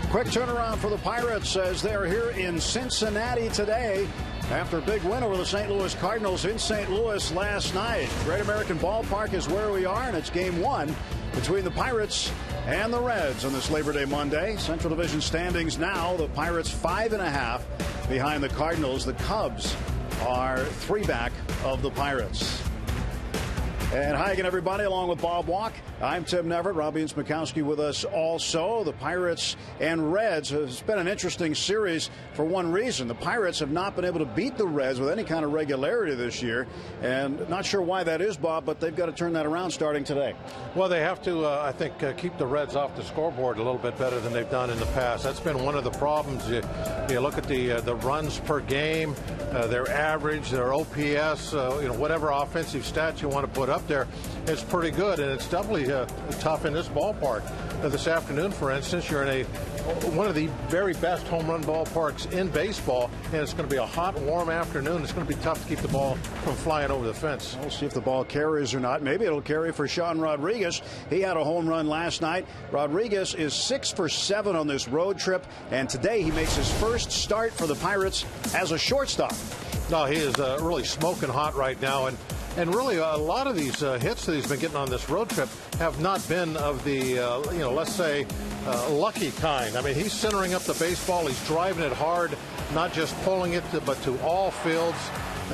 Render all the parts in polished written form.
Quick turnaround for the Pirates as they're here in Cincinnati today after a big win over the St. Louis Cardinals in St. Louis last night. Great American Ballpark is where we are, and it's game one between the Pirates and the Reds on this Labor Day Monday. Central Division standings now, the Pirates 5.5 behind the Cardinals. The Cubs are 3 back of the Pirates. And hi again, everybody, along with Bob Walk. I'm Tim Neverett. Robbie and Smikowski with us also. The Pirates and Reds has been an interesting series for one reason. The Pirates have not been able to beat the Reds with any kind of regularity this year. And not sure why that is, Bob, but they've got to turn that around starting today. Well, they have to, I think, keep the Reds off the scoreboard a little bit better than they've done in the past. That's been one of the problems. You look at the runs per game, their average, their OPS, whatever offensive stats you want to put up there, it's pretty good, and it's doubly tough in this ballpark. This afternoon, for instance, you're in one of the very best home run ballparks in baseball, and it's going to be a hot, warm afternoon. It's going to be tough to keep the ball from flying over the fence. We'll see if the ball carries or not. Maybe it'll carry for Sean Rodriguez. He had a home run last night. Rodriguez is 6 for 7 on this road trip, and today he makes his first start for the Pirates as a shortstop. No, he is really smoking hot right now, and really, a lot of these hits that he's been getting on this road trip have not been of the, let's say, lucky kind. I mean, he's centering up the baseball. He's driving it hard, not just pulling it, but to all fields.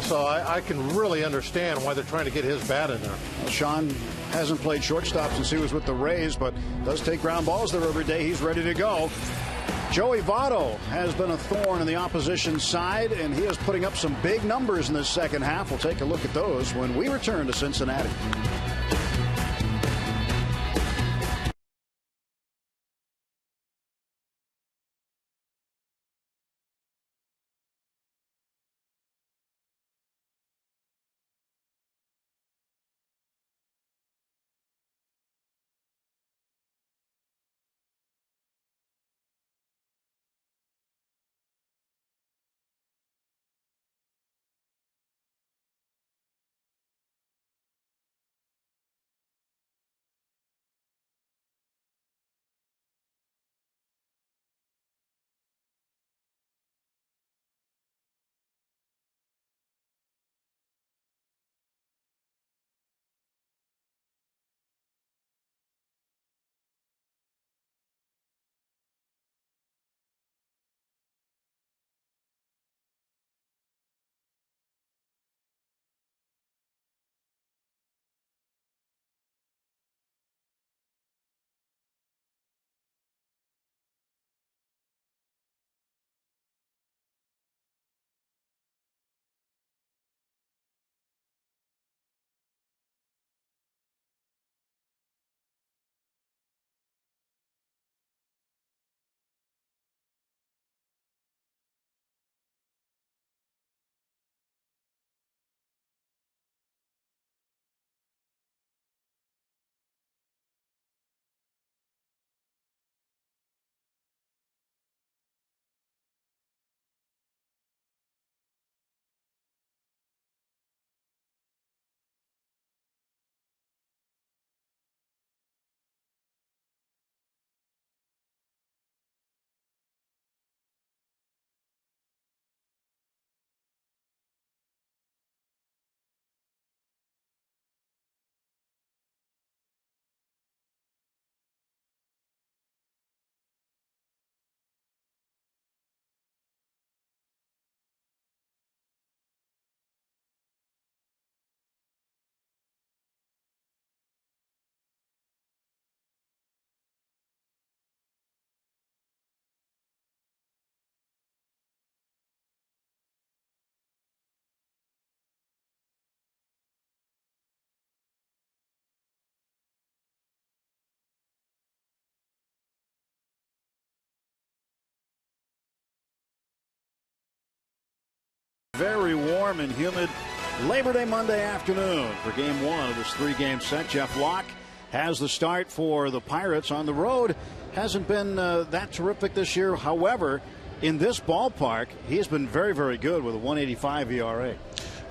So I can really understand why they're trying to get his bat in there. Well, Sean hasn't played shortstop since he was with the Rays, but does take ground balls there every day. He's ready to go. Joey Votto has been a thorn in the opposition side, and he is putting up some big numbers in this second half. We'll take a look at those when we return to Cincinnati. Very warm and humid Labor Day Monday afternoon for game one of this 3-game set. Jeff Locke has the start for the Pirates on the road. Hasn't been that terrific this year. However, in this ballpark, he has been very, very good with a 1.85 ERA.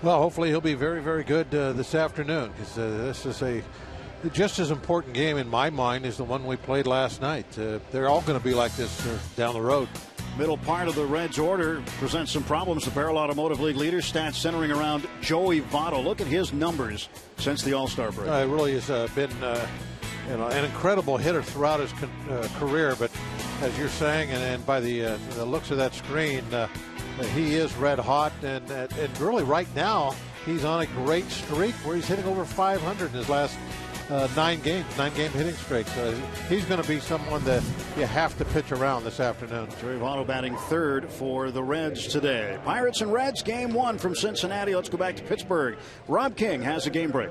Well, hopefully he'll be very, very good this afternoon, because this is just as important game in my mind is the one we played last night. They're all going to be like this down the road. Middle part of the Reds order presents some problems. The Barrel Automotive League leader, stats centering around Joey Votto. Look at his numbers since the All-Star break. It really has been an incredible hitter throughout his career. But as you're saying, and by the looks of that screen, he is red hot. And really right now, he's on a great streak where he's hitting over 500 in his last 9-game hitting streak. So he's going to be someone that you have to pitch around this afternoon. Joey Votto batting third for the Reds today. Pirates and Reds, game 1 from Cincinnati. Let's go back to Pittsburgh. Rob King has a game break.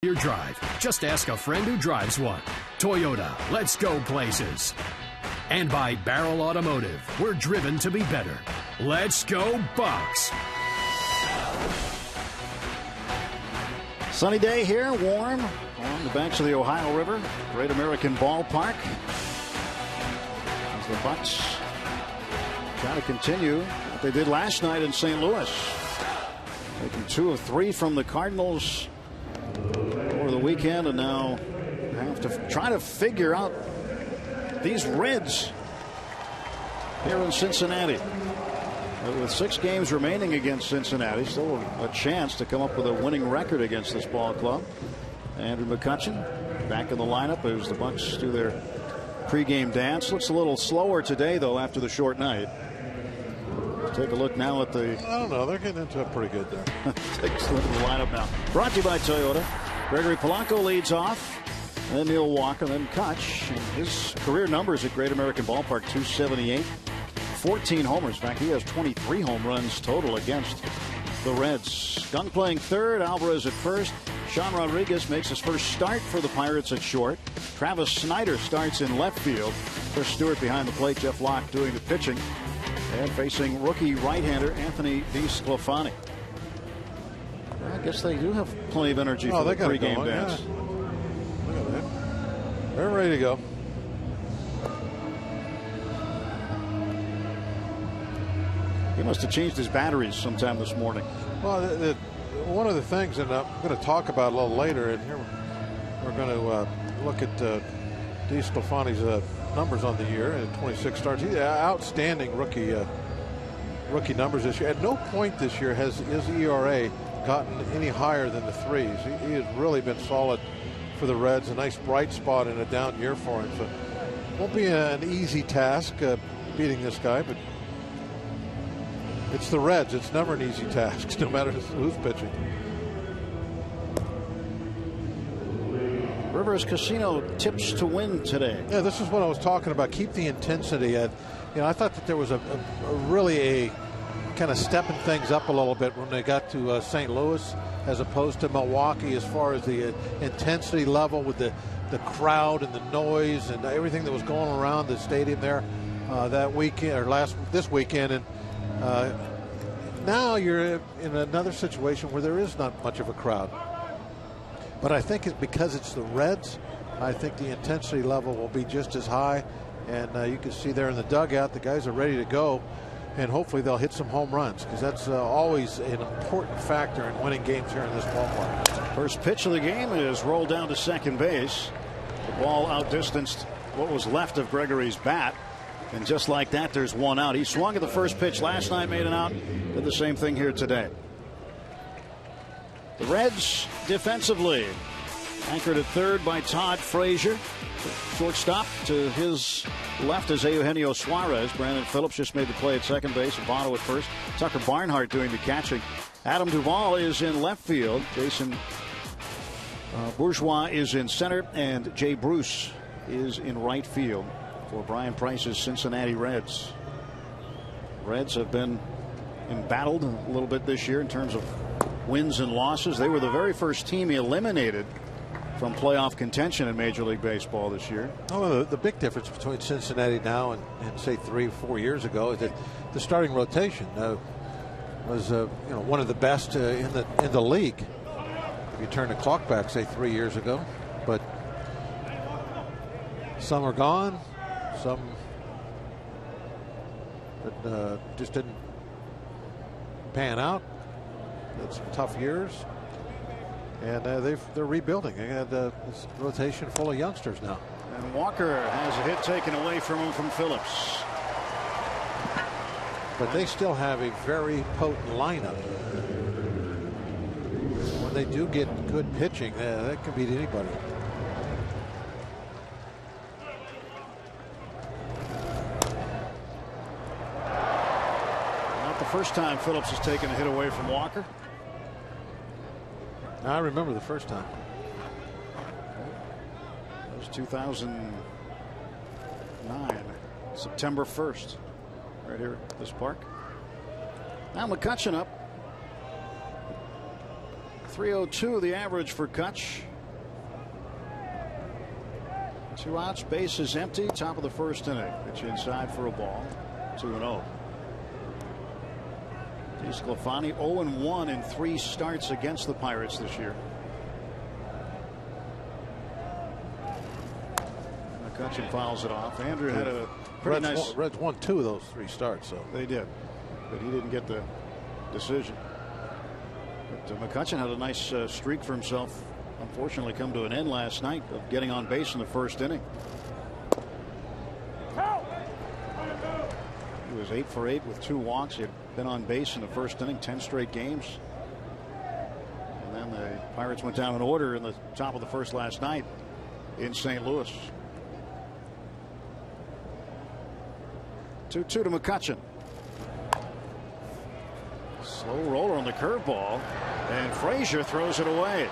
Your drive. Just ask a friend who drives one. Toyota, let's go places. And by Barrel Automotive, we're driven to be better. Let's go Bucks. Sunny day here, warm on the banks of the Ohio River. Great American Ballpark. As the Bucks try to continue what they did last night in St. Louis. Taking 2 of 3 from the Cardinals over the weekend, and now have to try to figure out these Reds here in Cincinnati. With 6 games remaining against Cincinnati, still a chance to come up with a winning record against this ball club. Andrew McCutchen back in the lineup as the Bucks do their pregame dance. Looks a little slower today, though, after the short night. Take a look now at the... I don't know. They're getting into it pretty good there. Takes a look at the lineup now. Brought to you by Toyota. Gregory Polanco leads off. And then Neil Walker, then Kutch. And his career numbers at Great American Ballpark, 278. 14 homers. In fact, he has 23 home runs total against the Reds. Gunn playing third. Alvarez at first. Sean Rodriguez makes his first start for the Pirates at short. Travis Snyder starts in left field. Chris Stewart behind the plate. Jeff Locke doing the pitching. And facing rookie right-hander Anthony DeSclafani. I guess they do have plenty of energy for the pregame dance. Yeah. Look at that. They're ready to go. He must have changed his batteries sometime this morning. Well, one of the things, and I'm going to talk about a little later, and here we're going to look at DeSclafani's numbers on the year and 26 starts. He's outstanding rookie numbers this year. At no point this year has his ERA gotten any higher than the threes. He has really been solid for the Reds. A nice bright spot in a down year for him. So it won't be an easy task beating this guy, but it's the Reds. It's never an easy task, no matter who's pitching. Rivers Casino tips to win today. Yeah, this is what I was talking about. Keep the intensity at. I thought that there was a really kind of stepping things up a little bit when they got to St. Louis as opposed to Milwaukee, as far as the intensity level with the crowd and the noise and everything that was going around the stadium there that weekend or this weekend. And now you're in another situation where there is not much of a crowd. But I think it's because it's the Reds. I think the intensity level will be just as high. And you can see there in the dugout, the guys are ready to go. And hopefully they'll hit some home runs, because that's always an important factor in winning games here in this ballpark. First pitch of the game is rolled down to second base. The ball outdistanced what was left of Gregory's bat. And just like that, there's one out. He swung at the first pitch last night, made an out. Did the same thing here today. The Reds defensively anchored at third by Todd Frazier. Shortstop to his left is Eugenio Suarez. Brandon Phillips just made the play at second base. Votto at first. Tucker Barnhart doing the catching. Adam Duvall is in left field. Jason Bourgeois is in center. And Jay Bruce is in right field for Brian Price's Cincinnati Reds. Reds have been embattled a little bit this year in terms of wins and losses. They were the very first team eliminated from playoff contention in Major League Baseball this year. Oh, the big difference between Cincinnati now and say 3 or 4 years ago is that the starting rotation was one of the best in the league. If you turn the clock back, say 3 years ago, but some are gone, some that just didn't pan out. Had some tough years. And they're rebuilding. They had this rotation full of youngsters now. And Walker has a hit taken away from him from Phillips. But they still have a very potent lineup. When they do get good pitching, that can beat anybody. Not the first time Phillips has taken a hit away from Walker. I remember the first time. That was 2009, September 1st, right here at this park. Now McCutchen up. 302 the average for Kutch. 2 outs, base is empty, top of the first inning. Pitch inside for a ball. 2-0. DeSclafani 0-1 in 3 starts against the Pirates this year. McCutchen fouls it off. Andrew had a pretty nice. Reds won 2 of those 3 starts, so they did, but he didn't get the decision. But McCutchen had a nice streak for himself. Unfortunately, come to an end last night of getting on base in the first inning. He was 8 for 8 with 2 walks. He had been on base in the first inning 10 straight games. And then the Pirates went down in order in the top of the first last night in St. Louis. 2-2 to McCutchen. Slow roller on the curveball, and Frazier throws it away.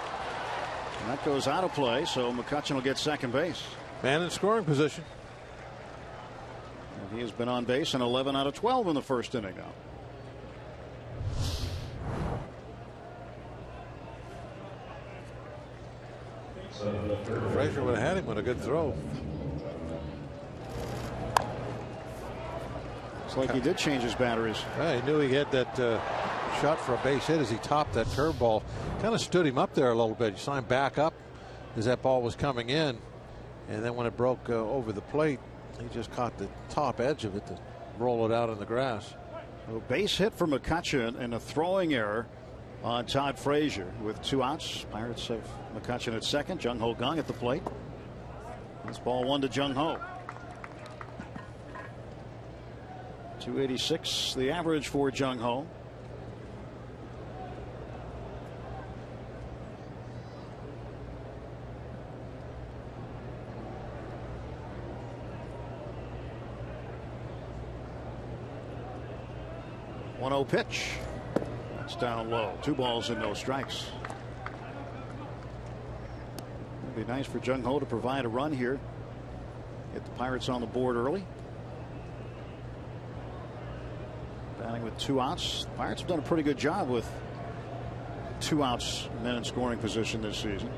And that goes out of play, so McCutchen will get second base. Man in scoring position. And he has been on base in 11 out of 12 in the first inning now. Frazier would have had him with a good throw. It's like he did change his batteries. Yeah, he knew he had that shot for a base hit as he topped that curveball. Kind of stood him up there a little bit. You saw him back up as that ball was coming in. And then when it broke over the plate, he just caught the top edge of it to roll it out in the grass. A base hit for McCutchen and a throwing error on Todd Frazier with 2 outs. Pirates have McCutchen at second. Jung Ho Kang at the plate. This ball 1 to Jung Ho. 286 the average for Jung Ho. One-0 pitch. That's down low. 2 balls and no strikes. It'd be nice for Jung Ho to provide a run here. Get the Pirates on the board early. Batting with 2 outs. The Pirates have done a pretty good job with 2 outs, men in scoring position this season.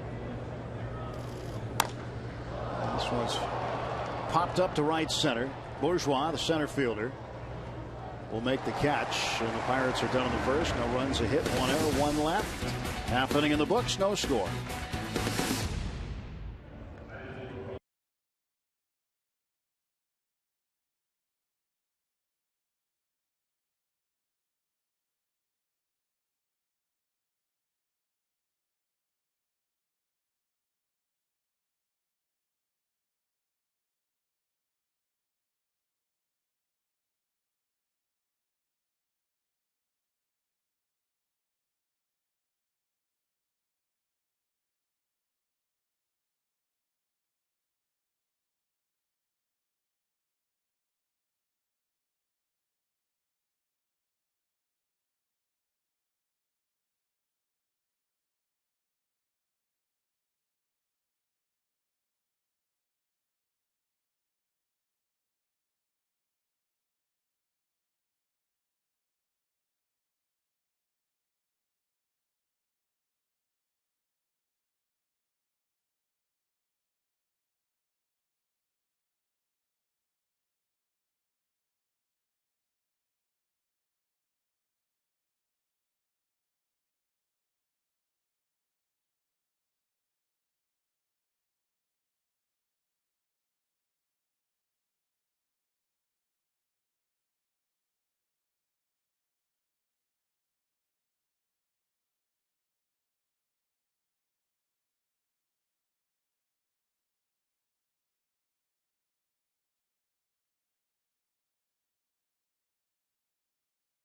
And this one's popped up to right center. Bourgeois, the center fielder, will make the catch, and the Pirates are done in the first. No runs, a hit, 1 error, 1 left. Half inning in the books, no score.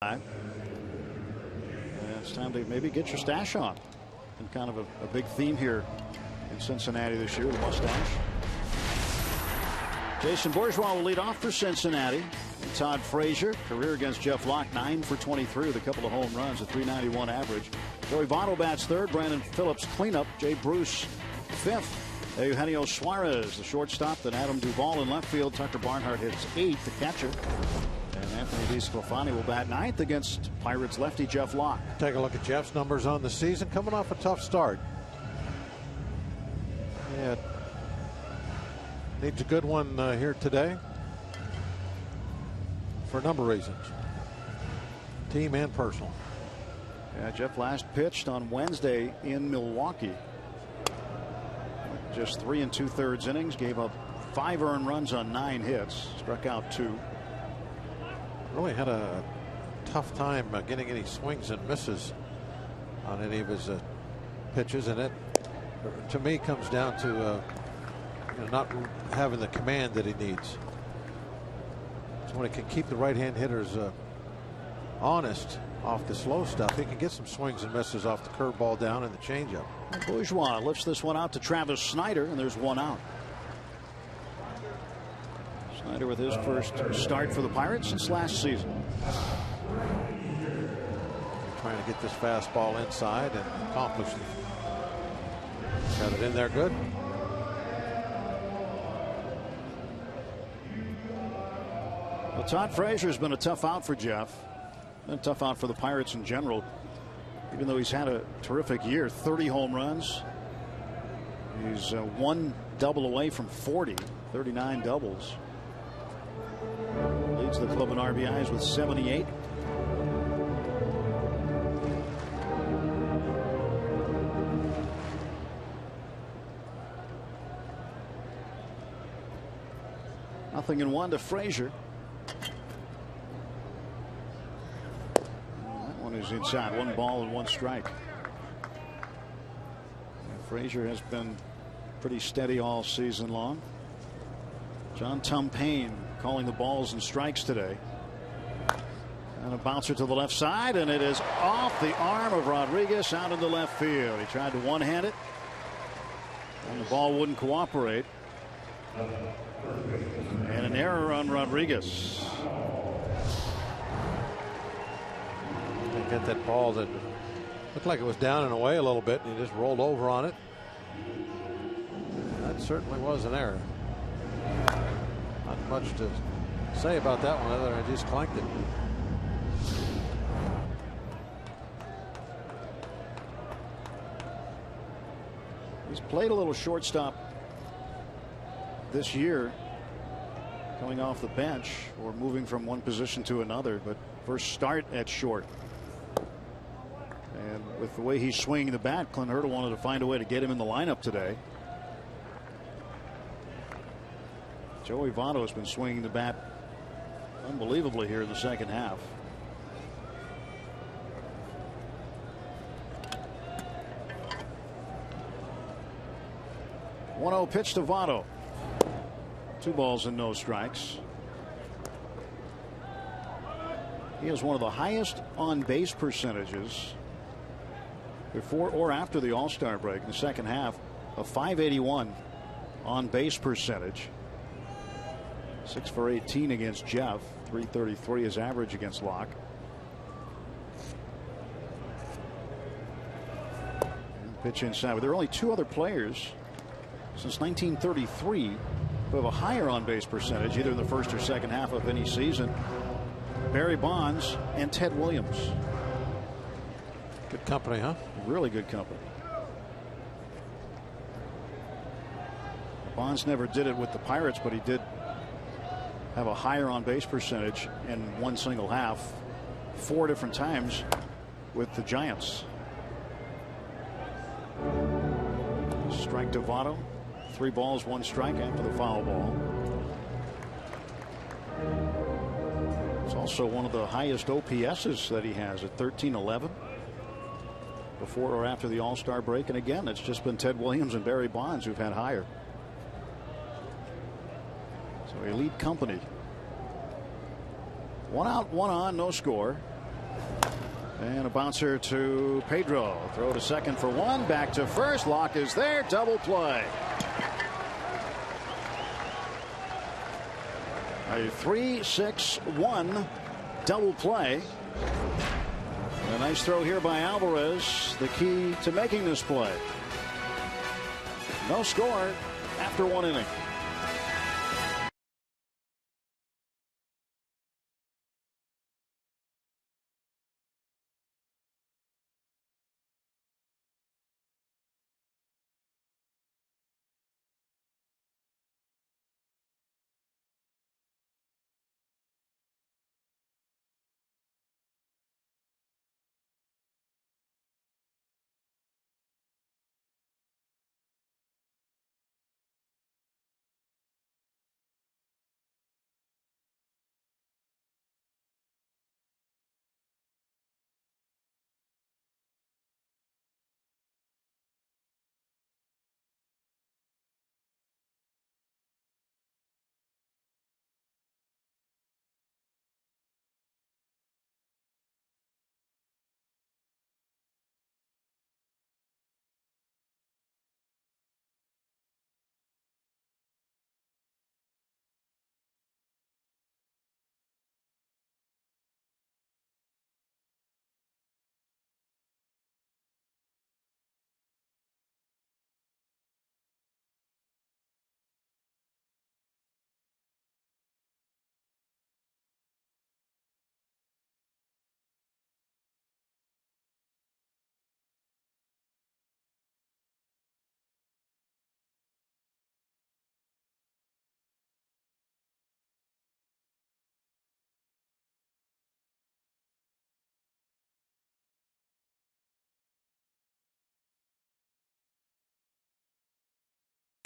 And it's time to maybe get your stash on. And kind of a big theme here in Cincinnati this year, the mustache. Jason Bourgeois will lead off for Cincinnati. And Todd Frazier, career against Jeff Locke, 9 for 23 with a couple of home runs, a .391 average. Joey Votto bats third. Brandon Phillips cleanup. Jay Bruce fifth. Eugenio Suarez, the shortstop. Then Adam Duvall in left field. Tucker Barnhart hits 8th, the catcher. And Anthony DeSclafani will bat 9th against Pirates lefty Jeff Locke. Take a look at Jeff's numbers on the season, coming off a tough start. Yeah, needs a good one here today for a number of reasons, team and personal. Yeah, Jeff last pitched on Wednesday in Milwaukee. Just 3 2/3 innings, gave up 5 earned runs on 9 hits, struck out 2. Really had a tough time getting any swings and misses on any of his pitches, and it, to me, comes down to not having the command that he needs. So when he can keep the right-hand hitters honest off the slow stuff, he can get some swings and misses off the curveball down and the changeup. Bourgeois lifts this one out to Travis Snyder, and there's 1 out. Snyder with his first start for the Pirates since last season. Trying to get this fastball inside and accomplish it. Got it in there good. Well, Todd Frazier has been a tough out for Jeff. Been a tough out for the Pirates in general. Even though he's had a terrific year, 30 home runs He's one double away from 40, 39 doubles. Leads the club in RBIs with 78. Nothing in one to Frazier. That one is inside. 1 ball and 1 strike. Frazier has been pretty steady all season long. John Tumpane calling the balls and strikes today. And a bouncer to the left side, and it is off the arm of Rodriguez out into left field. He tried to one-hand it, and the ball wouldn't cooperate. And an error on Rodriguez. They got that ball that looked like it was down and away a little bit, and he just rolled over on it. That certainly was an error. Not much to say about that one other than I just clanked it. He's played a little shortstop this year, coming off the bench or moving from one position to another, but first start at short. And with the way he's swinging the bat, Clint Hurdle wanted to find a way to get him in the lineup today. Joey Votto has been swinging the bat unbelievably here in the second half. .1-0 pitch to Votto. 2 balls and no strikes. He has one of the highest on base percentages before or after the All-Star break in the second half. A .581 on base percentage. 6 for 18 against Jeff. .333 is average against Locke. And pitch inside. But there are only 2 other players since 1933 who have a higher on base percentage either in the first or second half of any season. Barry Bonds and Ted Williams. Good company, huh? Really good company. Bonds never did it with the Pirates, but he did have a higher on base percentage in one single half 4 different times with the Giants. Strike to Votto. 3 balls, 1 strike after the foul ball. It's also one of the highest OPSs that he has at 1311 before or after the All-Star break. And again, it's just been Ted Williams and Barry Bonds who've had higher. So elite company. 1 out, 1 on, no score. And a bouncer to Pedro. Throw to second for 1. Back to first. Locke is there. Double play. A 3-6-1 double play. A nice throw here by Alvarez. The key to making this play. No score after 1 inning.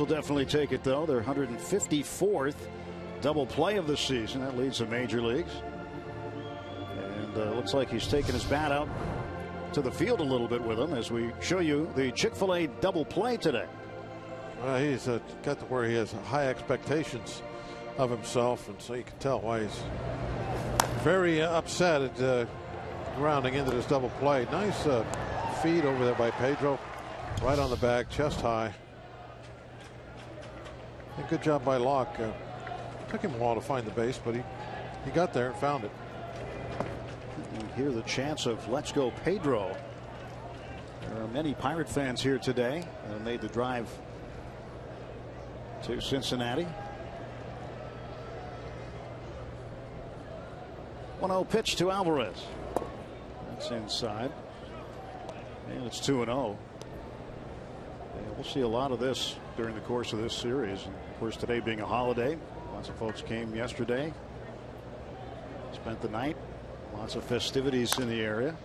Will definitely take it, though. Their 154th double play of the season. That leads the major leagues. And looks like he's taking his bat out to the field a little bit with him as we show you the Chick-fil-A double play today. Well, he's got to where he has high expectations of himself, and so you can tell why he's very upset at grounding into this double play. Nice feed over there by Pedro, right on the bag, chest high. And good job by Locke. Took him a while to find the base, but he got there and found it. You hear the chants of "Let's go, Pedro." There are many Pirate fans here today that made the drive to Cincinnati. 1-0 pitch to Alvarez. That's inside. And it's 2-0. We'll see a lot of this during the course of this series. And of course, today being a holiday, lots of folks came yesterday, spent the night, lots of festivities in the area.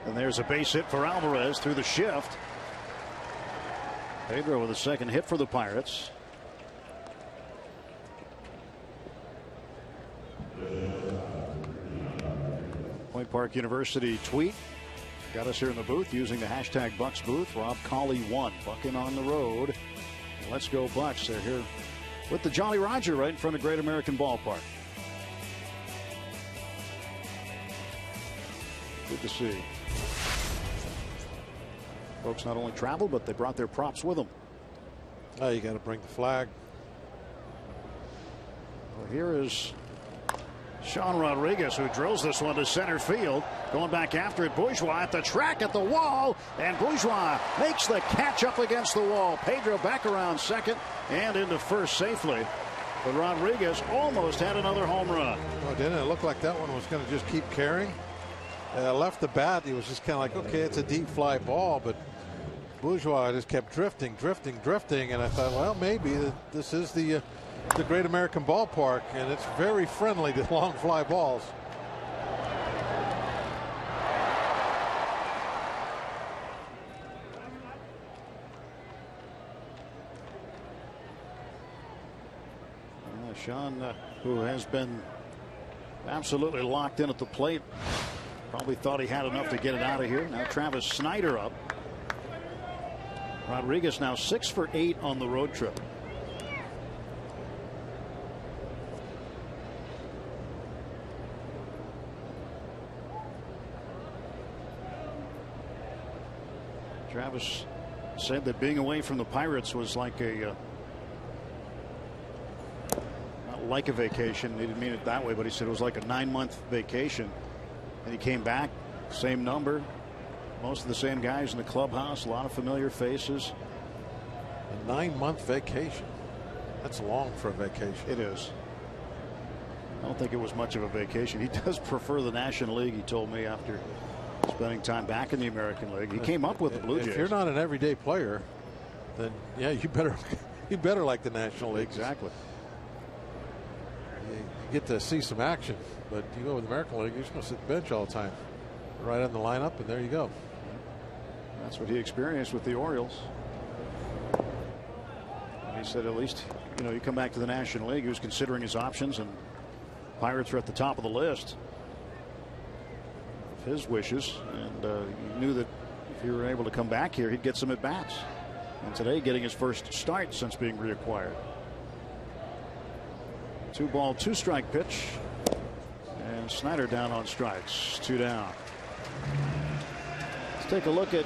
And there's a base hit for Alvarez through the shift. Pedro with a second hit for the Pirates. Point Park University tweet got us here in the booth using the hashtag Bucks booth. Rob Cauley won. Bucking on the road. Let's go Bucks. They're here with the Jolly Roger right in front of Great American Ballpark. Good to see. Folks not only traveled, but they brought their props with them. Oh, you got to bring the flag. Well, here is Sean Rodriguez, who drills this one to center field. Going back after it. Bourgeois at the track at the wall. And Bourgeois makes the catch up against the wall. Pedro back around second and into first safely. But Rodriguez almost had another home run. Oh, didn't it look like that one was going to just keep carrying? Left the bat. He was just kind of like, okay, it's a deep fly ball. But Bourgeois just kept drifting. And I thought, well, maybe this is the Great American Ballpark, and it's very friendly to long fly balls. Sean, who has been absolutely locked in at the plate, probably thought he had enough to get it out of here. Now Travis Snyder up. Rodriguez now 6 for 8 on the road trip. Travis said that being away from the Pirates was like a not like a vacation. He didn't mean it that way, but he said it was like a 9-month vacation. And he came back, same number, most of the same guys in the clubhouse, a lot of familiar faces. A 9-month vacation. That's long for a vacation. It is. I don't think it was much of a vacation. He does prefer the National League, he told me, after spending time back in the American League. He came up with the Blue Jays. If you're not an everyday player, then yeah, you better like the National League. Exactly. You get to see some action, but you go with the American League, you're just going to sit the bench all the time. Right on the lineup, and there you go. That's what he experienced with the Orioles. And he said, at least, you come back to the National League. He was considering his options, and Pirates are at the top of the list of his wishes. And he knew that if he were able to come back here, he'd get some at bats. And today, getting his first start since being reacquired. 2-ball, 2-strike pitch. And Snyder down on strikes. 2 down. Let's take a look at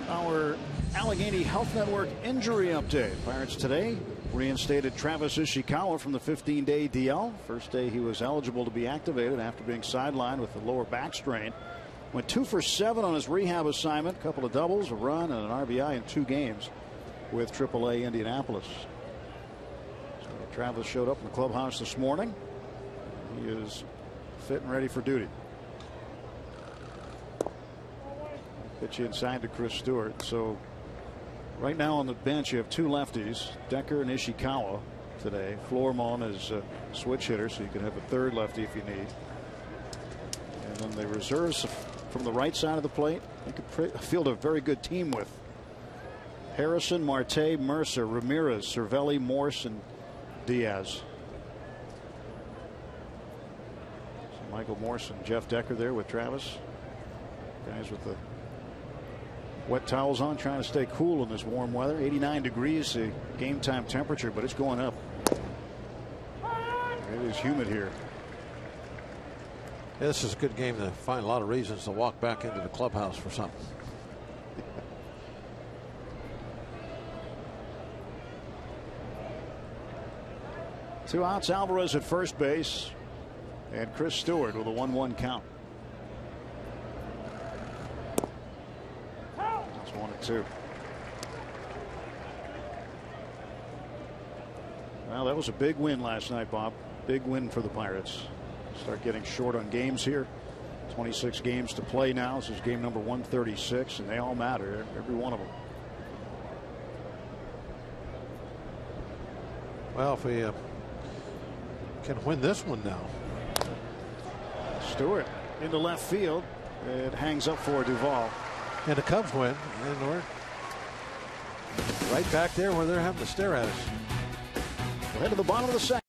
our Allegheny Health Network injury update. Pirates today reinstated Travis Ishikawa from the 15-day DL. First day he was eligible to be activated after being sidelined with a lower back strain. Went 2 for 7 on his rehab assignment. A couple of doubles, a run, and an RBI in 2 games with AAA Indianapolis. So Travis showed up in the clubhouse this morning. He is fit and ready for duty. Pitch inside to Chris Stewart. So right now on the bench you have 2 lefties, Decker and Ishikawa today. Flourmont is a switch hitter, so you can have a third lefty if you need. And then the reserves from the right side of the plate, you could field a very good team with. Harrison, Marte, Mercer, Ramirez, Cervelli, Morse, and Diaz. So Michael Morse and Jeff Decker there with Travis. Guys with the wet towels on, trying to stay cool in this warm weather. 89 degrees the game time temperature, but it's going up. It is humid here. Yeah, this is a good game to find a lot of reasons to walk back into the clubhouse for something. Two outs, Alvarez at first base, and Chris Stewart with a 1-1 count. That's 1-2. Well, that was a big win last night, Bob. Big win for the Pirates. Start getting short on games here. 26 games to play now. This is game number 136, and they all matter, every one of them. Well, if we can win this one now. Stewart into left field. It hangs up for Duvall. And the Cubs win, and we're right back there where they're having to stare at us. We'll head to the bottom of the second.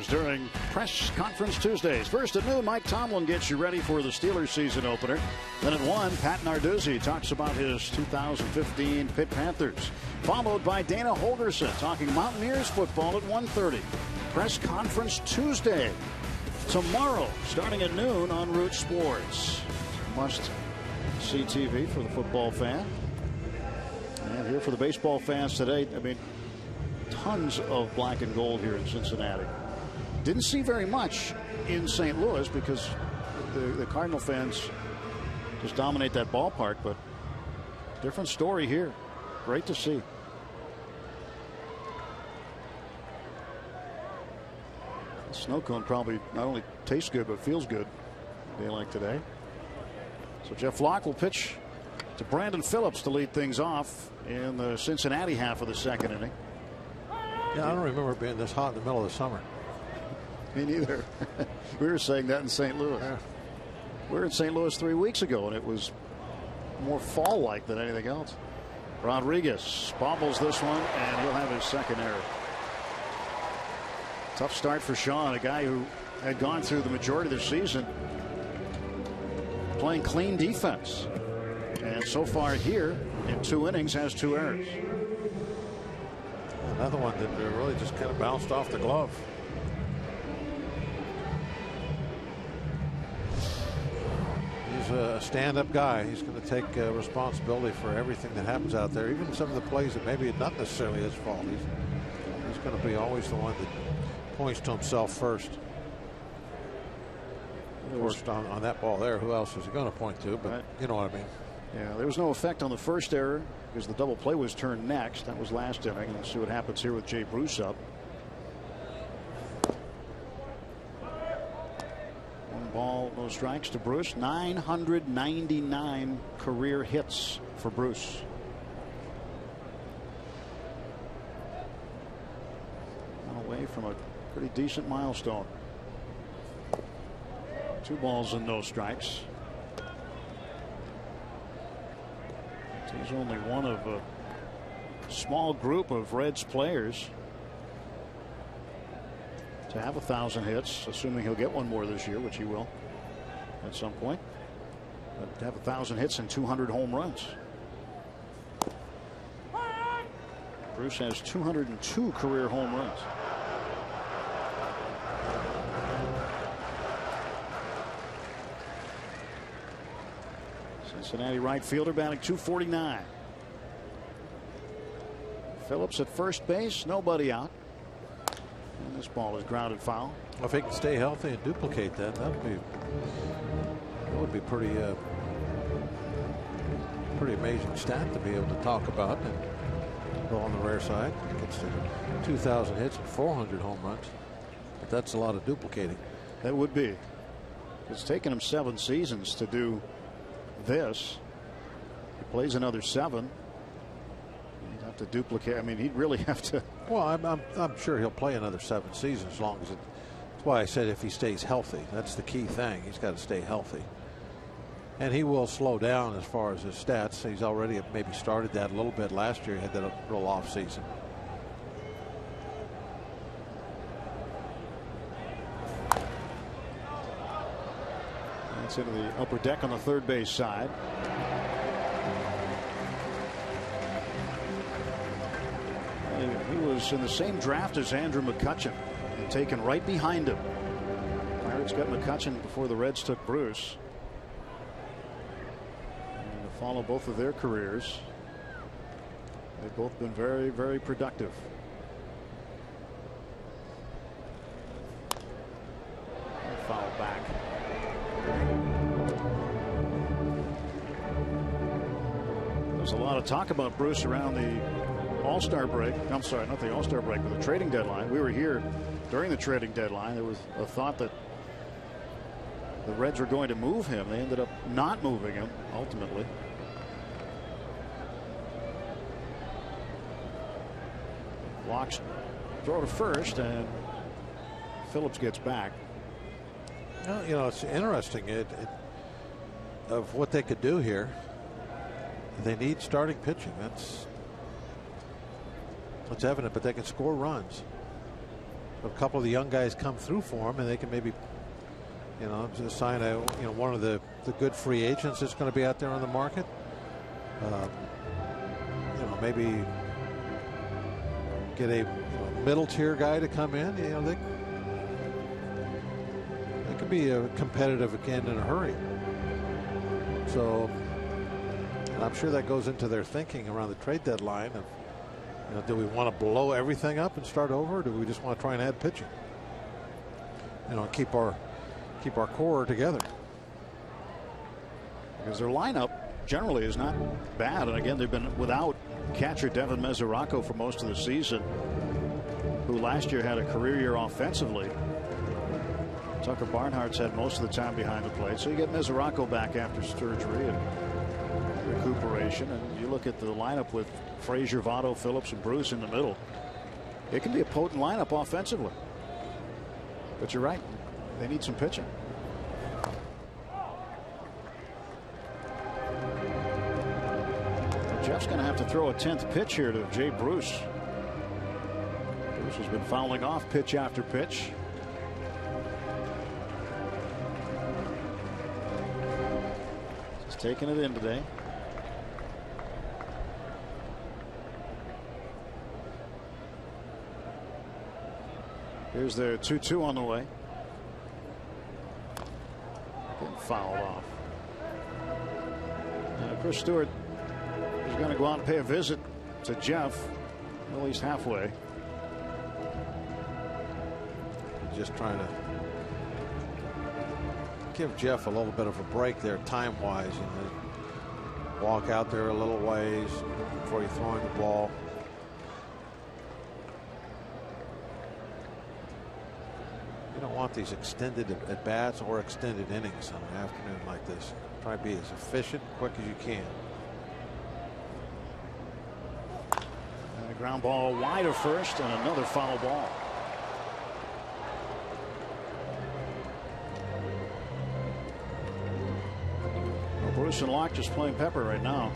During press conference Tuesdays. First at noon, Mike Tomlin gets you ready for the Steelers season opener. Then at 1, Pat Narduzzi talks about his 2015 Pitt Panthers. Followed by Dana Holgerson talking Mountaineers football at 1:30. Press conference Tuesday. Tomorrow, starting at noon on Root Sports. Must see TV for the football fan. And here for the baseball fans today, I mean, tons of black and gold here in Cincinnati. Didn't see very much in St. Louis because the Cardinal fans just dominate that ballpark, but different story here. Great to see. The snow cone probably not only tastes good but feels good a day like today. So Jeff Locke will pitch to Brandon Phillips to lead things off in the Cincinnati half of the second inning. Yeah, I don't remember it being this hot in the middle of the summer. Me neither. We were saying that in St. Louis. Yeah. We were in St. Louis 3 weeks ago, and it was more fall-like than anything else. Rodriguez bobbles this one, and he'll have his second error. Tough start for Sean, a guy who had gone through the majority of the season playing clean defense. And so far here, in 2 innings, has 2 errors. Another one that really just kind of bounced off the glove. He's a stand-up guy. He's going to take responsibility for everything that happens out there, even some of the plays that maybe not necessarily his fault. He's going to be always the one that points to himself first. Of course, on that ball there, who else is he going to point to? But right. You know what I mean. Yeah, there was no effect on the first error because the double play was turned next. That was last inning. And we'll see what happens here with Jay Bruce up. 1 ball, no strikes to Bruce. 999 career hits for Bruce. Away from a pretty decent milestone. 2 balls and no strikes. He's only one of a small group of Reds players to have 1,000 hits, assuming he'll get one more this year, which he will at some point. But to have 1,000 hits and 200 home runs. Bruce has 202 career home runs. Cincinnati right fielder batting .249. Phillips at first base, nobody out. And this ball is grounded foul. Well, if he can stay healthy and duplicate that, that would be pretty amazing stat to be able to talk about. And go on the rare side, gets to 2,000 hits and 400 home runs. But that's a lot of duplicating. That would be. It's taken him 7 seasons to do this. He plays another 7. He'd have to duplicate. I mean, he'd really have to. Well, I'm sure he'll play another 7 seasons as long as it. That's why I said if he stays healthy. That's the key thing. He's got to stay healthy. And he will slow down as far as his stats. He's already maybe started that a little bit last year. He had that real off season. That's into the upper deck on the third base side. He was in the same draft as Andrew McCutchen and taken right behind him. Pirates got McCutchen before the Reds took Bruce. And to follow both of their careers, they've both been very, very productive. Foul back. There's a lot of talk about Bruce around the All-Star break. I'm sorry, not the All-Star break, but the trading deadline. We were here during the trading deadline. There was a thought that the Reds were going to move him. They ended up not moving him ultimately. Walks, throw to first, and Phillips gets back. Well, you know, it's interesting of what they could do here. They need starting pitching. That's evident, but they can score runs. A couple of the young guys come through for them, and they can maybe, you know, sign one of the good free agents that's going to be out there on the market. You know, maybe get a middle tier guy to come in. You know, they could be competitive again in a hurry. So, and I'm sure that goes into their thinking around the trade deadline of, you know, do we want to blow everything up and start over, or do we just want to try and add pitching? You know, keep our core together. Because their lineup generally is not bad, and again, they've been without catcher Devin Mesoraco for most of the season, who last year had a career year offensively. Tucker Barnhart's had most of the time behind the plate, so you get Mesoraco back after surgery and recuperation, and you look at the lineup with Frazier, Votto, Phillips, and Bruce in the middle. It can be a potent lineup offensively. But you're right, they need some pitching. Jeff's going to have to throw a 10th pitch here to Jay Bruce. Bruce has been fouling off pitch after pitch. Just taking it in today. Here's their 2-2 on the way. Getting fouled off. And Chris Stewart is going to go out and pay a visit to Jeff. Well, he's halfway. Just trying to give Jeff a little bit of a break there time-wise. You know, walk out there a little ways before you throw in the ball. You don't want these extended at-bats or extended innings on an afternoon like this. Try to be as efficient and quick as you can. And a ground ball wide of first and another foul ball. Well, Bruce and Locke just playing pepper right now.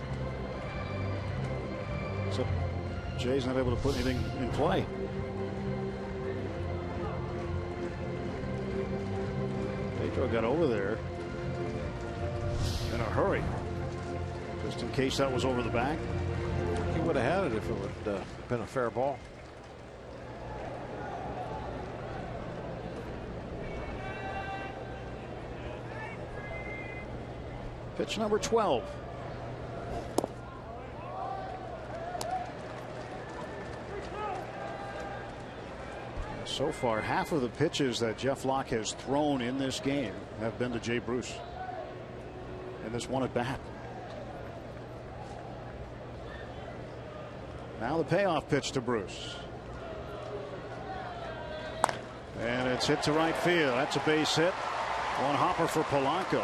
Except Jay's not able to put anything in play. Pedro got over there in a hurry, just in case that was over the back. He would have had it if it would have been a fair ball. Pitch number 12. So far, half of the pitches that Jeff Locke has thrown in this game have been to Jay Bruce in this one at bat. Now the payoff pitch to Bruce. And it's hit to right field. That's a base hit. One hopper for Polanco.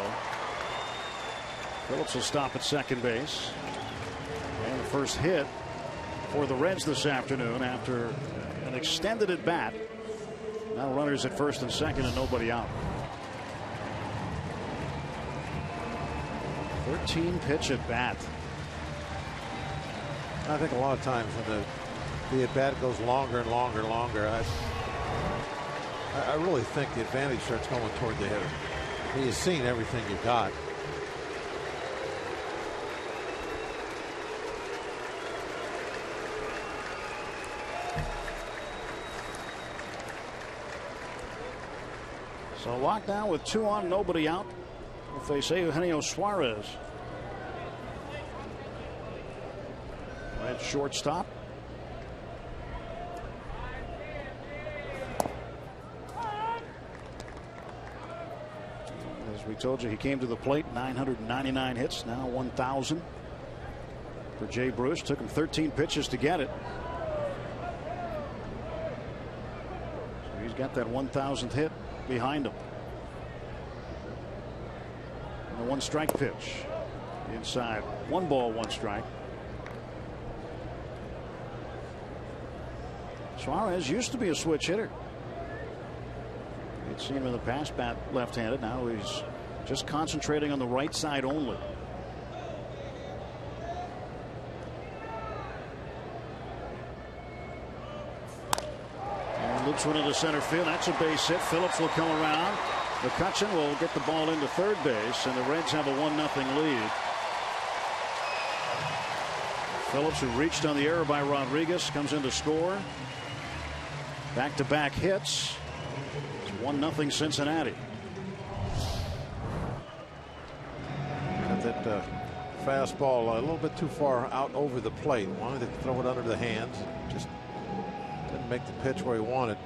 Phillips will stop at second base. And the first hit for the Reds this afternoon after an extended at bat. Now runners at first and second and nobody out. 13 pitch at bat. I think a lot of times when the at bat goes longer and longer and longer, I really think the advantage starts going toward the hitter. He's seen everything you've got. So locked down with 2 on, nobody out. We'll face Eugenio Suarez. At shortstop. As we told you, he came to the plate, 999 hits, now 1,000 for Jay Bruce. Took him 13 pitches to get it. So he's got that 1,000th hit behind him. And the 1-strike pitch inside. 1 ball, 1 strike. Suarez used to be a switch hitter. You'd seen him in the past bat left-handed. Now he's just concentrating on the right side only. And loops one into center field. That's a base hit. Phillips will come around. McCutchen will get the ball into third base, and the Reds have a 1-0 lead. Phillips, who reached on the error by Rodriguez, comes in to score. Back-to-back hits. It's 1-0 Cincinnati. Got that fastball a little bit too far out over the plate. Wanted to throw it under the hands. Just didn't make the pitch where he wanted.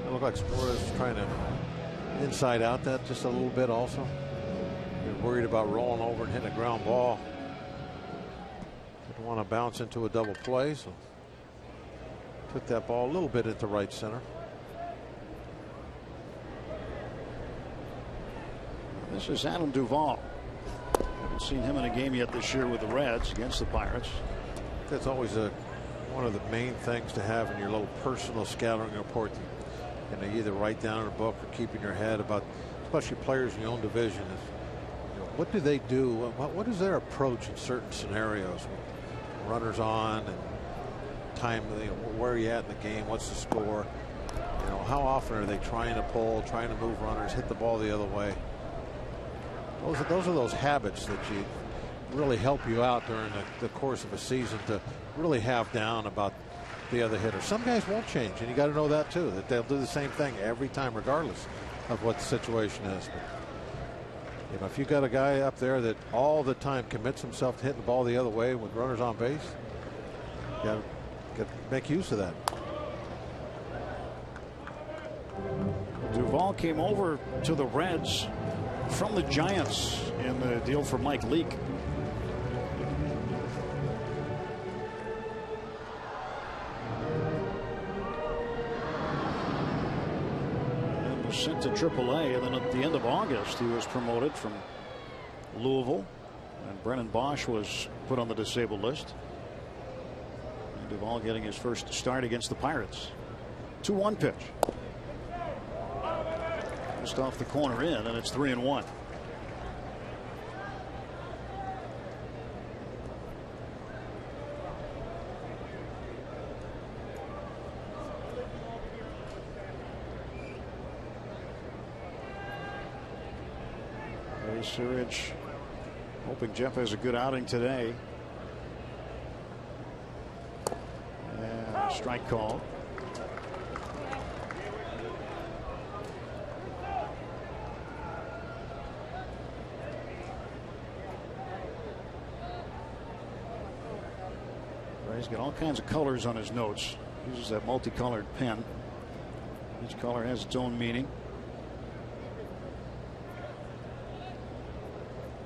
It looked like Suarez was trying to inside out that just a little bit also. You're worried about rolling over and hitting a ground ball. Didn't want to bounce into a double play, so took that ball a little bit into right center. This is Adam Duvall. Haven't seen him in a game yet this year with the Reds against the Pirates. That's always one of the main things to have in your little personal scouting report. You know, either write down in a book or keep in your head about, especially players in your own division. Is, you know, what do they do? What is their approach in certain scenarios? Runners on and time, you know, where are you at in the game? What's the score? You know, how often are they trying to pull, trying to move runners, hit the ball the other way? Those are those habits that you really help you out during the course of a season to really have down about the other hitter. Some guys won't change, and you got to know that too, that they'll do the same thing every time regardless of what the situation is. But, you know, if you got a guy up there that all the time commits himself to hitting the ball the other way with runners on base, you got to make use of that. Duvall came over to the Reds from the Giants in the deal for Mike Leake. And was sent to AAA, and then at the end of August he was promoted from Louisville, and Brennan Bosch was put on the disabled list. And Duvall getting his first start against the Pirates. 2-1 pitch. Just off the corner in, and it's 3-1. Ray Searage hoping Jeff has a good outing today. And strike call. He's got all kinds of colors on his notes. He uses that multicolored pen. Each color has its own meaning.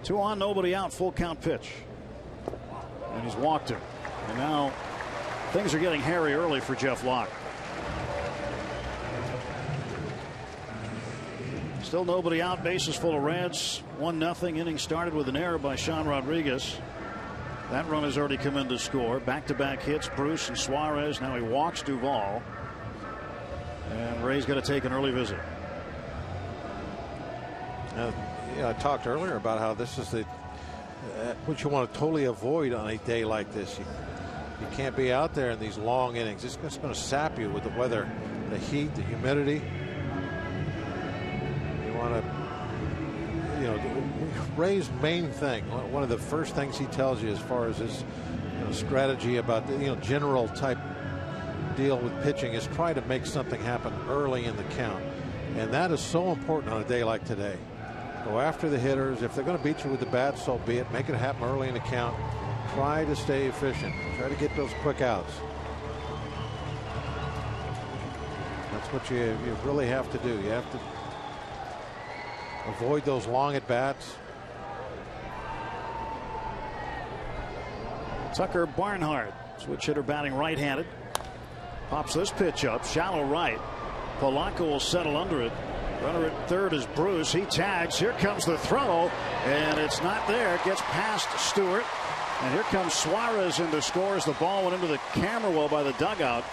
2 on, nobody out, full count pitch. And he's walked him. And now things are getting hairy early for Jeff Locke. Still nobody out, bases full of Reds. 1-0. Inning started with an error by Sean Rodriguez. That run has already come in to score. Back-to-back hits, Bruce and Suarez. Now he walks Duvall. And Ray's got to take an early visit. I talked earlier about how this is what you want to totally avoid on a day like this. You can't be out there in these long innings. It's just going to sap you with the weather, the heat, the humidity. You want to, Ray's main thing, one of the first things he tells you as far as his strategy about the general type deal with pitching is try to make something happen early in the count. And that is so important on a day like today. Go after the hitters. If they're going to beat you with the bat, so be it. Make it happen early in the count. Try to stay efficient. Try to get those quick outs. That's what you really have to do. You have to avoid those long at bats. Tucker Barnhart, switch hitter, batting right-handed. Pops this pitch up, shallow right. Polanco will settle under it. Runner at third is Bruce. He tags. Here comes the throw, and it's not there. It gets past Stewart, and here comes Suarez in to score as the ball went into the camera well by the dugout.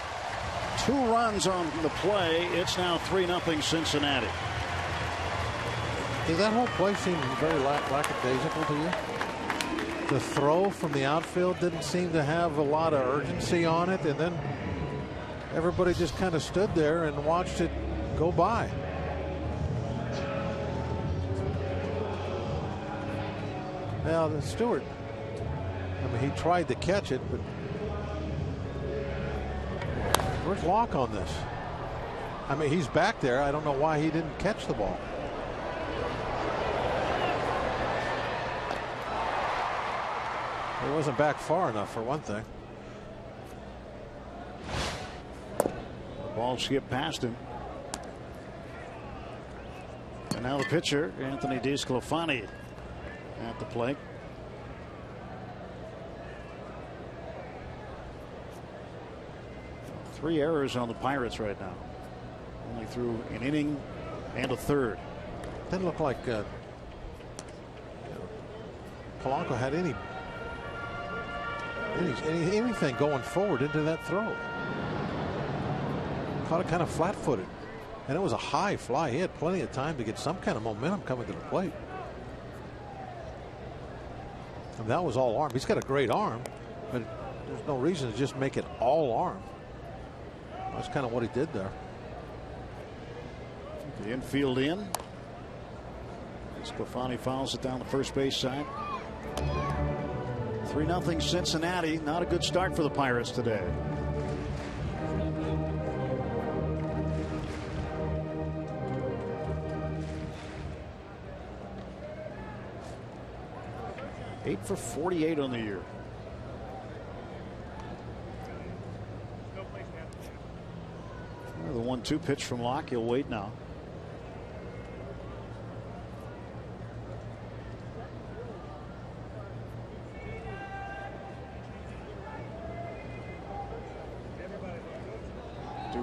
2 runs on the play. It's now 3-0 Cincinnati. Does that whole play seem very lackadaisical to you? The throw from the outfield didn't seem to have a lot of urgency on it, and then everybody just kind of stood there and watched it go by. Now, Stewart, he tried to catch it, but where's Locke on this? He's back there. I don't know why he didn't catch the ball. He wasn't back far enough, for one thing. The ball skipped past him. And now the pitcher, Anthony DeSclafani, at the plate. Three errors on the Pirates right now. Only through an inning and a third. Didn't look like Polanco had anything going forward into that throw. Caught it kind of flat-footed, and it was a high fly. He had plenty of time to get some kind of momentum coming to the plate. And that was all arm. He's got a great arm, but there's no reason to just make it all arm. That's kind of what he did there. The infield in. Sclafani fouls it down the first base side. 3-0 Cincinnati. Not a good start for the Pirates today. Eight for 48 on the year. The 1-2 pitch from Locke. He'll wait now.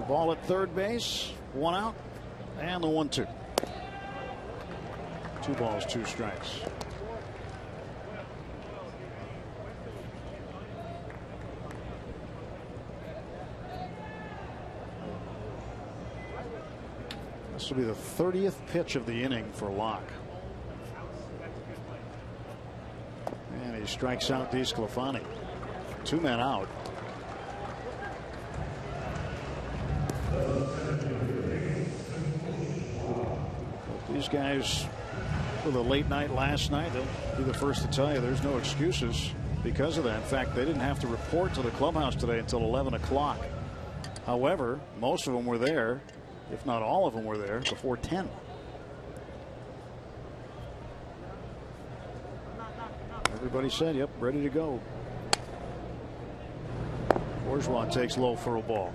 Ball at third base, 1 out, and the 1-2. 2 balls, 2 strikes. This will be the 30th pitch of the inning for Locke. And he strikes out DeSclafani. 2 men out. These guys with a late night last night, they'll be the first to tell you there's no excuses because of that. In fact, they didn't have to report to the clubhouse today until 11 o'clock. However, most of them were there, if not all of them were there, before 10. Everybody said, yep, ready to go. Bourgeois takes low for a ball.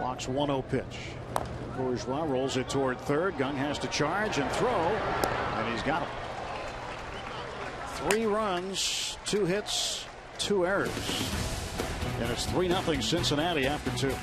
Locke's 1-0 pitch. Bourgeois rolls it toward third. Gung has to charge and throw, and he's got him. 3 runs, 2 hits, 2 errors. And it's 3-0 Cincinnati after 2.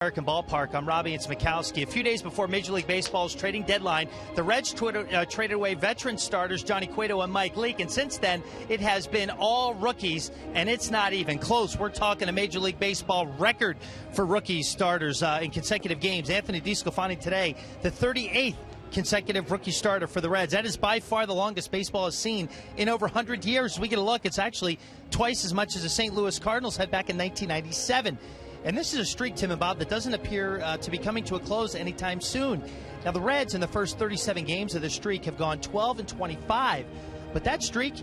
American Ballpark. I'm Robbie and Smikowski. A few days before Major League Baseball's trading deadline, the Reds traded away veteran starters Johnny Cueto and Mike Leake, and since then it has been all rookies, and it's not even close. We're talking a Major League Baseball record for rookie starters in consecutive games. Anthony DeSclafani today, the 38th consecutive rookie starter for the Reds. That is by far the longest baseball has seen in over 100 years. We get a look, it's actually twice as much as the St. Louis Cardinals had back in 1997. And this is a streak, Tim and Bob, that doesn't appear to be coming to a close anytime soon. Now, the Reds in the first 37 games of the streak have gone 12-25, but that streak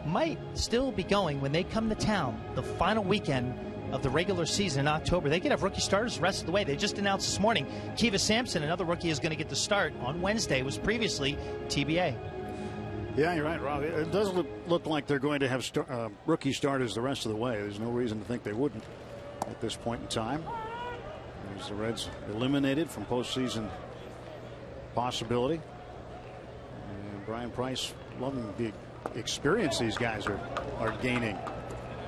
might still be going when they come to town the final weekend of the regular season in October. They could have rookie starters the rest of the way. They just announced this morning Kiva Sampson, another rookie, is going to get the start on Wednesday. It was previously TBA. Yeah, you're right, Rob. It does look like they're going to have rookie starters the rest of the way. There's no reason to think they wouldn't at this point in time, as the Reds eliminated from postseason possibility. And Brian Price loving the experience these guys are gaining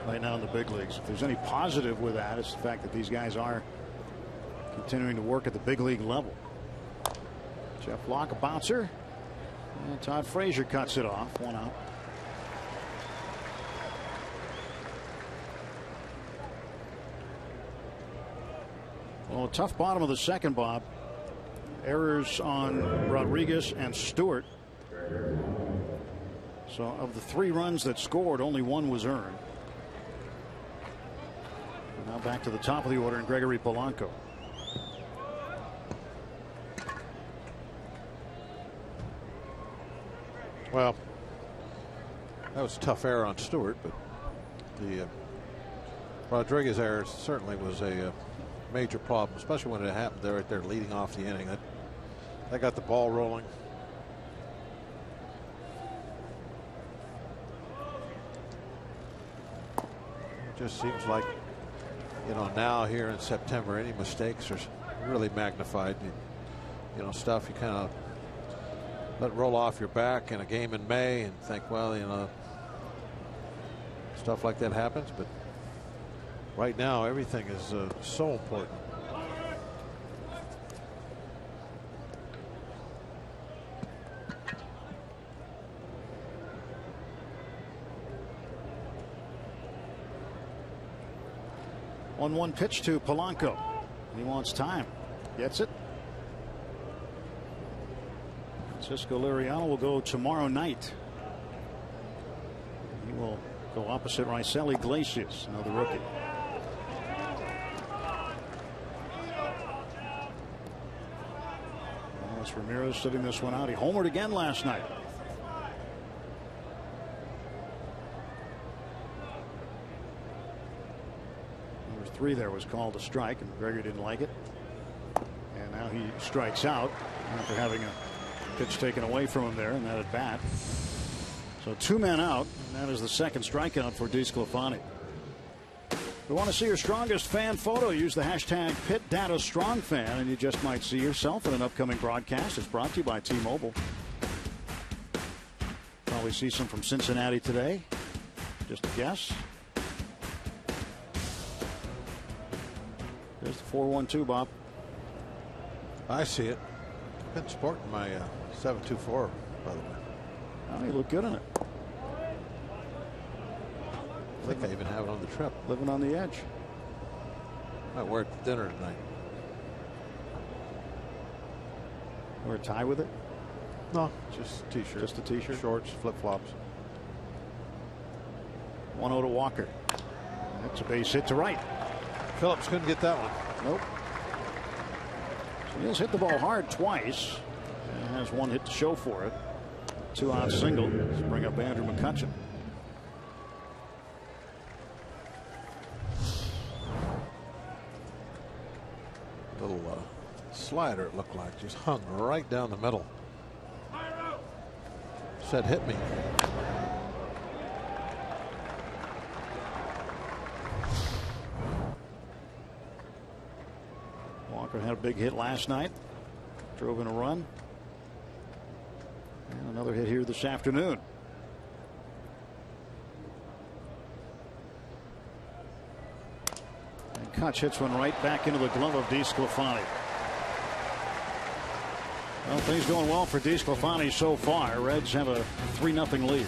right now in the big leagues. If there's any positive with that, it's the fact that these guys are continuing to work at the big league level. Jeff Locke, a bouncer, and Todd Frazier cuts it off. 1 out. Well, a tough bottom of the second, Bob. Errors on Rodriguez and Stewart. So of the 3 runs that scored, only 1 was earned. Now back to the top of the order, and Gregory Polanco. Well, That was a tough error on Stewart, but the Rodriguez error certainly was a major problem, especially when it happened there right there leading off the inning. That got the ball rolling. It just seems like, you know, now here in September, any mistakes are really magnified. You know, stuff you kind of let roll off your back in a game in May and think, well, you know, stuff like that happens. But right now, everything is so important. One pitch to Polanco. He wants time. Gets it. Francisco Liriano will go tomorrow night. He will go opposite Raisel Iglesias, another rookie. Alex Ramirez sitting this one out. He homered again last night. Number 3 there was called a strike, and Gregory didn't like it. And now he strikes out after having a pitch taken away from him there in that at bat. So 2 men out, and that is the second strikeout for DeSclafani. We want to see your strongest fan photo. Use the hashtag #PittDataStrongFan, and you just might see yourself in an upcoming broadcast. It's brought to you by T-Mobile. Probably see some from Cincinnati today. Just a guess. There's the 4-1-2, Bob. I see it. Been sporting my 724, by the way. Oh, you look good in it. I think I even have it on the trip. Living on the edge. I wear it to dinner tonight. Wear a tie with it? No, just a t-shirt. Just a t-shirt? Shorts, flip-flops. 1-0 to Walker. That's a base hit to right. Phillips couldn't get that one. Nope. So he has hit the ball hard twice. And has one hit to show for it. 2-out single. Let's bring up Andrew McCutchen. Little slider, it looked like. Just hung right down the middle. Said, hit me. Walker had a big hit last night. Drove in a run. And another hit here this afternoon. And Kutch hits one right back into the glove of DeSclafani. Well, things going well for DeSclafani so far. Reds have a 3-0 lead.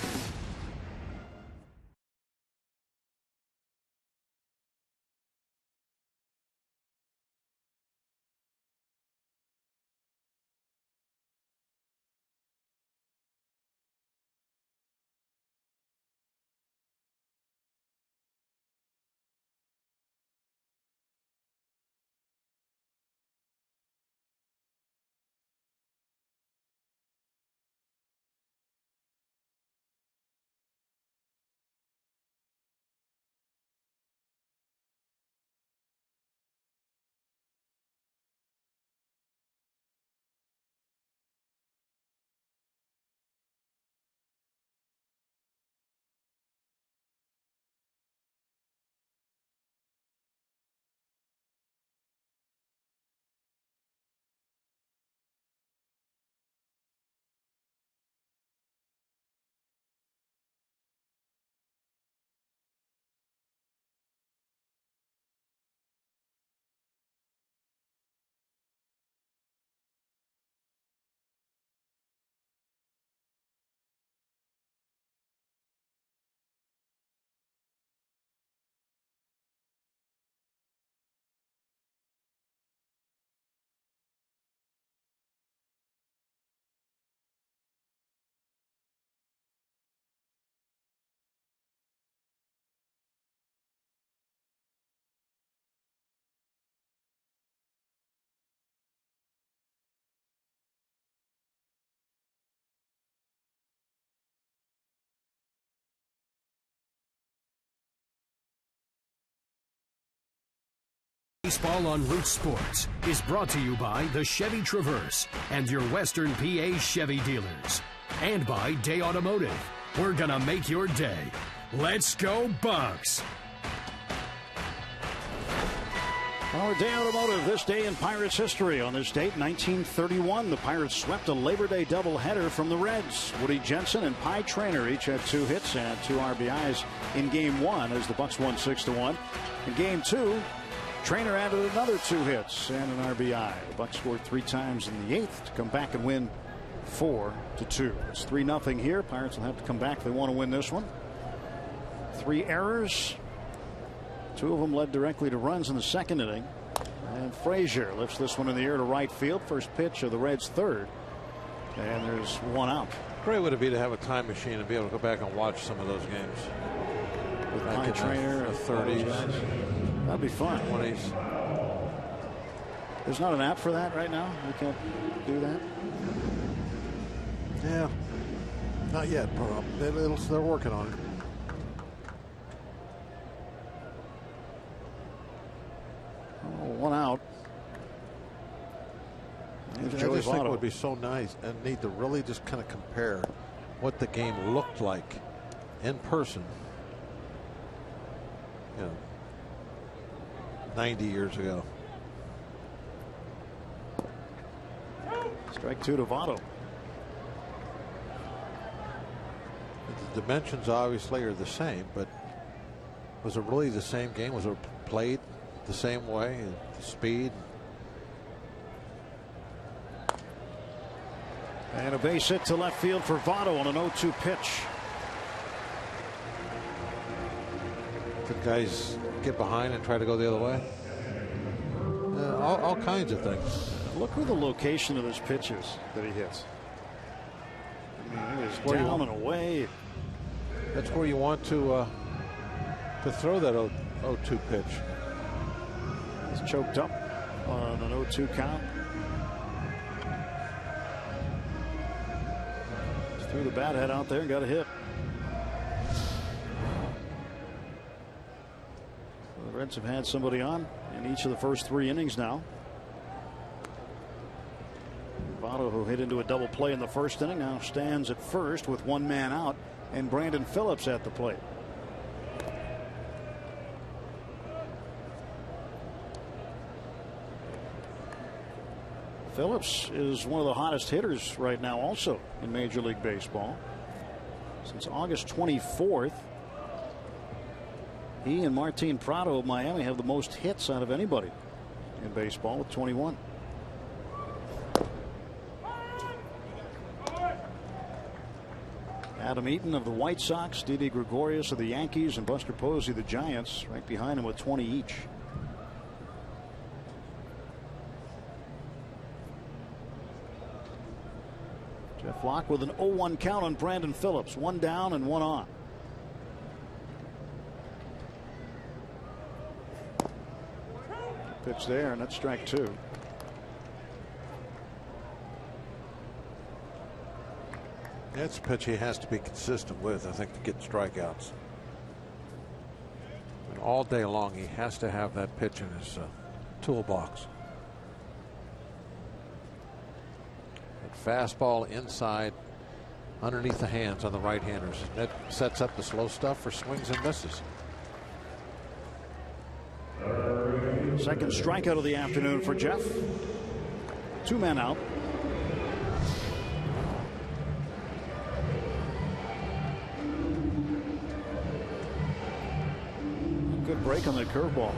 Baseball on Root Sports is brought to you by the Chevy Traverse and your Western PA Chevy dealers. And by Day Automotive. We're going to make your day. Let's go, Bucks! Our Day Automotive, this day in Pirates history. On this date, 1931, the Pirates swept a Labor Day doubleheader from the Reds. Woody Jensen and Pie Traynor each had 2 hits and 2 RBIs in Game 1 as the Bucks won 6-1. In Game 2, Traynor added another 2 hits and an RBI. The Bucks scored 3 times in the 8th to come back and win 4-2. It's 3-0 here. Pirates will have to come back if they want to win this one. 3 errors. 2 of them led directly to runs in the second inning. And Frazier lifts this one in the air to right field. First pitch of the Reds' third. And there's 1 out. Great would it be to have a time machine and be able to go back and watch some of those games. With Pie Traynor, the 30s. That'd be fun. 20s. There's not an app for that right now? You can't do that? Yeah. Not yet, bro. They're working on it. Oh, 1 out. I just think it would be so nice and neat to really just kind of compare what the game looked like in person, 90 years ago. Strike 2 to Votto. The dimensions obviously are the same, but was it really the same game? Was it played the same way? The speed? And a base hit to left field for Votto on an 0-2 pitch. Could guys get behind and try to go the other way? All kinds of things. Look where the location of this pitch is that he hits. I mean, it is down and away. That's where you want to throw that 0-2 pitch. He's choked up on an 0-2 count. Just threw the bat head out there and got a hit. The Reds have had somebody on in each of the first 3 innings now. Votto, who hit into a double play in the first inning, now stands at first with 1 man out, and Brandon Phillips at the plate. Phillips is one of the hottest hitters right now also in Major League Baseball. Since August 24th, he and Martin Prado of Miami have the most hits out of anybody in baseball with 21. Adam Eaton of the White Sox, Didi Gregorius of the Yankees, and Buster Posey, the Giants, right behind him with 20 each. Jeff Locke with an 0-1 count on Brandon Phillips. 1 down and 1 on. Pitch there, and that's strike 2. That's a pitch he has to be consistent with, I think, to get strikeouts. And all day long, he has to have that pitch in his toolbox. That fastball inside, underneath the hands on the right-handers. That sets up the slow stuff for swings and misses. Second strikeout of the afternoon for Jeff. 2 men out. Good break on the curveball.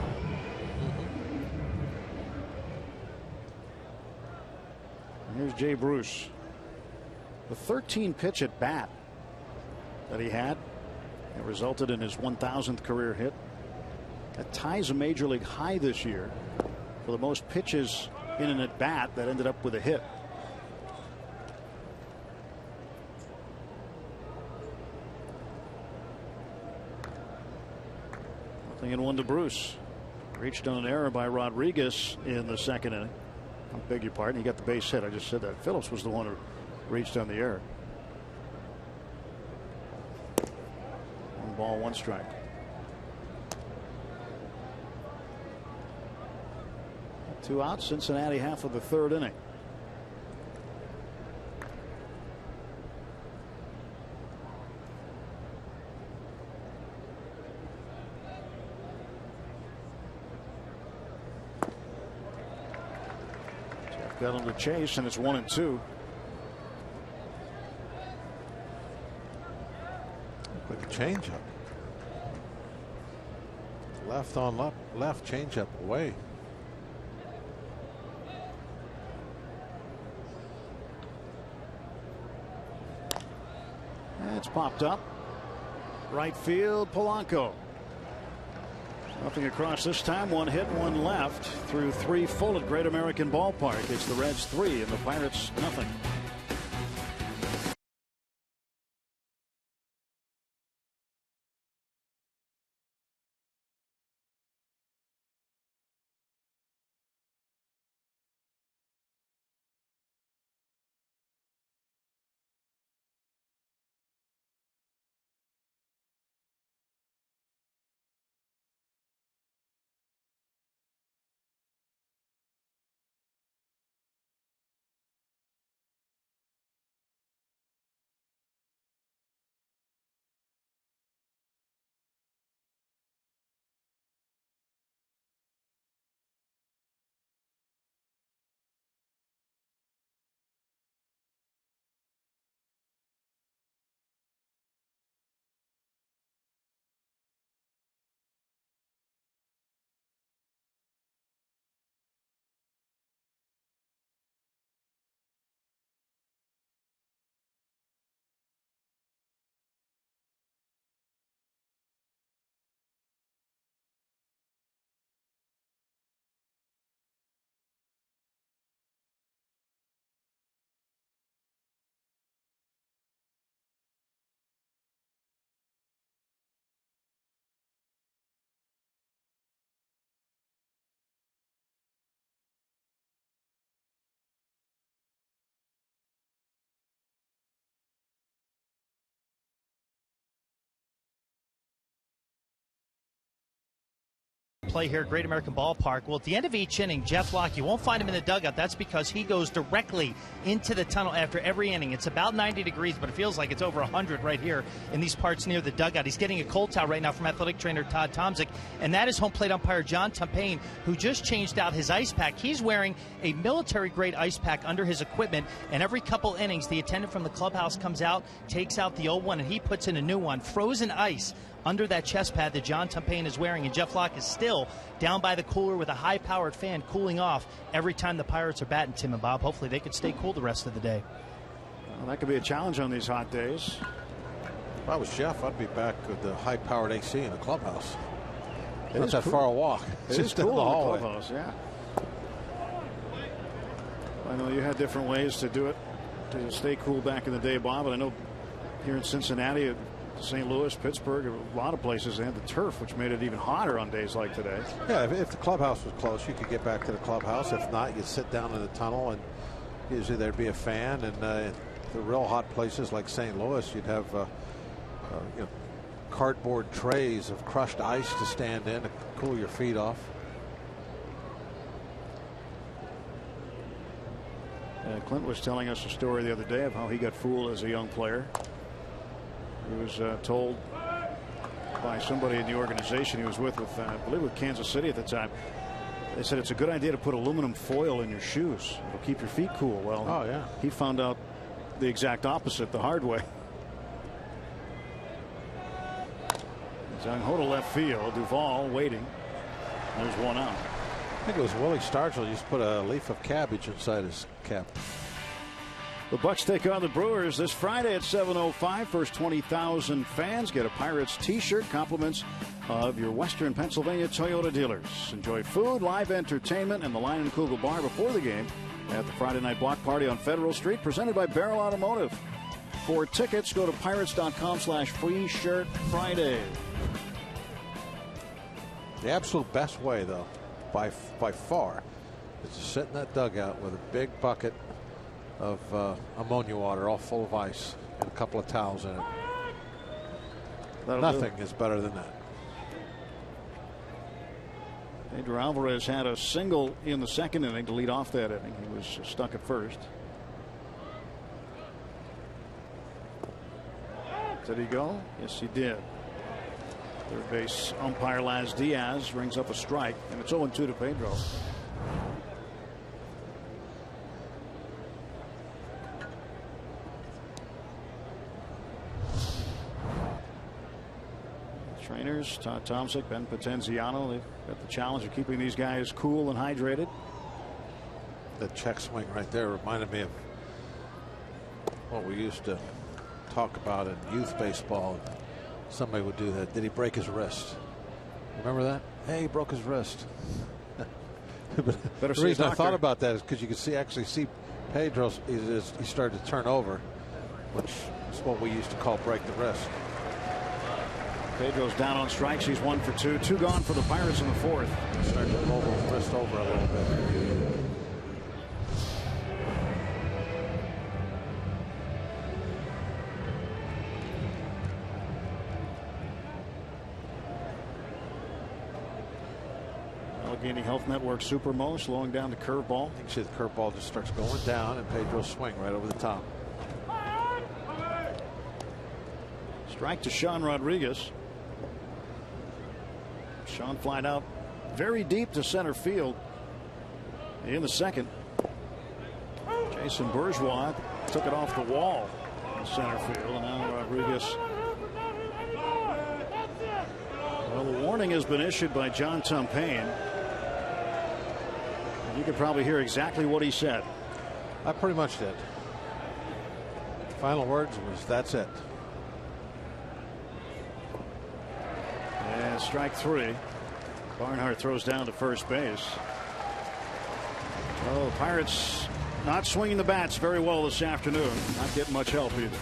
And here's Jay Bruce. The 13 pitch at bat that he had, it resulted in his 1,000th career hit. That ties a major league high this year for the most pitches in an at bat that ended up with a hit. Nothing in 1 to Bruce. Reached on an error by Rodriguez in the second inning. I beg your pardon. He got the base hit. I just said that. Phillips was the one who reached on the error. 1 ball, 1 strike. 2 outs. Cincinnati half of the 3rd inning. Jeff got on the chase, and it's 1-2. Like a changeup. Left on left changeup away. It's popped up. Right field, Polanco. Nothing across this time. 1 hit, 1 left through 3 full at Great American Ballpark. It's the Reds 3 and the Pirates nothing. Play here at Great American Ballpark. Well, at the end of each inning, Jeff Locke, you won't find him in the dugout. That's because he goes directly into the tunnel after every inning. It's about 90 degrees, but it feels like it's over 100 right here in these parts near the dugout. He's getting a cold towel right now from athletic trainer Todd Tomzik, and that is home plate umpire John Tumpain, who just changed out his ice pack. He's wearing a military-grade ice pack under his equipment, and every couple innings, the attendant from the clubhouse comes out, takes out the old one, and he puts in a new one. Frozen ice under that chest pad that John Tumpain is wearing, and Jeff Locke is still down by the cooler with a high-powered fan cooling off every time the Pirates are batting, Tim and Bob. Hopefully they could stay cool the rest of the day. Well, that could be a challenge on these hot days. If I was Jeff, I'd be back with the high-powered AC in the clubhouse. It Not that cool. far a walk. It is cool in the clubhouse, yeah. I know you had different ways to do it to stay cool back in the day, Bob, but I know here in Cincinnati, St. Louis, Pittsburgh, a lot of places they had the turf, which made it even hotter on days like today. Yeah, if the clubhouse was close, you could get back to the clubhouse. If not, you'd sit down in the tunnel, and usually there'd be a fan. And the real hot places like St. Louis, you'd have cardboard trays of crushed ice to stand in to cool your feet off. Clint was telling us a story the other day of how he got fooled as a young player. He was told by somebody in the organization he was with I believe with Kansas City at the time. They said it's a good idea to put aluminum foil in your shoes. It'll keep your feet cool. Well, oh, yeah. He found out the exact opposite the hard way. Zhang Ho to left field. Duvall waiting. There's 1 out. I think it was Willie Stargell used to put a leaf of cabbage inside his cap. The Bucks take on the Brewers this Friday at 7:05. First 20,000 fans get a Pirates t-shirt. Compliments of your Western Pennsylvania Toyota dealers. Enjoy food, live entertainment, and the Line and Kugel Bar before the game at the Friday night block party on Federal Street, presented by Barrel Automotive. For tickets, go to pirates.com/free shirt Friday. The absolute best way, though, by far, is to sit in that dugout with a big bucket of ammonia water all full of ice and a couple of towels in it. Nothing is better than that. Pedro Alvarez had a single in the second inning to lead off that inning. He was stuck at first. Did he go? Yes, he did. Third base umpire Laz Diaz rings up a strike, and it's 0-2 to Pedro. Trainers Todd Tomczyk, Ben Potenziano, they've got the challenge of keeping these guys cool and hydrated. The check swing right there reminded me of what we used to talk about in youth baseball. Somebody would do that. Did he break his wrist? Remember that? Hey, he broke his wrist. The reason I thought about that is because you could actually see Pedro. He started to turn over, which is what we used to call break the wrist. Pedro's down on strikes. He's 1 for 2. 2 gone for the Pirates in the fourth. Starting to roll his wrist over a little bit. Allegheny Health Network Supermo slowing down the curveball. You can see the curveball just starts going down, and Pedro's swing right over the top. Strike to Sean Rodriguez. Sean flied out very deep to center field in the second. Jason Bourgeois took it off the wall in center field, and now Rodriguez. Well, the warning has been issued by John Tumpain. You could probably hear exactly what he said. I pretty much did. Final words was, "That's it." And strike 3. Barnhart throws down to first base. Well, the Pirates not swinging the bats very well this afternoon. Not getting much help either.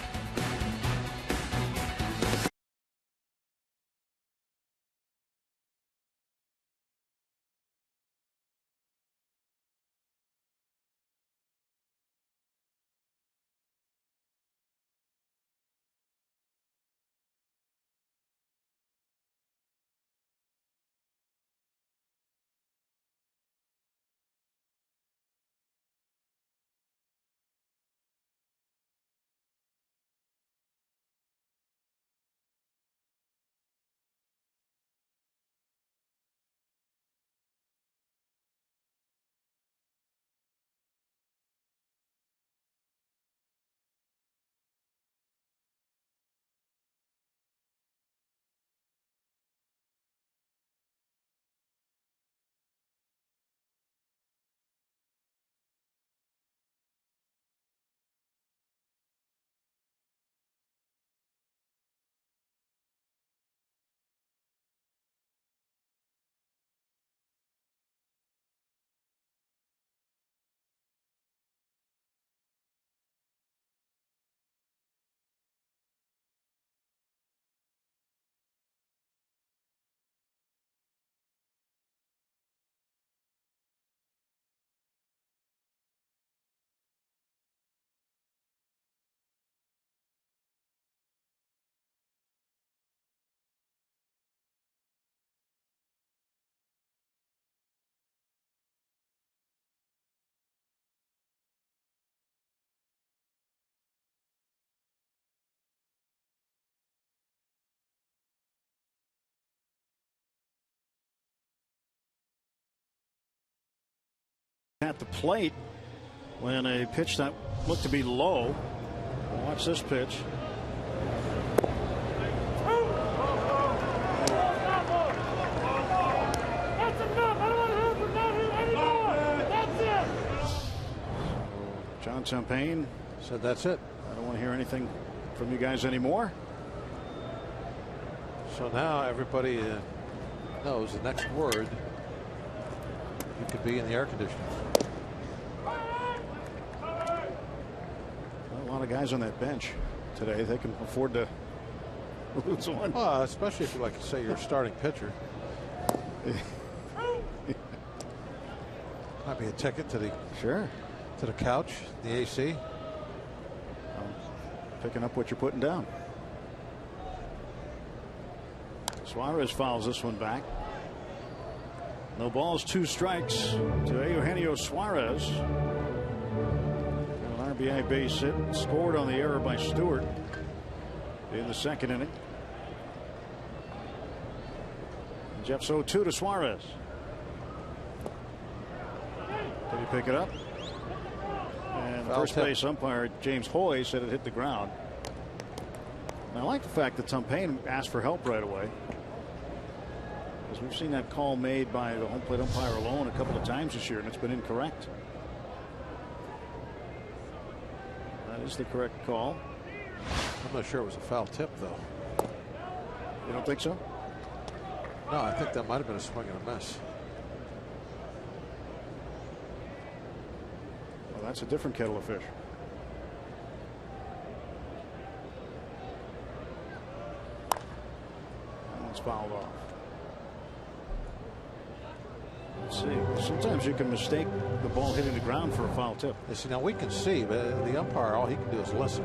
At the plate when a pitch that looked to be low. Watch this pitch. John Tumpain said, "That's it. I don't want to hear anything from you guys anymore." So now everybody knows the next word. You could be in the air conditioning. A lot of guys on that bench today. They can afford to lose one. Especially if you like to say you're a starting pitcher. Might be a ticket to the to the couch, the AC. Picking up what you're putting down. Suarez fouls this one back. No balls, 2 strikes to Eugenio Suarez. An RBI base hit, scored on the error by Stewart in the 2nd inning. Jeff's 0-2 to Suarez. Did he pick it up? And first base umpire James Hoy said it hit the ground. And I like the fact that Tom Payne asked for help right away, because we've seen that call made by the home plate umpire alone a couple of times this year, and it's been incorrect. That is the correct call. I'm not sure it was a foul tip, though. You don't think so? No, I think that might have been a swing and a miss. Well, that's a different kettle of fish. That one's fouled off. Let's see. Sometimes you can mistake the ball hitting the ground for a foul tip. You see, now we can see, but the umpire, all he can do is listen.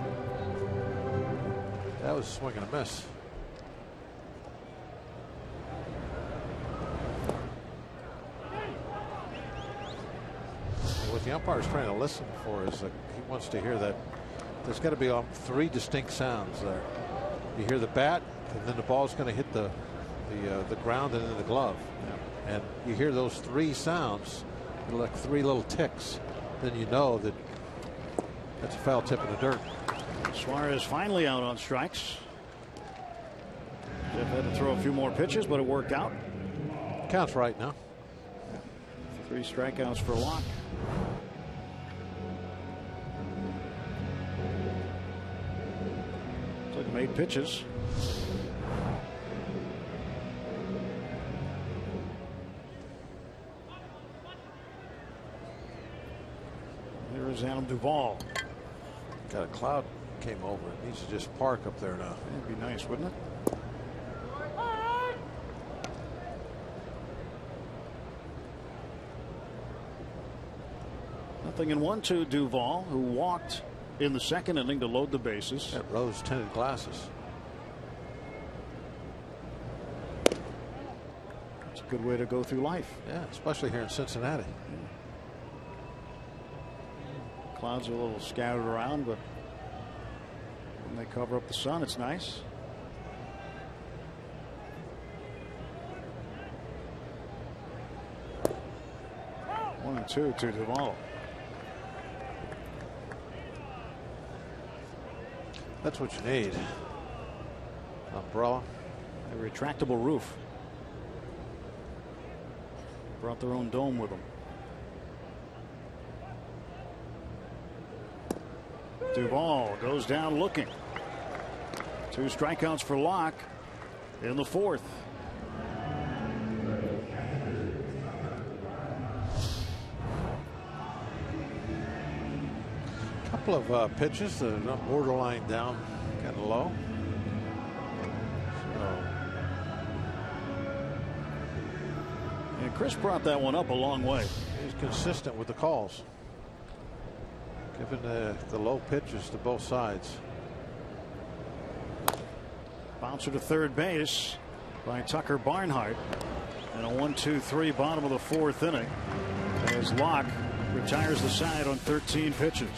That was a swing and a miss. What the umpire is trying to listen for is that he wants to hear that there's got to be 3 distinct sounds there. You hear the bat, and then the ball's going to hit the ground and then the glove. Yeah. And you hear those 3 sounds, like 3 little ticks, then you know that that's a foul tip in the dirt. Suarez finally out on strikes. Jeff had to throw a few more pitches, but it worked out. Counts right now. 3 strikeouts for Locke. Took him 8 pitches. Here is Adam Duvall. Got a cloud came over. It needs to just park up there now. That'd be nice, wouldn't it? Nothing in 1-2. Duvall, who walked in the 2nd inning to load the bases. Got rose tinted glasses. It's a good way to go through life. Yeah, especially here in Cincinnati. Clouds are a little scattered around, but when they cover up the sun, it's nice. One and two to Duvall. That's what you need. Umbrella. A retractable roof. Brought their own dome with them. Duvall goes down looking. 2 strikeouts for Locke in the 4th. Couple of pitches that are borderline down, kind of low. And Chris brought that one up a long way. He's consistent with the calls, giving the low pitches to both sides. Bouncer to third base by Tucker Barnhart. And a 1-2-3 bottom of the 4th inning as Locke retires the side on 13 pitches.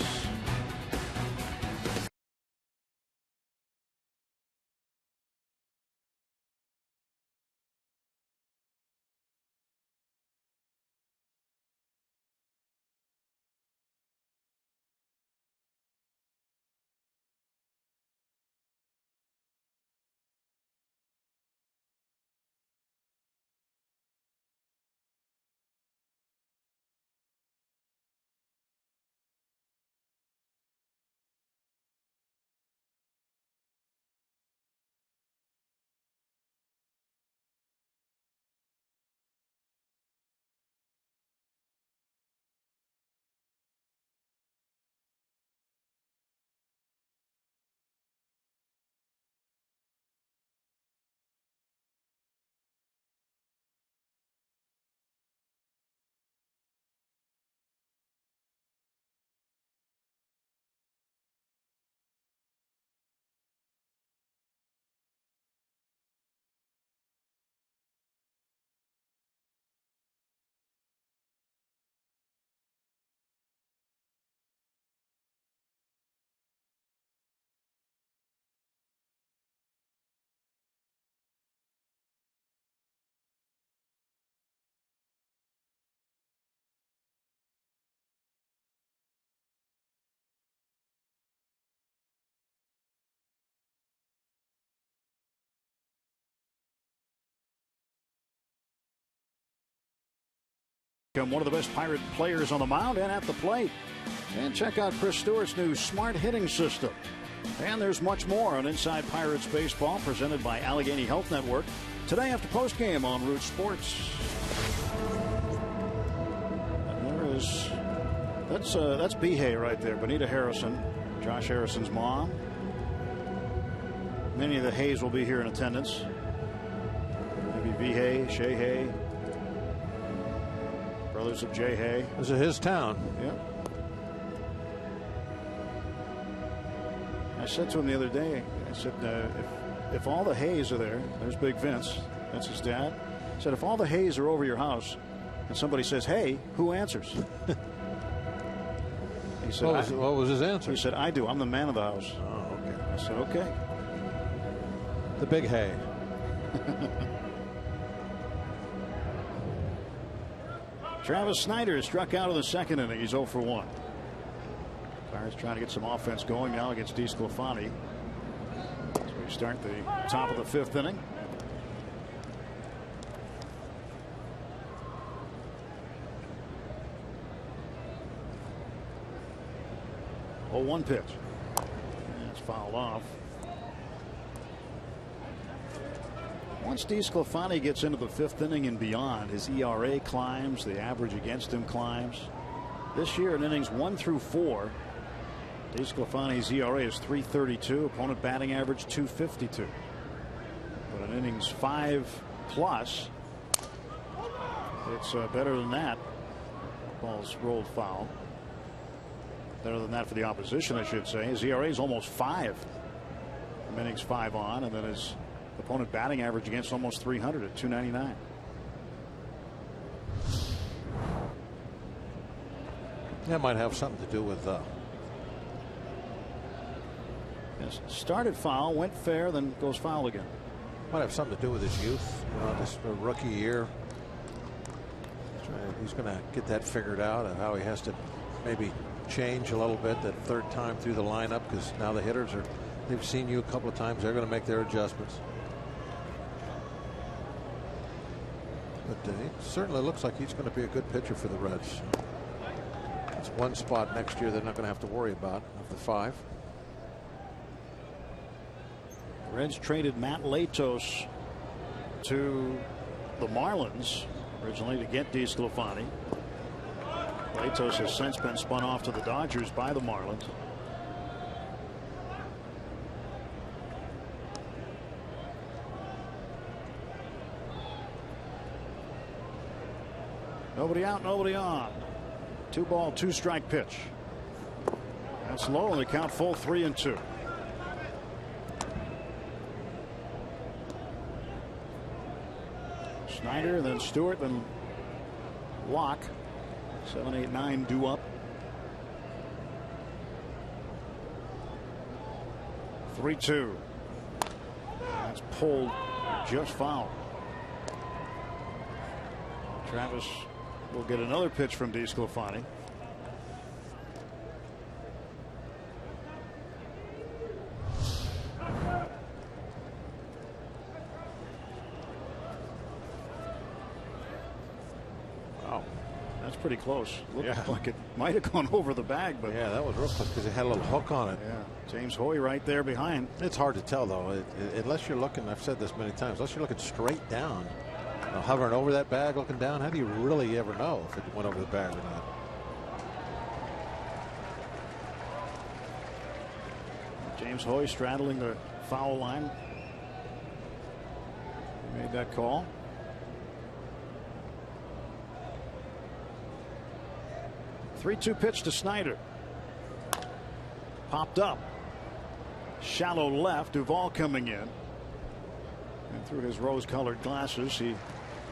become one of the best Pirate players on the mound and at the plate. And check out Chris Stewart's new smart hitting system. And there's much more on Inside Pirates Baseball, presented by Allegheny Health Network, today after postgame on Root Sports. And there is, that's Behey right there, Benita Harrison, Josh Harrison's mom. Many of the Hayes will be here in attendance. Maybe Behey, Shea Hay, brothers of Jay Hay. This is his town. Yeah. I said to him the other day, I said, if all the Hayes are there, there's Big Vince, that's his dad. I said, if all the Hayes are over your house and somebody says, hey, who answers? He said, what was his answer? He said, I do. I'm the man of the house. Oh, okay. I said, okay. The big Hay. Travis Snyder struck out in the second inning. He's 0 for 1. Pirates trying to get some offense going now against DeSclafani. So we start the top of the 5th inning. Oh, 1 pitch. And it's fouled off. Once DeSclafani gets into the 5th inning and beyond, his ERA climbs, the average against him climbs. This year in innings 1 through 4, DeSclafani's ERA is .332, opponent batting average .252. But in innings 5+, it's better than that. Ball's rolled foul. Better than that for the opposition, I should say. His ERA is almost 5 from innings 5 on, and then his opponent batting average against almost .300 at .299. That might have something to do with started foul, went fair, then goes foul again. might have something to do with his youth. This rookie year. He's going to get that figured out, and how he has to maybe change a little bit that 3rd time through the lineup, because now the hitters they've seen you a couple of times. They're going to make their adjustments. But it certainly looks like he's going to be a good pitcher for the Reds. That's one spot next year they're not going to have to worry about of the 5. The Reds traded Matt Latos to the Marlins originally to get DeSclafani. Latos has since been spun off to the Dodgers by the Marlins. Nobody out, nobody on. 2-ball, 2-strike pitch. That's low, and they count full 3-2. Snyder, then Stewart, then Locke. 7, 8, 9 due up. 3-2. That's pulled just foul. Travis will get another pitch from DeSclafani. Wow, that's pretty close. Looked like it might have gone over the bag, but yeah, that was real close because it had a little hook on it. Yeah, James Hoy right there behind. It's hard to tell though, unless you're looking. I've said this many times. Unless you're looking straight down, hovering over that bag, looking down. How do you really ever know if it went over the bag or not? James Hoy straddling the foul line. He made that call. Three-2 pitch to Snyder. Popped up. Shallow left. Duvall coming in. And through his rose-colored glasses, he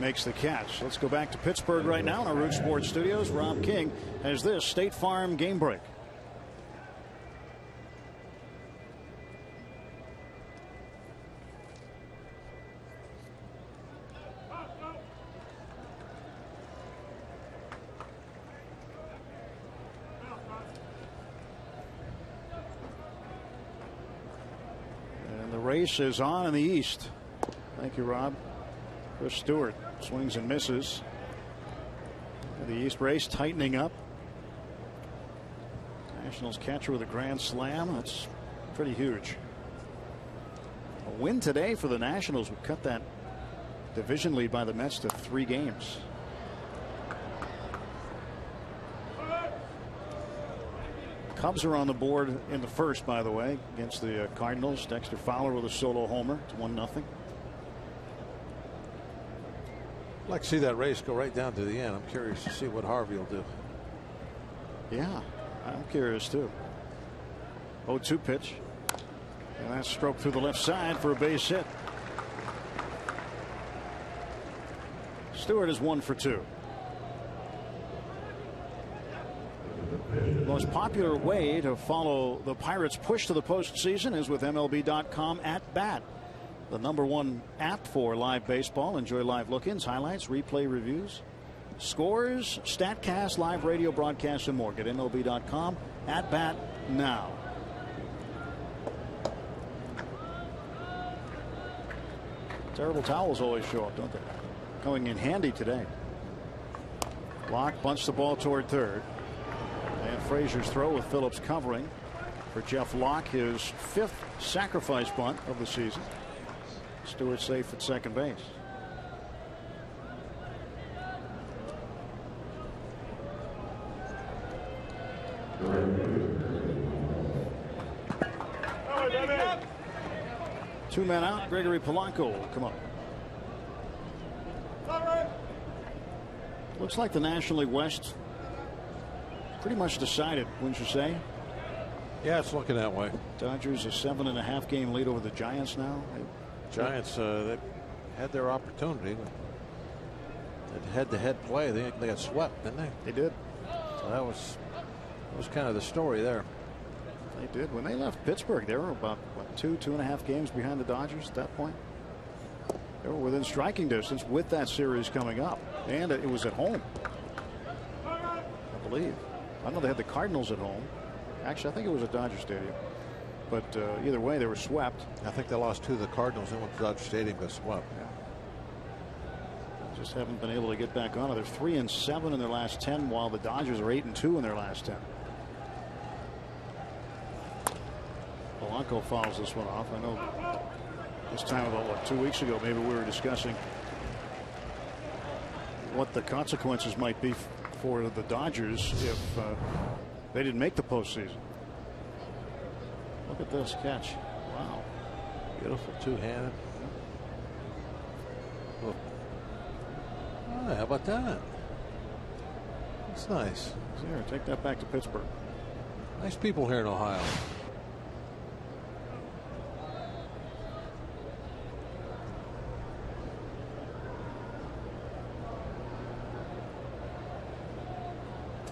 makes the catch. Let's go back to Pittsburgh right now in our Root Sports studios. Rob King has this State Farm game break. And the race is on in the East. Thank you, Rob. Chris Stewart swings and misses. The East race tightening up. Nationals catcher with a grand slam. That's pretty huge. A win today for the Nationals would cut that division lead by the Mets to 3 games. Cubs are on the board in the first, by the way, against the Cardinals. Dexter Fowler with a solo homer. It's 1-0. I'd like to see that race go right down to the end. I'm curious to see what Harvey will do. Yeah, I'm curious too. 0-2 pitch. And that's stroked through the left side for a base hit. Stewart is 1 for 2. The most popular way to follow the Pirates' push to the postseason is with MLB.com at bat. The #1 app for live baseball. Enjoy live look-ins, highlights, replay reviews, scores, StatCast, live radio broadcasts, and more. Get MLB.com at bat now. Terrible towels always show up, don't they? Coming in handy today. Locke bunts the ball toward third. And Frazier's throw with Phillips covering for Jeff Locke, his 5th sacrifice bunt of the season. Stewart safe at second base. Two men out. Gregory Polanco will come up. Looks like the National League West pretty much decided, wouldn't you say? Yeah, it's looking that way. Dodgers a 7.5 game lead over the Giants now. Giants, they had their opportunity. That head-to-head play, they got swept, didn't they? They did. So that was kind of the story there. They did. When they left Pittsburgh, they were about, what, 2.5 games behind the Dodgers at that point. They were within striking distance with that series coming up. And it was at home, I believe. I know they had the Cardinals at home. Actually, I think it was at Dodger Stadium. But either way, they were swept. I think they lost 2 to the Cardinals and went to Dodger Stadium, got swept. Yeah. Just haven't been able to get back on it. They're 3-7 in their last 10, while the Dodgers are 8-2 in their last 10. Polanco fouls this one off. I know this time about, what, 2 weeks ago, maybe we were discussing what the consequences might be for the Dodgers if they didn't make the postseason. Look at this catch. Wow. Beautiful two-handed. Oh, how about that? That's nice. Here, take that back to Pittsburgh. Nice people here in Ohio.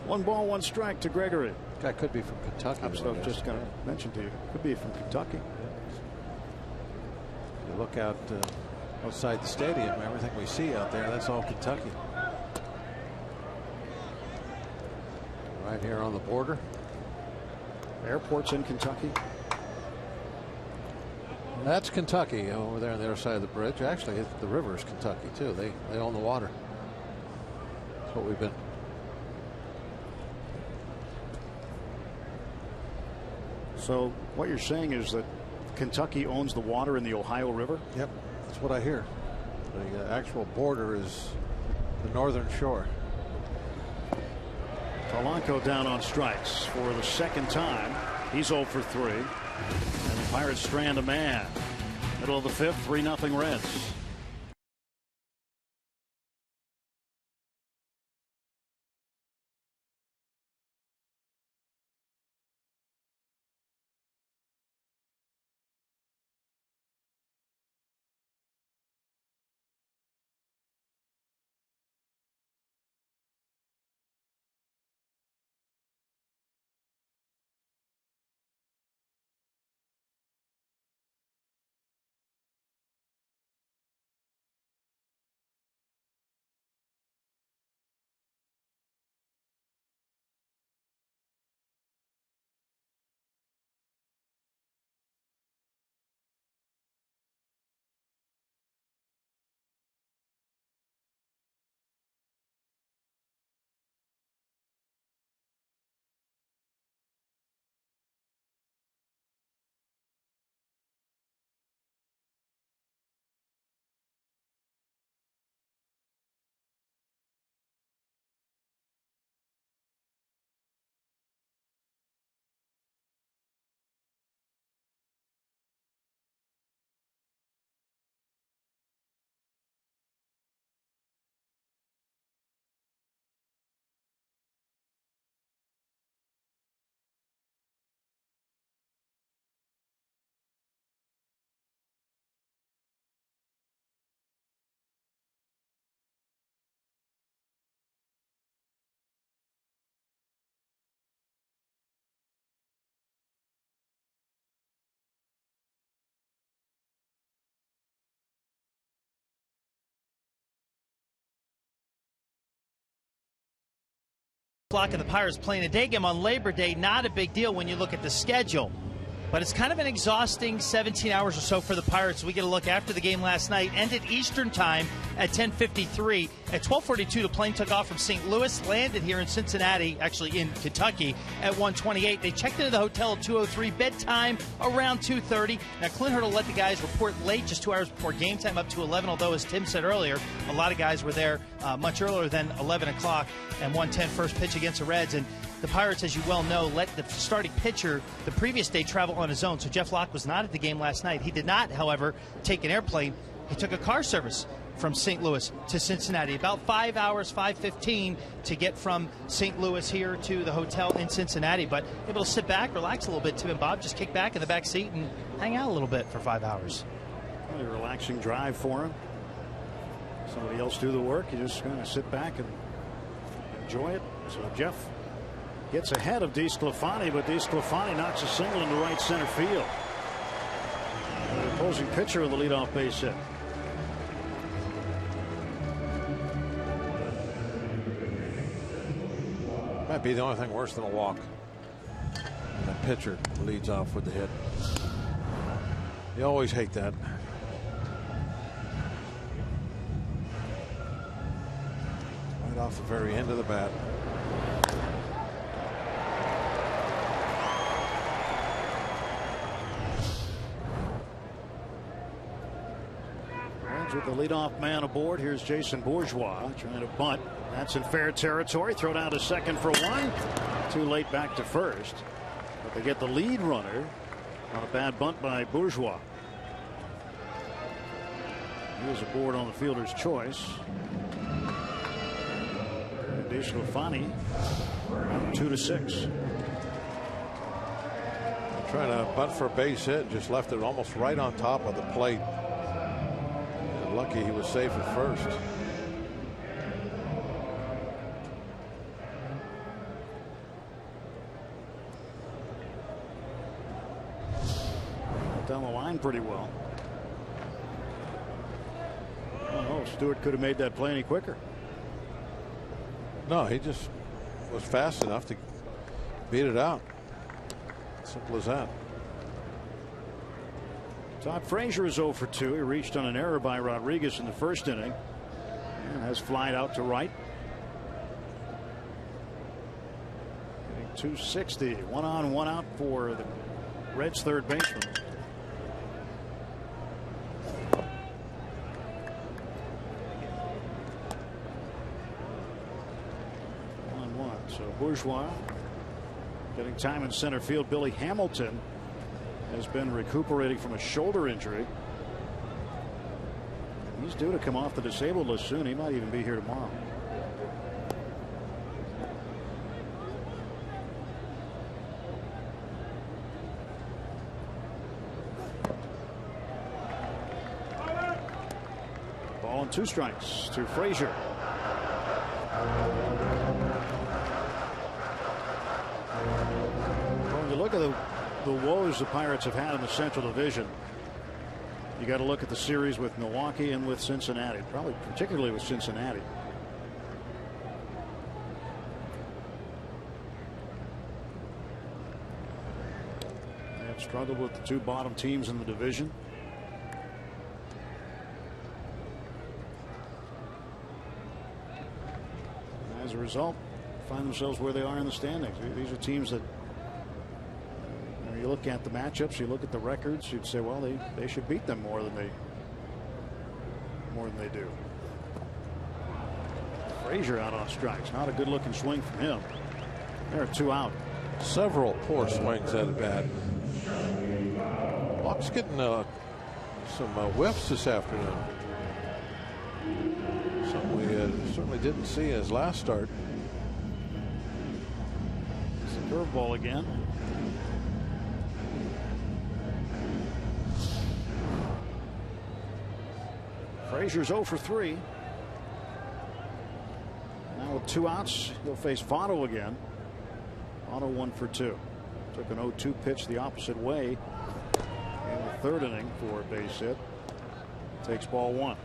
One ball, one strike to Gregory. Guy could be from Kentucky. I was just going to mention to you. Could be from Kentucky. If you look out outside the stadium, everything we see out there, that's all Kentucky. Right here on the border. Airport's in Kentucky. That's Kentucky over there on the other side of the bridge. Actually, the river is Kentucky too. They own the water. That's what we've been. So what you're saying is that Kentucky owns the water in the Ohio River? Yep, that's what I hear. The actual border is the northern shore. Polanco down on strikes for the second time. He's 0 for 3. And the Pirates strand a man. Middle of the 5th, 3-0 Reds. Locke and the Pirates playing a day game on Labor Day. Not a big deal when you look at the schedule. But it's kind of an exhausting 17 hours or so for the Pirates. We get a look after the game last night. Ended Eastern time at 10:53. At 12:42, the plane took off from St. Louis, landed here in Cincinnati, actually in Kentucky, at 1:28. They checked into the hotel at 2:03. Bedtime around 2:30. Now, Clint Hurdle let the guys report late, just 2 hours before game time, up to 11. Although, as Tim said earlier, a lot of guys were there much earlier than 11 o'clock and 1:10 first pitch against the Reds. And the Pirates, as you well know, let the starting pitcher the previous day travel on his own. So Jeff Locke was not at the game last night. He did not, however, take an airplane. He took a car service from St. Louis to Cincinnati. About 5 hours, 5:15 to get from St. Louis here to the hotel in Cincinnati. But able to sit back, relax a little bit. Tim and Bob just kick back in the back seat and hang out a little bit for 5 hours. Really relaxing drive for him. Somebody else do the work. You just kind of sit back and enjoy it. So Jeff gets ahead of DeSclafani, but DeSclafani knocks a single into right center field. The opposing pitcher with the leadoff base hit. Might be the only thing worse than a walk. And the pitcher leads off with the hit. You always hate that. Right off the very end of the bat. With the leadoff man aboard, here's Jason Bourgeois trying to bunt. That's in fair territory. Throw down to second for one. Too late back to first. But they get the lead runner on a bad bunt by Bourgeois. He was aboard on the fielder's choice. And DeSclafani 2-6. Trying to bunt for a base hit, just left it almost right on top of the plate. Lucky he was safe at first. Down the line pretty well. Oh, Stewart could have made that play any quicker. No, he just was fast enough to beat it out. Simple as that. Todd Frazier is 0 for 2. He reached on an error by Rodriguez in the first inning and has flied out to right. Hitting .260. 1 on, 1 out for the Reds' third baseman. So Bourgeois getting time in center field. Billy Hamilton has been recuperating from a shoulder injury. He's due to come off the disabled list soon. He might even be here tomorrow. Ball and 2 strikes to Frazier. When you look at the woes the Pirates have had in the Central Division, you got to look at the series with Milwaukee and with Cincinnati, probably particularly with Cincinnati. They have struggled with the 2 bottom teams in the division. As a result, find themselves where they are in the standings. These are teams that, you look at the matchups, you look at the records, you'd say, well, they should beat them more than they do. Frazier out on strikes. Not a good looking swing from him. There are 2 out. Several poor swings at a bat. Locke's getting some whiffs this afternoon. Something we certainly didn't see in his last start. It's a curveball again. Frazier's 0 for 3. Now with 2 outs, he'll face Votto again. Votto 1 for 2. Took an 0-2 pitch the opposite way in the 3rd inning for a base hit. Takes ball 1.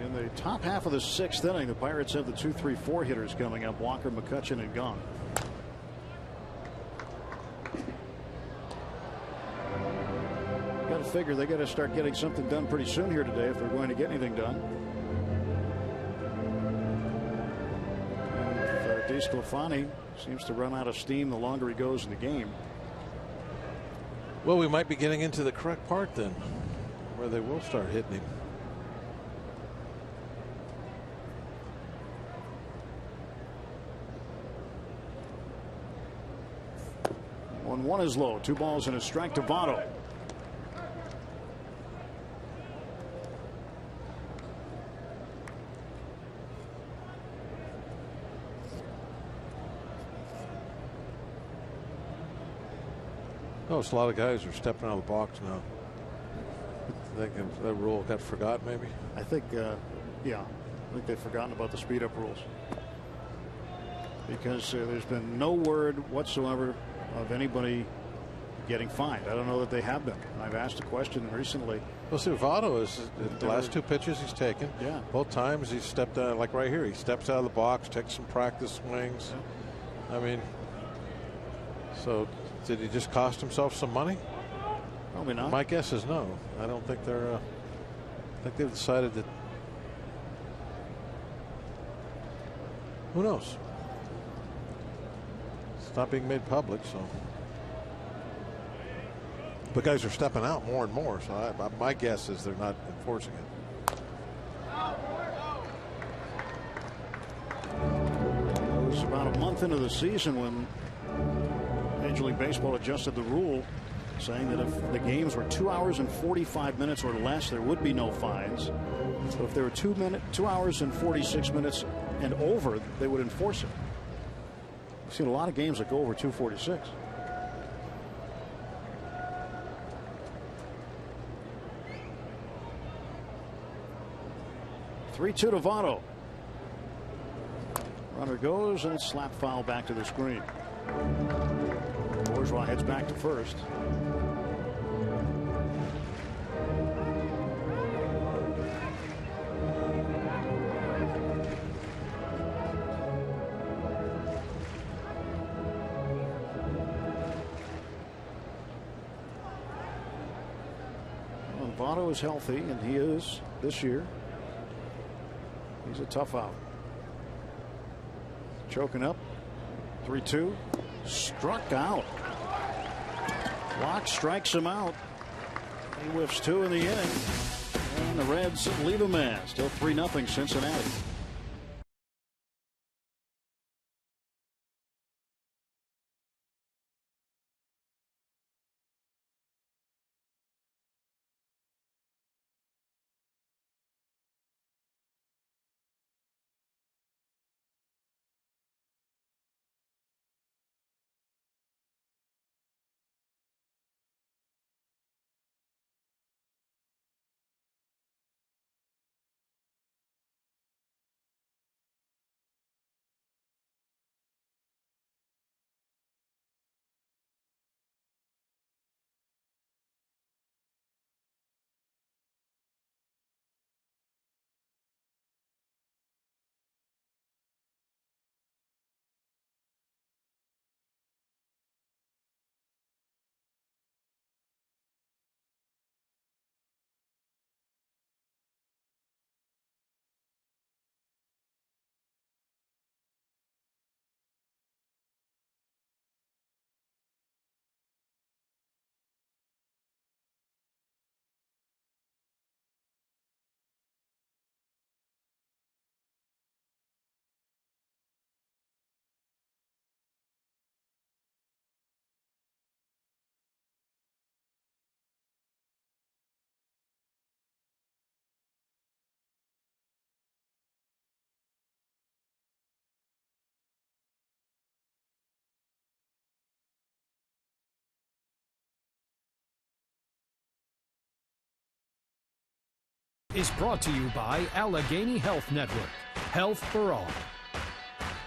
In the top half of the 6th inning, the Pirates have the 2, 3, 4 hitters coming up. Walker, McCutchen, and Gong. Got to figure they got to start getting something done pretty soon here today if they're going to get anything done. And DeSclafani seems to run out of steam the longer he goes in the game. Well, we might be getting into the correct part then, where they will start hitting him. 1-1 is low. 2 balls and a strike to Votto. Oh, it's a lot of guys are stepping out of the box now. I think that rule got forgot, maybe. I think, yeah, I think they've forgotten about the speed-up rules because there's been no word whatsoever of anybody getting fined. I don't know that they have been. I've asked a question recently. Well, see, Votto is the last 2 pitches he's taken. Yeah. Both times he stepped out, like right here. He steps out of the box, takes some practice swings. Yeah. I mean, so did he just cost himself some money? Probably not. My guess is no. I don't think they're. I think they've decided that. Who knows? It's not being made public, so. But guys are stepping out more and more, so my guess is they're not enforcing it. It was about a month into the season when Major League Baseball adjusted the rule, saying that if the games were 2 hours and 45 minutes or less, there would be no fines. So if they were 2 hours and 46 minutes and over, they would enforce it. We've seen a lot of games that go over 2:46. Three-two to Votto. Runner goes and it's slap foul back to the screen. Bourgeois heads back to first. Well, Votto is healthy, and he is this year. He's a tough out. Choking up. 3-2. Struck out. Locke strikes him out. He whiffs 2 in the inning. And the Reds leave a man. Still 3-0 Cincinnati. Is brought to you by Allegheny Health Network. Health for all.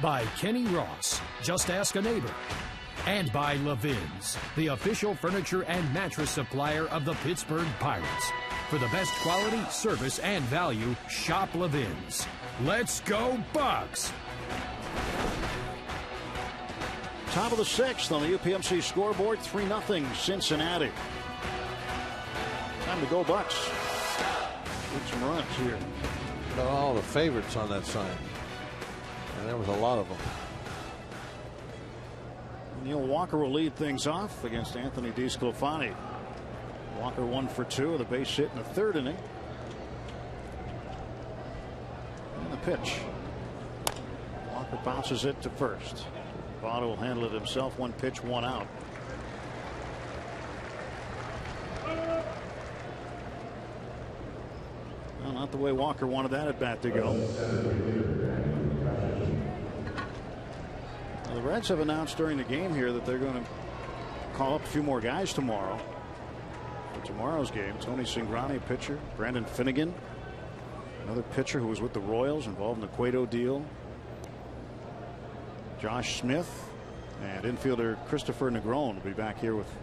By Kenny Ross. Just ask a neighbor. And by Levin's, the official furniture and mattress supplier of the Pittsburgh Pirates. For the best quality, service, and value, shop Levin's. Let's go Bucks! Top of the 6th on the UPMC scoreboard, 3-0 Cincinnati. Time to go Bucks. Get some runs here. Got all the favorites on that sign. And there was a lot of them. Neil Walker will lead things off against Anthony DeSclafani. Walker 1 for 2 with a base hit in the 3rd inning. And the pitch. Walker bounces it to first. Votto will handle it himself. 1 pitch, 1 out. Well, not the way Walker wanted that at bat to go. Well, the Reds have announced during the game here that they're going to call up a few more guys tomorrow. For tomorrow's game, Tony Cingrani, pitcher. Brandon Finnegan, another pitcher who was with the Royals, involved in the Cueto deal. Josh Smith and infielder Christopher Negron will be back here with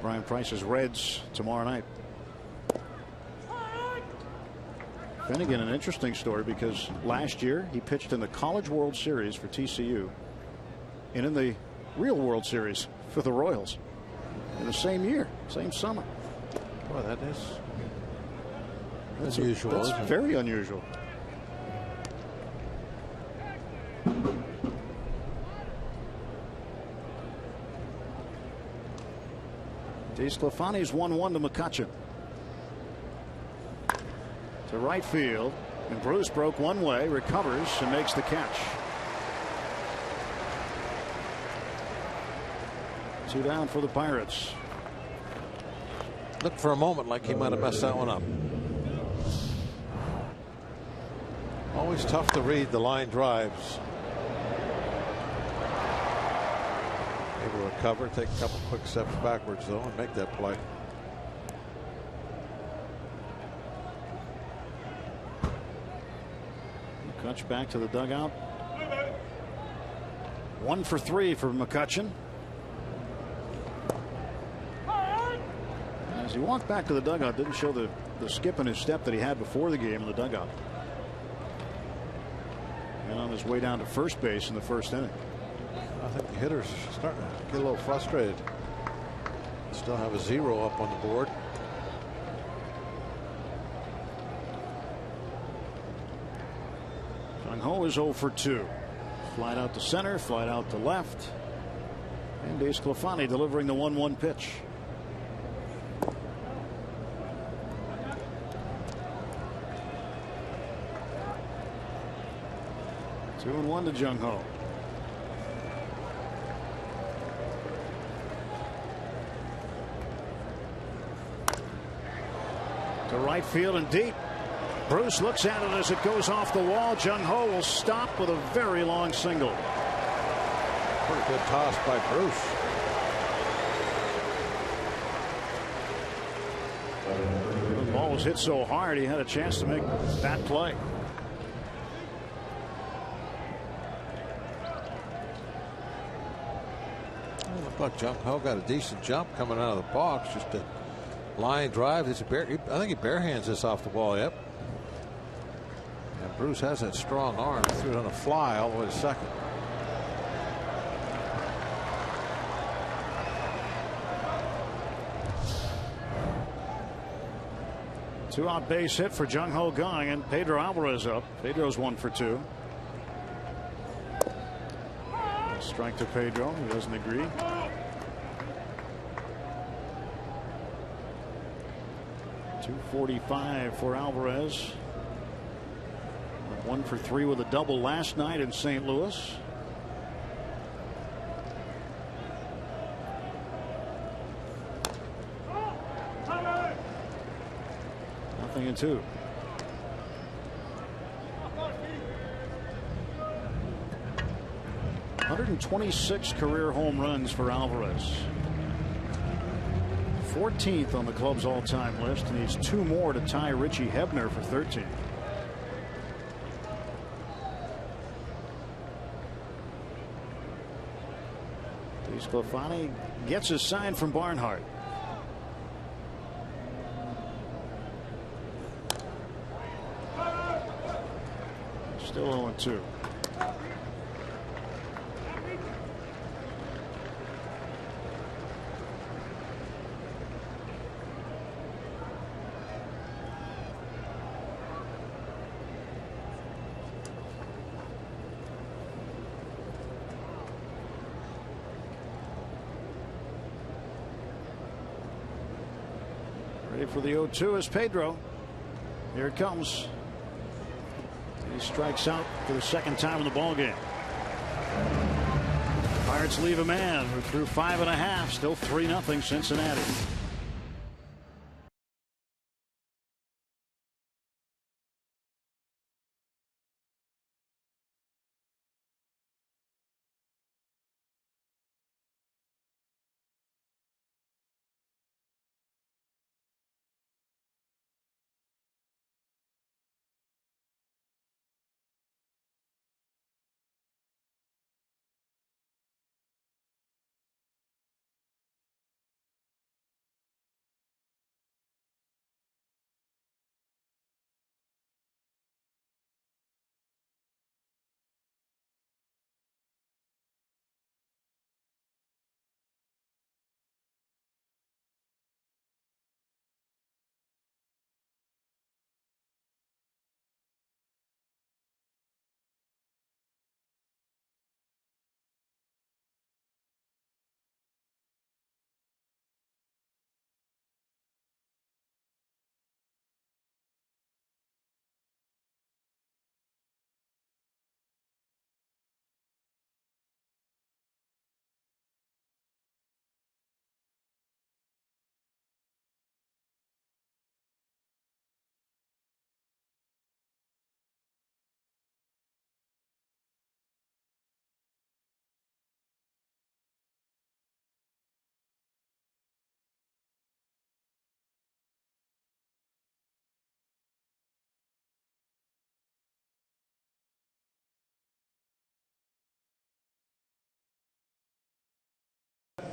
Brian Price's Reds tomorrow night. Finnegan, an interesting story because last year he pitched in the College World Series for TCU and in the real World Series for the Royals in the same year, same summer. Boy, that's unusual. That's very unusual. DeSclafani's 1-1 to McCutchen. To right field, and Bruce broke one way, recovers and makes the catch. 2 down for the Pirates. Looked for a moment like he might have messed that one up. Always tough to read the line drives. Able to recover, take a couple quick steps backwards though, and make that play. McCutchen back to the dugout. 1 for 3 for McCutchen. As he walked back to the dugout, didn't show the skip in his step that he had before the game in the dugout. And on his way down to first base in the 1st inning. I think the hitters are starting to get a little frustrated. Still have a 0 up on the board. Jung Ho is 0 for 2. Flied out to center, flied out to left. And DeSclafani delivering the 1-1 pitch. Two and 1 to Jung Ho. To right field and deep. Bruce looks at it as it goes off the wall. Jung Ho will stop with a very long single. Pretty good toss by Bruce. The ball was hit so hard he had a chance to make that play. Looked like Jung Ho got a decent jump coming out of the box. Just a line drive. I think he barehands this off the wall. Yep. And Bruce has that strong arm. Threw it on a fly all the way to second. Two-out base hit for Jung Ho going, and Pedro Alvarez up. Pedro's 1 for 2. Strike to Pedro. He doesn't agree. .245 for Alvarez. 1 for 3 with a double last night in St. Louis. Nothing in 2. .126 career home runs for Alvarez. 14th on the club's all-time list, and needs 2 more to tie Richie Hebner for 13. DeSclafani gets his sign from Barnhart. Still 0-2. Ready for the 0-2 is Pedro. Here it comes. He strikes out for the second time in the ballgame. Pirates leave a man. We're through 5.5. Still 3-0 Cincinnati.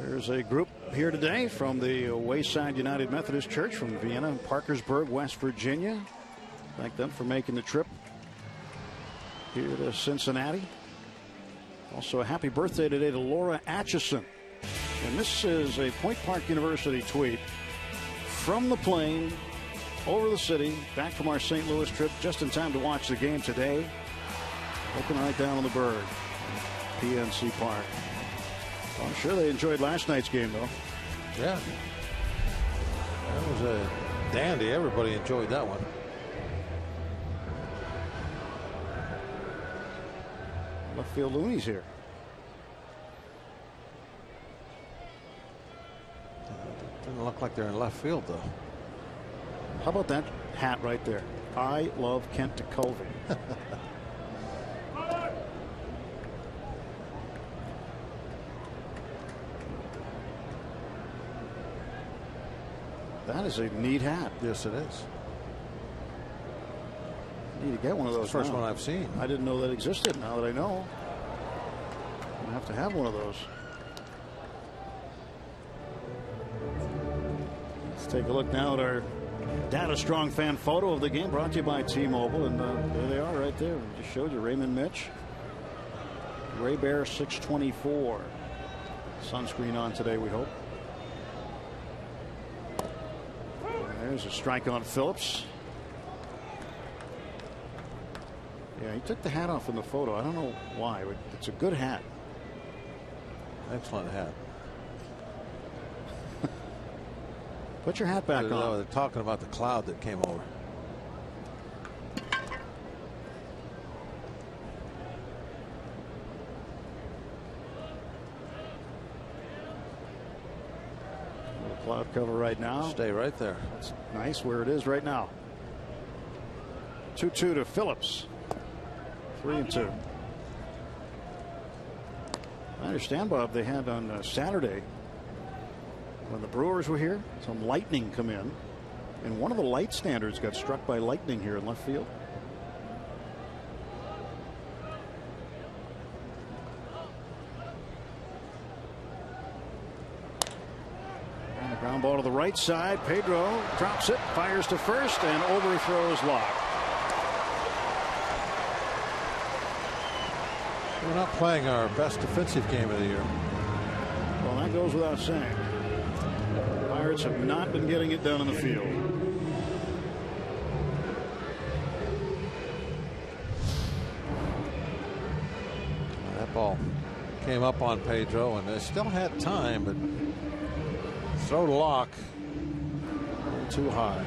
There's a group here today from the Wayside United Methodist Church from Vienna and Parkersburg, West Virginia. Thank them for making the trip here to Cincinnati. Also a happy birthday today to Laura Atchison. And this is a Point Park University tweet from the plane over the city, back from our St. Louis trip, just in time to watch the game today. Looking right down on the bird, PNC Park. Well, I'm sure they enjoyed last night's game, though. Yeah. That was a dandy. Everybody enjoyed that one. Left field Looney's here. Doesn't look like they're in left field, though. How about that hat right there? I love Kent Tekulve. That is a neat hat. Yes, it is. I need to get one of those. It's the first one I've seen. I didn't know that existed. Now that I know, I have to have one of those. Let's take a look now at our Data Strong fan photo of the game, brought to you by T-Mobile, and there they are right there. We just showed you Raymond Mitch, Gray Bear 624. Sunscreen on today, we hope. There's a strike on Phillips. Yeah, he took the hat off in the photo. I don't know why, but it's a good hat. Excellent hat. Put your hat back on. They're talking about the cloud that came over. Cloud cover right now. Stay right there. It's nice where it is right now. 2-2 to Phillips. 3-2. I understand, Bob, they had on Saturday when the Brewers were here some lightning come in, and one of the light standards got struck by lightning here in left field. Ground ball to the right side. Pedro drops it, fires to first, and overthrows Locke. We're not playing our best defensive game of the year. Well, that goes without saying. Pirates have not been getting it done in the field. That ball came up on Pedro, and they still had time, but throw to Locke. A little too high.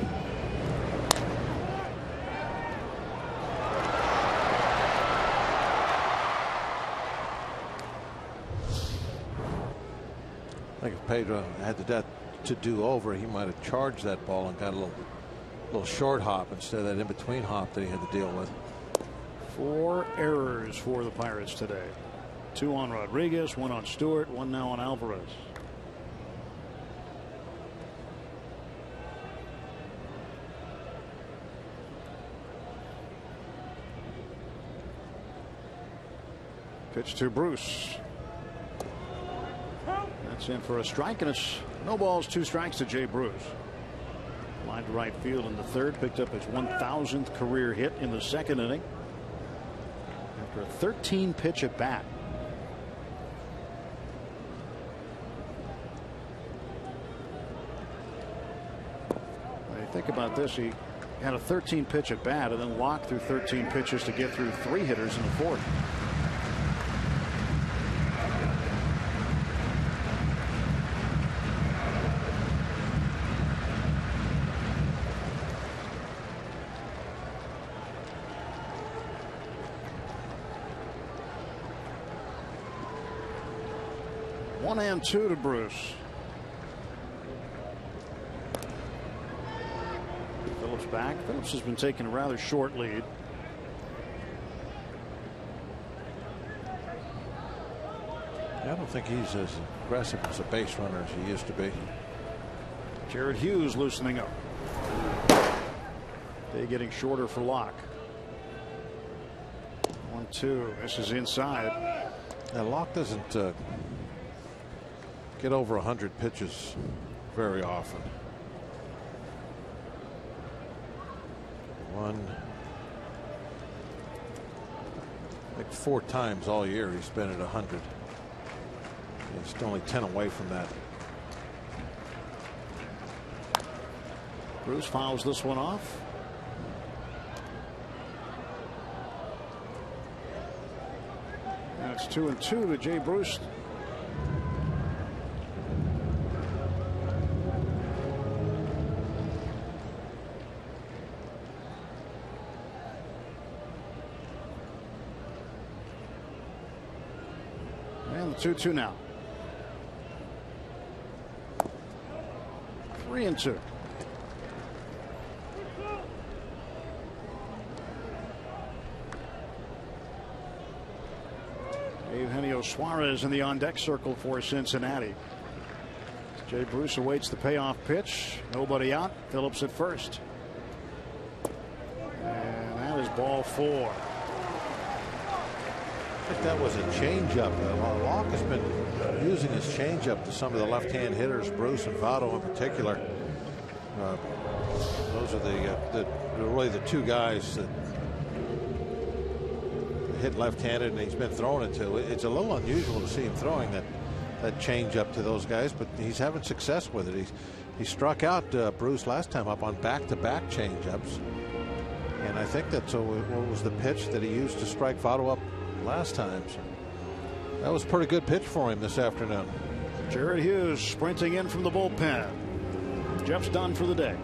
I think if Pedro had that to do over, he might have charged that ball and got a little short hop instead of that in between hop that he had to deal with. 4 errors for the Pirates today. 2 on Rodriguez, 1 on Stewart, 1 now on Alvarez. Pitch to Bruce. That's in for a strike, and it's no balls, 2 strikes to Jay Bruce. Line to right field in the 3rd, picked up his 1,000th career hit in the 2nd inning after a 13-pitch at bat. Think about this. He had a 13-pitch at bat and then walked through 13 pitches to get through 3 hitters in the 4th. One and 2 to Bruce. Phillips back. Phillips has been taking a rather short lead. I don't think he's as aggressive as a base runner as he used to be. Jared Hughes loosening up. Day getting shorter for Locke. 1-2. This is inside. Now Locke doesn't get over 100 pitches very often. Like 4 times all year he's been at 100. He's still only 10 away from that. Bruce fouls this one off. And it's 2-2 to Jay Bruce. And the 2-2 now. 3-2. Eugenio Suarez in the on-deck circle for Cincinnati. Jay Bruce awaits the payoff pitch. Nobody out. Phillips at first. And that is ball 4. I think that was a changeup. Locke has been using his changeup to some of the left-hand hitters, Bruce and Votto in particular. Those are really the 2 guys that hit left-handed, and he's been throwing it to. It's a little unusual to see him throwing that changeup to those guys, but he's having success with it. He struck out Bruce last time up on back-to-back changeups, and I think that's what was the pitch that he used to strike Votto up last time. So that was a pretty good pitch for him this afternoon. Jared Hughes sprinting in from the bullpen. Jeff's done for the day.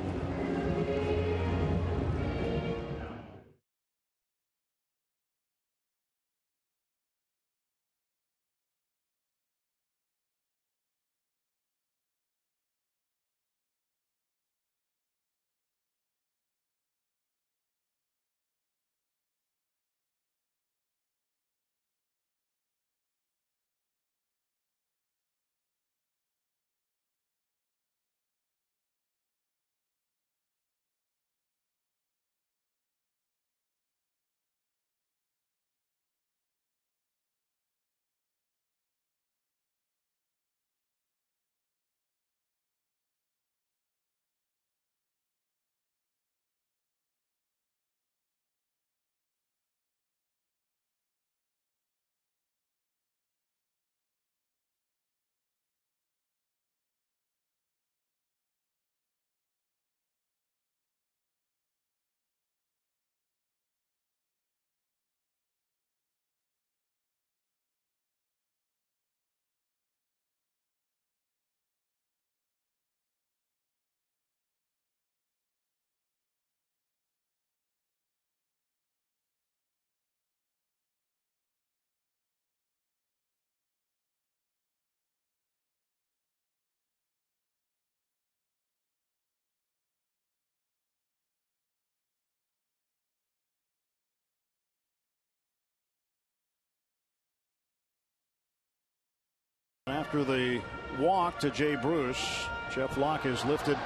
after the walk to Jay Bruce. Jeff Locke is lifted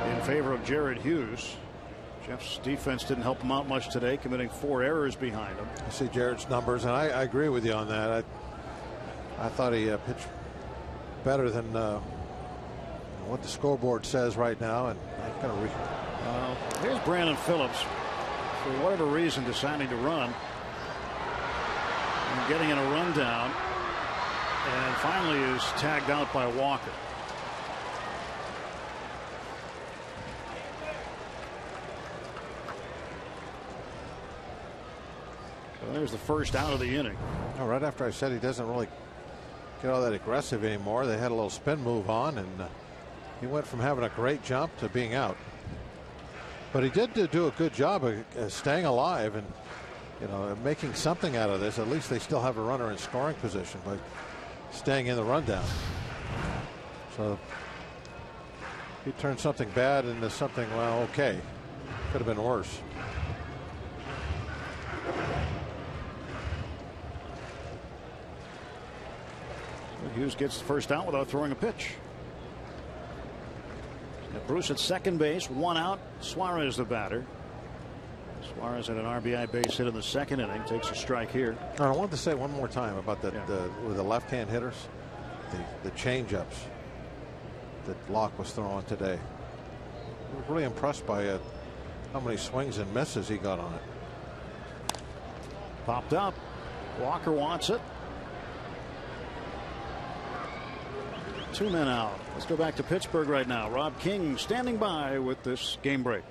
in favor of Jared Hughes. Jeff's defense didn't help him out much today, committing 4 errors behind him. I see Jared's numbers, and I agree with you on that. I thought he pitched better than what the scoreboard says right now. And here's Brandon Phillips, for whatever reason, deciding to run and getting in a rundown, and finally is tagged out by Walker. So there's the first out of the inning. Oh, right after I said he doesn't really get all that aggressive anymore, they had a little spin move on, and he went from having a great jump to being out. But he did do a good job of staying alive and, making something out of this. At least they still have a runner in scoring position by staying in the rundown. So he turned something bad into something, well, okay. Could have been worse. Hughes gets the first out without throwing a pitch. Bruce at second base, 1 out. Suarez the batter. Suarez had an RBI base hit in the second inning. Takes a strike here. I wanted to say one more time about that with the left-hand hitters, the change-ups that Locke was throwing today. I was really impressed by how many swings and misses he got on it. Popped up. Walker wants it. 2 men out. Let's go back to Pittsburgh right now. Rob King standing by with this game break.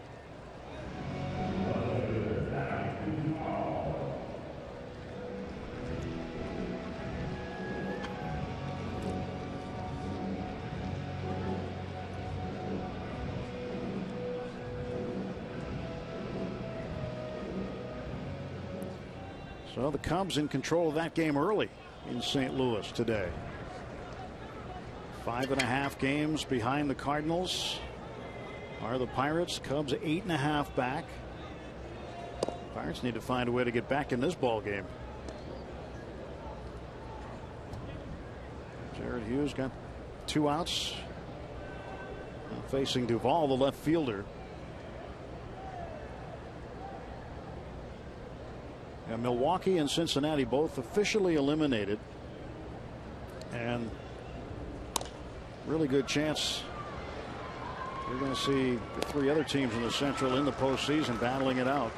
So the Cubs in control of that game early in St. Louis today. 5.5 games behind the Cardinals are the Pirates. Cubs 8.5 back. Pirates need to find a way to get back in this ball game. Jared Hughes got 2 outs. Facing Duvall, the left fielder. And Milwaukee and Cincinnati both officially eliminated. And really good chance we're going to see the 3 other teams in the Central in the postseason battling it out.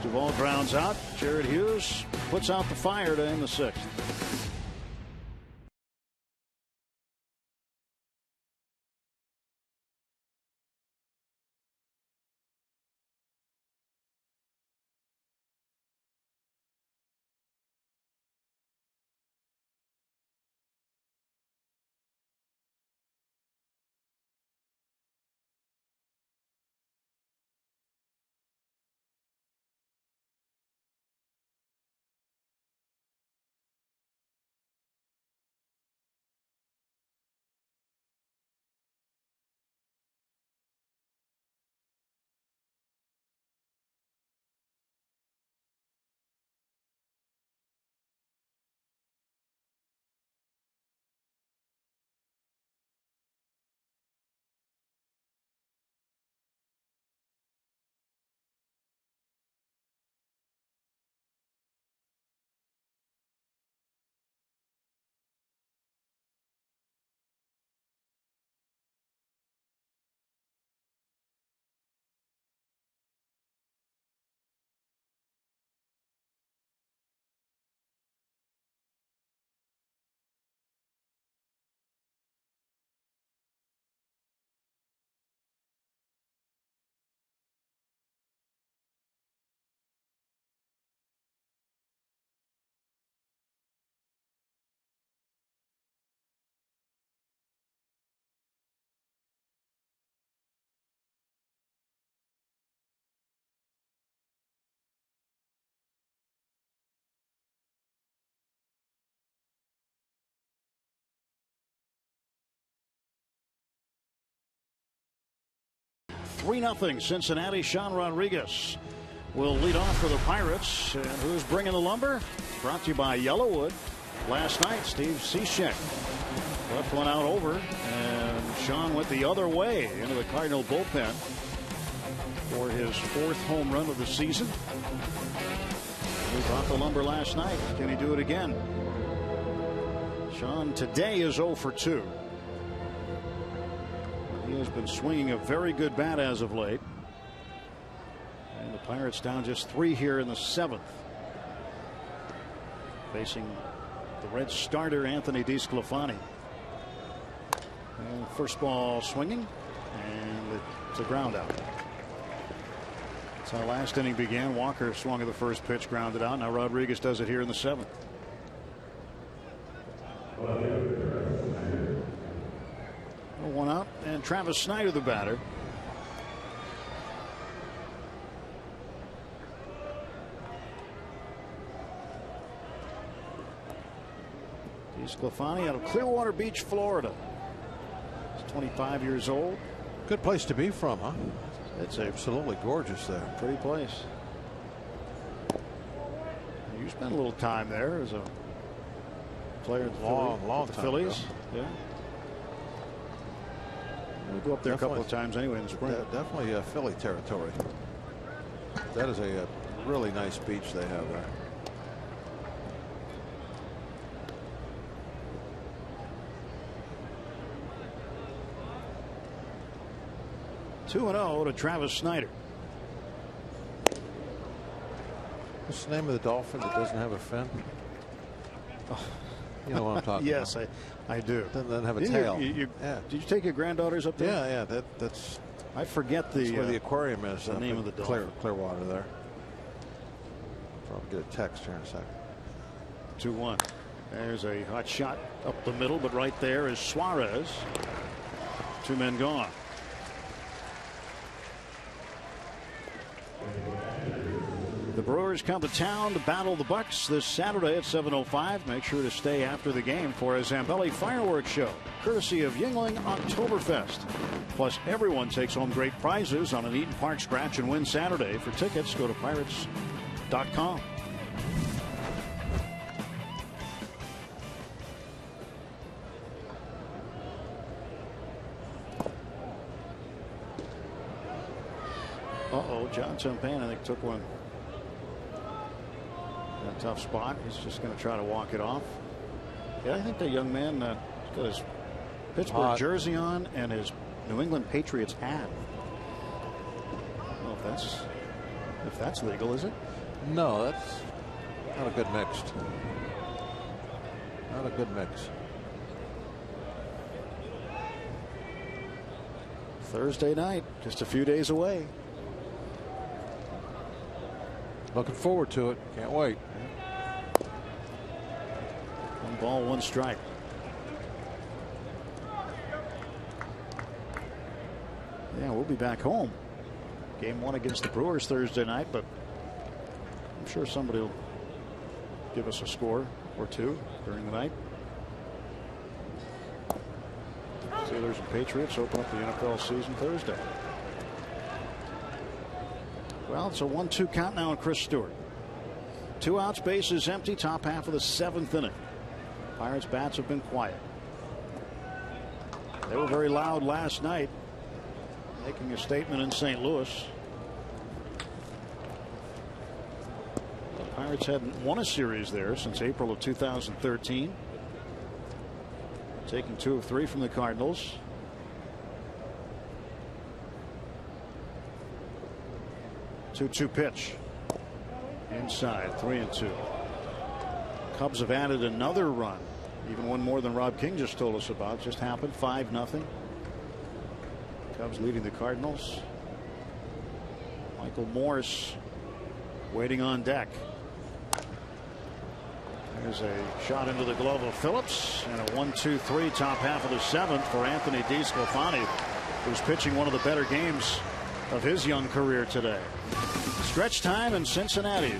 Duvall grounds out. Jared Hughes puts out the fire to end the 6th. (3-0) Cincinnati. Sean Rodriguez will lead off for the Pirates. And who's bringing the lumber? Brought to you by Yellowwood. last night. Steve Cishek left one out over, and Sean went the other way into the Cardinal bullpen for his 4th home run of the season. He brought the lumber last night. Can he do it again? Sean today is 0 for 2. He has been swinging a very good bat as of late. And the Pirates down just 3 here in the 7th. Facing the Reds starter Anthony DeSclafani. And first ball swinging, and it's a ground out. That's how last inning began. Walker swung at the first pitch, grounded out. Now Rodriguez does it here in the 7th. One out, and Travis Snyder the batter. DeSclafani out of Clearwater Beach, Florida. He's 25 years old. Good place to be from, huh? It's absolutely gorgeous there. Pretty place. You spent a little time there as a player at the long the time Phillies. ago. Yeah. We go up there a couple of times anyway in the spring. Definitely Philly territory. That is a really nice beach they have there. Two 2-0 to Travis Snyder. What's the name of the dolphin that doesn't have a fin? Oh, you know what I'm talking yes, about. I do. Doesn't have a tail. Yeah. Did you take your granddaughters up there? Yeah. That's. I forget that's where the aquarium is. The name of the dolphin. Clearwater there. Probably get a text here in a second. 2-1. There's a hot shot up the middle, but right there is Suarez. 2 men gone. The Brewers come to town to battle the Bucks this Saturday at 7:05. Make sure to stay after the game for a Zambelli fireworks show, courtesy of Yuengling Oktoberfest. Plus, everyone takes home great prizes on an Eaton Park Scratch and Win Saturday. For tickets, go to Pirates.com. John Champagne, I think, took one. A tough spot. He's just going to try to walk it off. Yeah, I think the young man got his Pittsburgh jersey on and his New England Patriots hat. I don't know if that's legal, is it? No, that's not a good mix. Not a good mix. Thursday night, just a few days away. Looking forward to it. Can't wait. 1 ball, 1 strike. Yeah, we'll be back home. Game 1 against the Brewers Thursday night, but I'm sure somebody will give us a score or 2 during the night. Steelers and Patriots open up the NFL season Thursday. Well, it's a 1-2 count now on Chris Stewart. 2 outs, bases empty, top half of the 7th inning. Pirates bats have been quiet. They were very loud last night, making a statement in St. Louis. The Pirates hadn't won a series there since April of 2013. Taking 2 of 3 from the Cardinals. Two pitch inside, 3-2. Cubs have added another run, even one more than Rob King just told us about. Just happened, 5-0. Cubs leading the Cardinals. Michael Morse waiting on deck. There's a shot into the glove of Phillips, and a 1-2-3 top half of the 7th for Anthony DeSclafani, who's pitching one of the better games of his young career today. Stretch time in Cincinnati.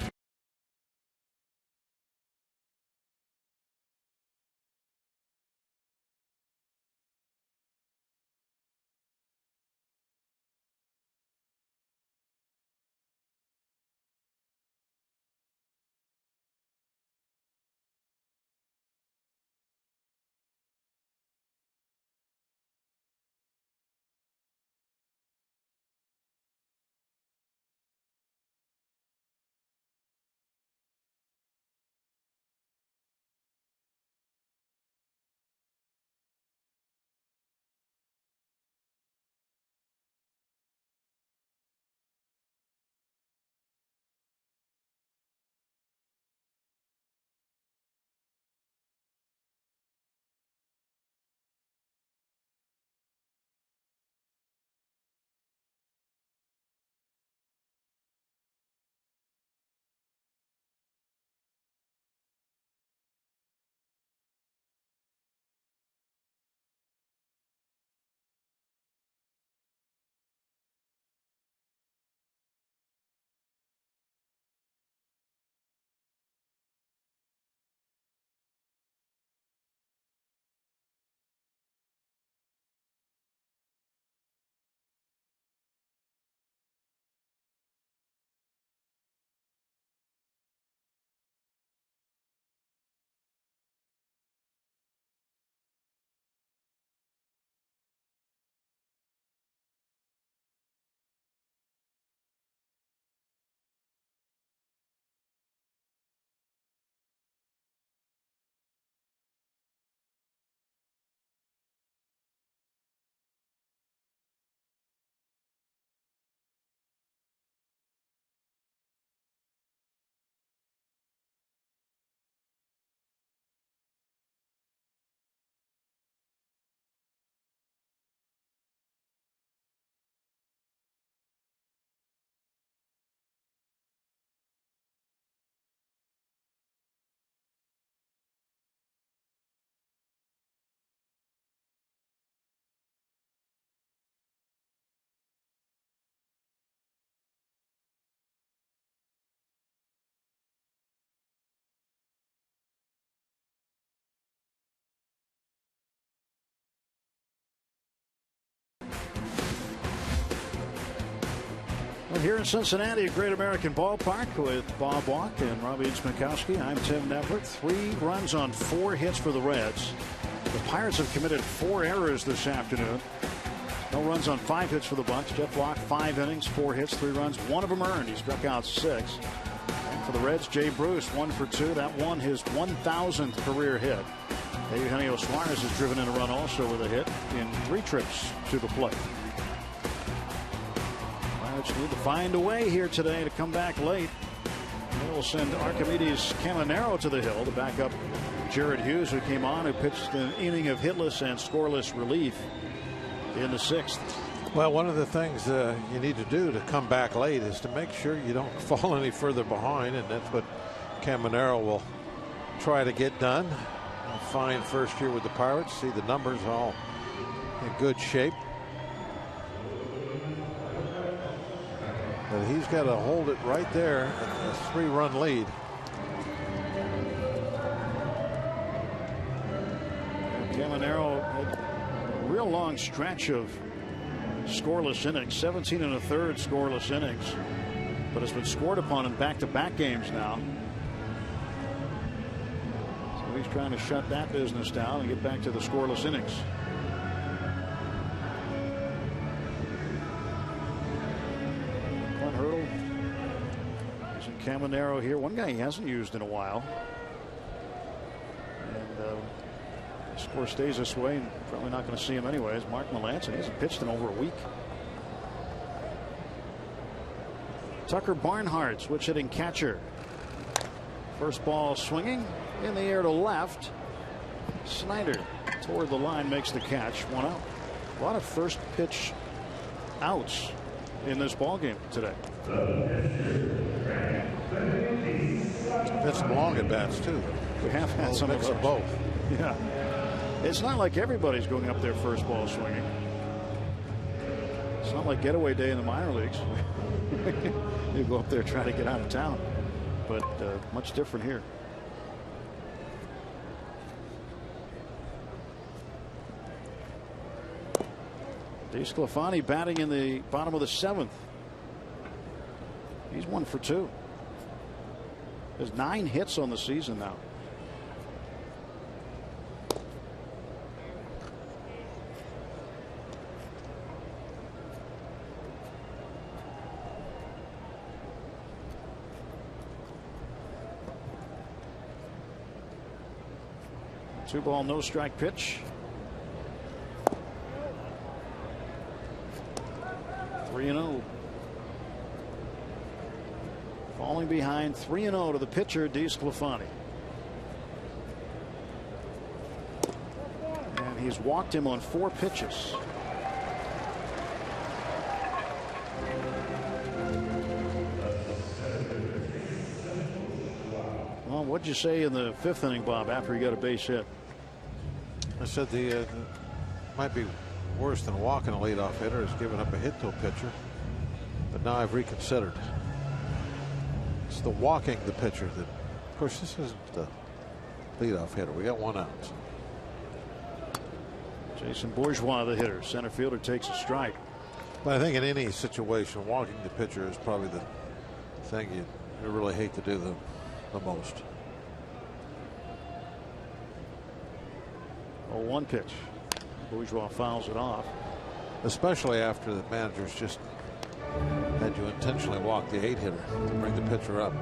Well, here in Cincinnati, a Great American Ballpark with Bob Walk and Robbie Smikowski. I'm Tim Neverett. 3 runs on 4 hits for the Reds. The Pirates have committed 4 errors this afternoon. No runs on 5 hits for the Bucs. Jeff Locke, 5 innings, 4 hits, 3 runs, 1 of them earned. He struck out 6. And for the Reds, Jay Bruce, 1 for 2. That won his 1,000th career hit. Eugenio Suarez has driven in a run also with a hit in 3 trips to the plate. Pirates need to find a way here today to come back late. They will send Archimedes Caminero to the hill to back up Jared Hughes, who came on, who pitched an inning of hitless and scoreless relief in the 6th. Well, one of the things you need to do to come back late is to make sure you don't fall any further behind, and that's what Caminero will try to get done. A fine first year with the Pirates. See the numbers all in good shape. But he's got to hold it right there, a 3-run lead. Caminero had a real long stretch of scoreless innings, 17 1/3 scoreless innings, but has been scored upon in back-to-back games now. So he's trying to shut that business down and get back to the scoreless innings. Caminero here, one guy he hasn't used in a while, and the score stays this way, and probably not going to see him anyways. Mark Melancon, he hasn't pitched in over a week. Tucker Barnhart, switch hitting catcher. First ball swinging in the air to left. Snyder toward the line, makes the catch, 1 out. A lot of first pitch outs in this ball game today. It's some long at bats too. We have had some mix of both. Yeah, it's not like everybody's going up their first ball swinging. It's not like getaway day in the minor leagues. You go up there try to get out of town, but much different here. DeSclafani batting in the bottom of the 7th. He's 1 for 2. There's 9 hits on the season now. Two ball, no strike pitch. 3-0. Falling behind 3-0 to the pitcher, DeSclafani. And he's walked him on 4 pitches. Well, what'd you say in the 5th inning, Bob, after he got a base hit? I said the might be worse than walking a leadoff hitter is giving up a hit to a pitcher. But now I've reconsidered. It's the walking the pitcher that, of course, this isn't the leadoff hitter. We got 1 out. Jason Bourgeois, the hitter. Center fielder takes a strike. But I think in any situation, walking the pitcher is probably the thing you really hate to do the most. 0-1 pitch. Bourgeois fouls it off. Especially after the manager's just had you intentionally walk the 8-hitter to bring the pitcher up.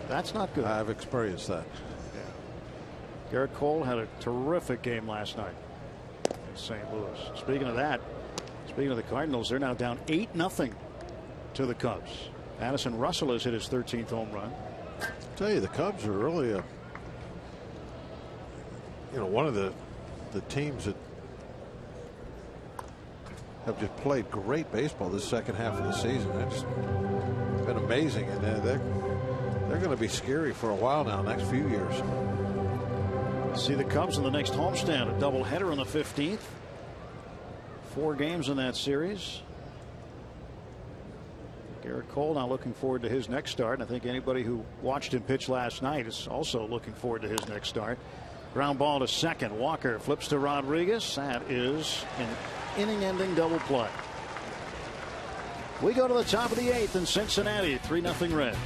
That's not good. I've experienced that. Yeah. Garrett Cole had a terrific game last night in St. Louis. Speaking of that, speaking of the Cardinals, they're now down 8-0 to the Cubs. Addison Russell has hit his 13th home run. I tell you, the Cubs are really one of the teams that have just played great baseball this second half of the season. It's been amazing, and they're going to be scary for a while now, next few years. See the Cubs in the next homestand, a doubleheader on the 15th. 4 games in that series. Garrett Cole now looking forward to his next start, and I think anybody who watched him pitch last night is also looking forward to his next start. Ground ball to second. Walker flips to Rodriguez. That is an inning-ending double play. We go to the top of the 8th in Cincinnati. 3-0 Reds.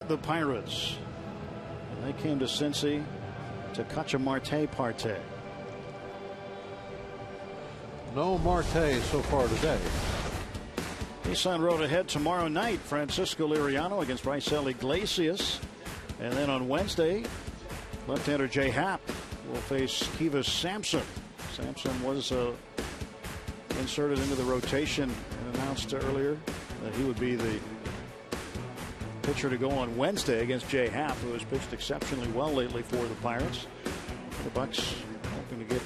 The Pirates. They came to Cincy to catch a Marte parte. No Marte so far today. Nissan Road ahead tomorrow night. Francisco Liriano against Raisel Iglesias. And then on Wednesday, left-hander Jay Happ will face Kivas Sampson. Sampson was inserted into the rotation and announced earlier that he would be the pitcher to go on Wednesday against Jay Happ, who has pitched exceptionally well lately for the Pirates. The Bucks hoping to get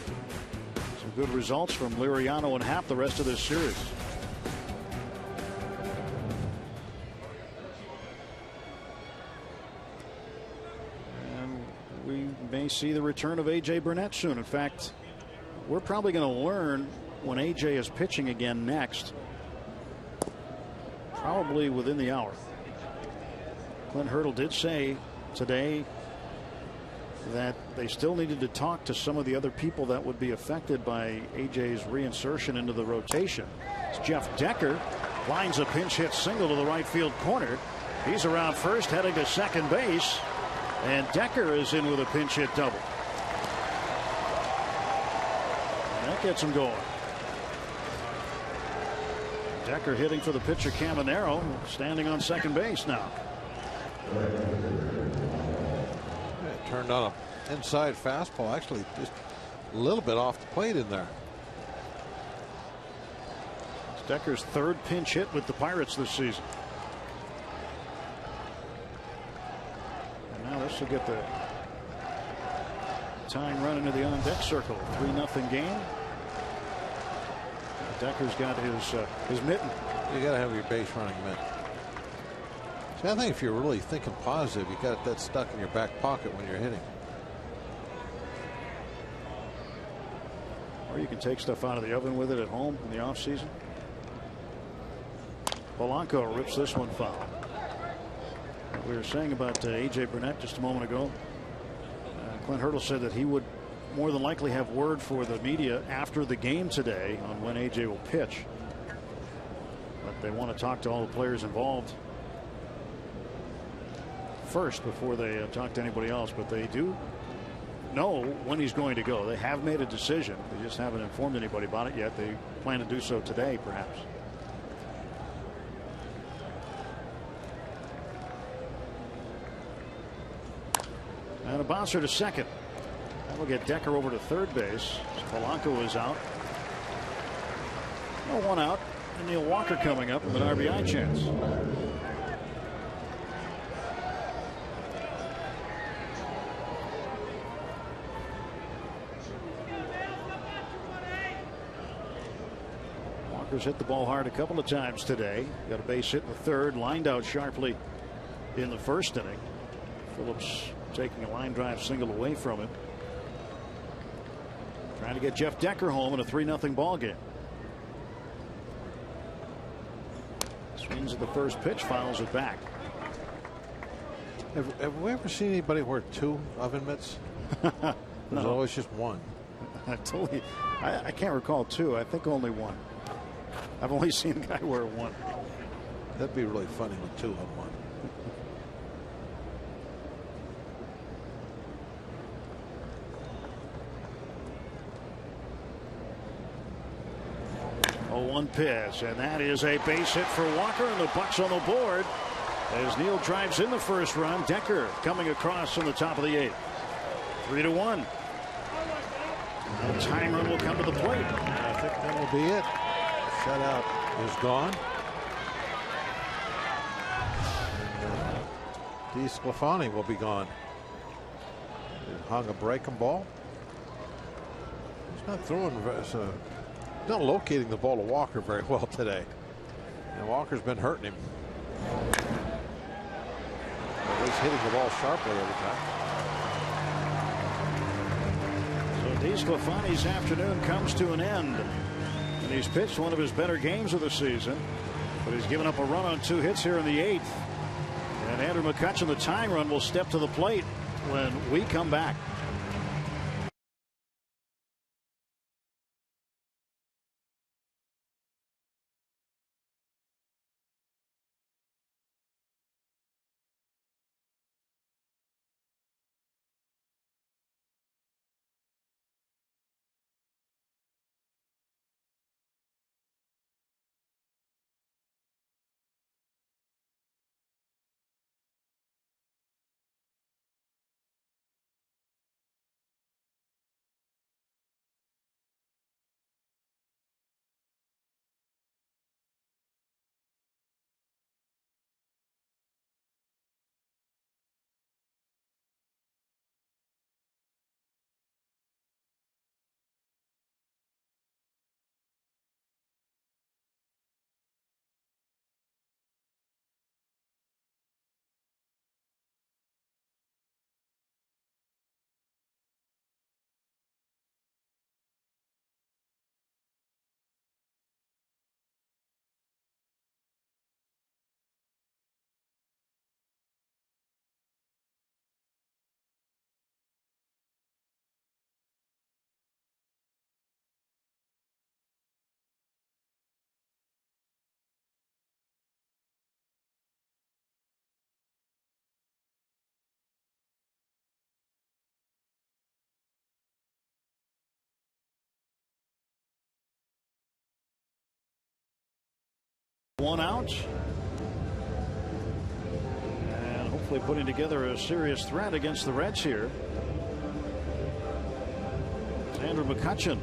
some good results from Liriano and Happ the rest of this series. And we may see the return of A.J. Burnett soon. In fact, we're probably going to learn when A.J. is pitching again next, probably within the hour. Clint Hurdle did say today that they still needed to talk to some of the other people that would be affected by AJ's reinsertion into the rotation. It's Jeff Decker lines a pinch hit single to the right field corner. He's around first, heading to second base, and Decker is in with a pinch hit double. And that gets him going. Decker hitting for the pitcher Caminero, standing on second base now. It turned on an inside fastball, actually just a little bit off the plate in there. It's Decker's third pinch hit with the Pirates this season. And now this will get the tying run into the on deck circle. 3-0 game. Decker's got his mitten. You got to have your base running mitten. See, I think if you're really thinking positive, you got that stuck in your back pocket when you're hitting. Or you can take stuff out of the oven with it at home in the off season. Polanco rips this one foul. What we were saying about A.J. Burnett just a moment ago. Clint Hurdle said that he would more than likely have word for the media after the game today on when A.J. will pitch. But they want to talk to all the players involved first before they talk to anybody else. But they do know when he's going to go. They have made a decision. They just haven't informed anybody about it yet. They plan to do so today, perhaps. And a bouncer to second. That will get Decker over to third base. Polanco is out. Well, one out. And Neil Walker coming up with an RBI chance. Walker's hit the ball hard a couple of times today. Got a base hit in the third. Lined out sharply in the first inning. Phillips taking a line drive single away from him. Trying to get Jeff Decker home in a 3-0 ball game. Swings at the first pitch, fouls it back. Have we ever seen anybody wear 2 oven mitts? There's always just one. I can't recall 2. I think only 1. I've only seen a guy wear 1. That'd be really funny with 2 on 1. Oh, 1 pitch, and that is a base hit for Walker, and the Bucks on the board as Neal drives in the first run. Decker coming across from the top of the 8th. 3-1. The tying run will come to the plate. I think that will be it. Shutout is gone. DeSclafani will be gone. He hung a breaking ball. He's not throwing, not locating the ball to Walker very well today. And Walker's been hurting him. At least hitting the ball sharply every time. So DeSclafani's afternoon comes to an end. And he's pitched one of his better games of the season. But he's given up a run on 2 hits here in the 8th. And Andrew McCutchen, the tying run, will step to the plate when we come back. One out. And hopefully putting together a serious threat against the Reds here. Andrew McCutchen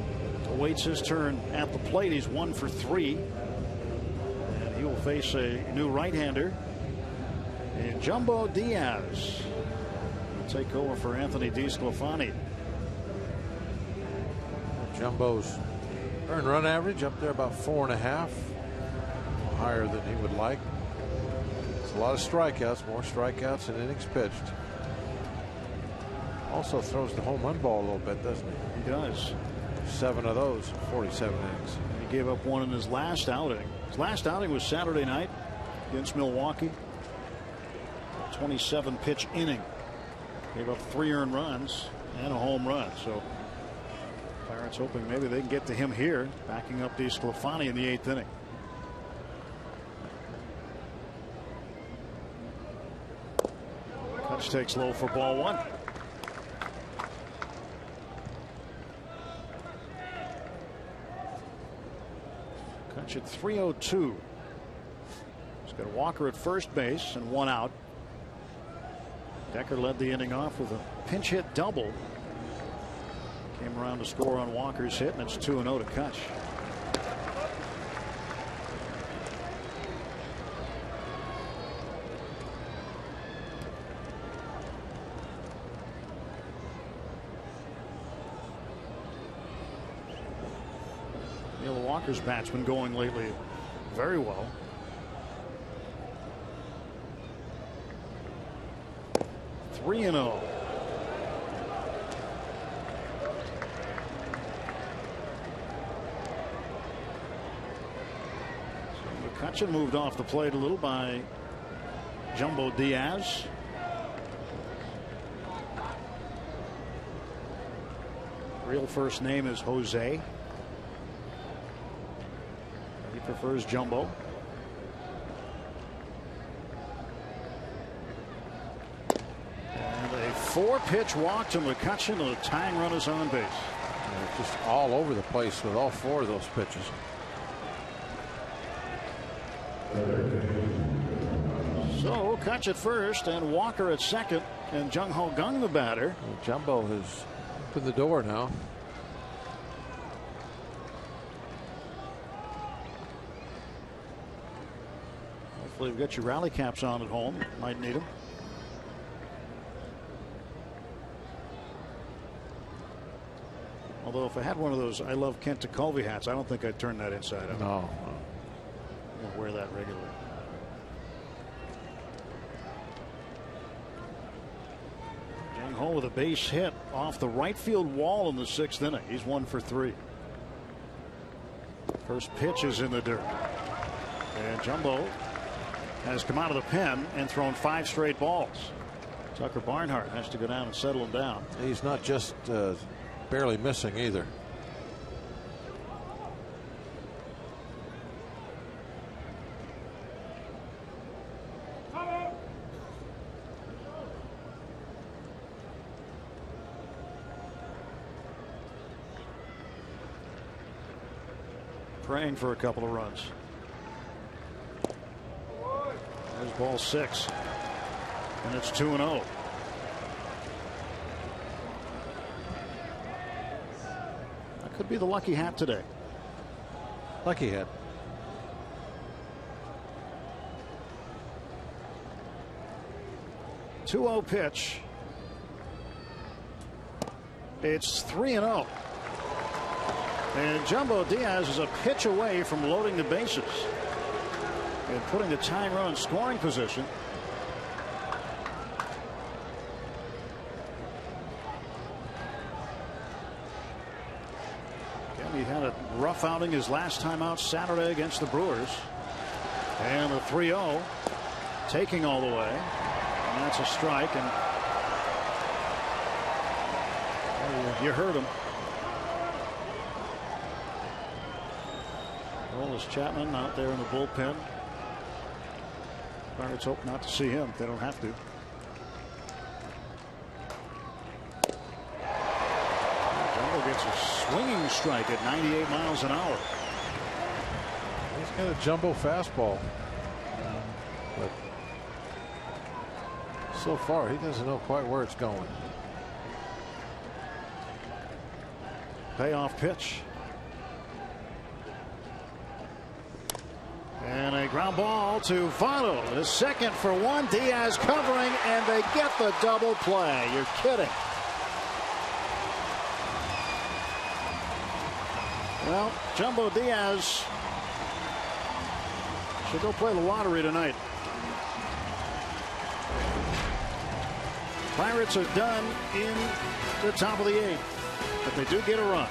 awaits his turn at the plate. He's 1 for 3. And he will face a new right-hander. And Jumbo Diaz will take over for Anthony DeSclafani. Jumbo's earned run average up there about 4.5. Higher than he would like. It's a lot of strikeouts, more strikeouts than innings pitched. Also throws the home run ball a little bit, doesn't he? He does. 7 of those, 47 innings. He gave up 1 in his last outing. His last outing was Saturday night against Milwaukee. 27 pitch inning. Gave up 3 earned runs and a home run. So Pirates hoping maybe they can get to him here, backing up DeSclafani in the 8th inning. Kutch takes low for ball 1. Kutch at 302. He's got Walker at first base and 1 out. Decker led the inning off with a pinch hit double. Came around to score on Walker's hit, and it's 2-0 to Kutch. Walker's bat's been going lately very well. Three 3-0. McCutchen moved off the plate a little by Jumbo Diaz. Real first name is Jose. He prefers Jumbo. And a 4-pitch walk to McCutchen, and a tying run is on base. Yeah, just all over the place with all 4 of those pitches. So Kutch at first and Walker at second, and Jung Ho Gung the batter. Well, Jumbo has opened the door now. Hopefully you've got your rally caps on at home. Might need them. Although if I had one of those I love Kent Tekulve hats, I don't think I'd turn that inside out. No. I'll wear that regularly. Jung Ho with a base hit off the right field wall in the 6th inning. He's 1 for 3. First pitch is in the dirt. And Jumbo has come out of the pen and thrown 5 straight balls. Tucker Barnhart has to go down and settle him down. He's not just barely missing either. Praying for a couple of runs. There's ball 6. And it's 2-0. That could be the lucky hat today. Lucky hat. .20 pitch. It's 3-0. And Jumbo Diaz is a pitch away from loading the bases and putting the tying run in scoring position. Again, he had a rough outing his last time out Saturday against the Brewers. And the 3-0 taking all the way. And that's a strike. And you heard him. Aroldis Chapman out there in the bullpen. Pirates hope not to see him. They don't have to. Jumbo gets a swinging strike at 98 miles an hour. He's got a jumbo fastball. But so far, he doesn't know quite where it's going. Payoff pitch. And a ground ball to Votto. The second for 1. Diaz covering, and they get the double play. You're kidding. Well, Jumbo Diaz should go play the lottery tonight. Pirates are done in the top of the 8th, but they do get a run.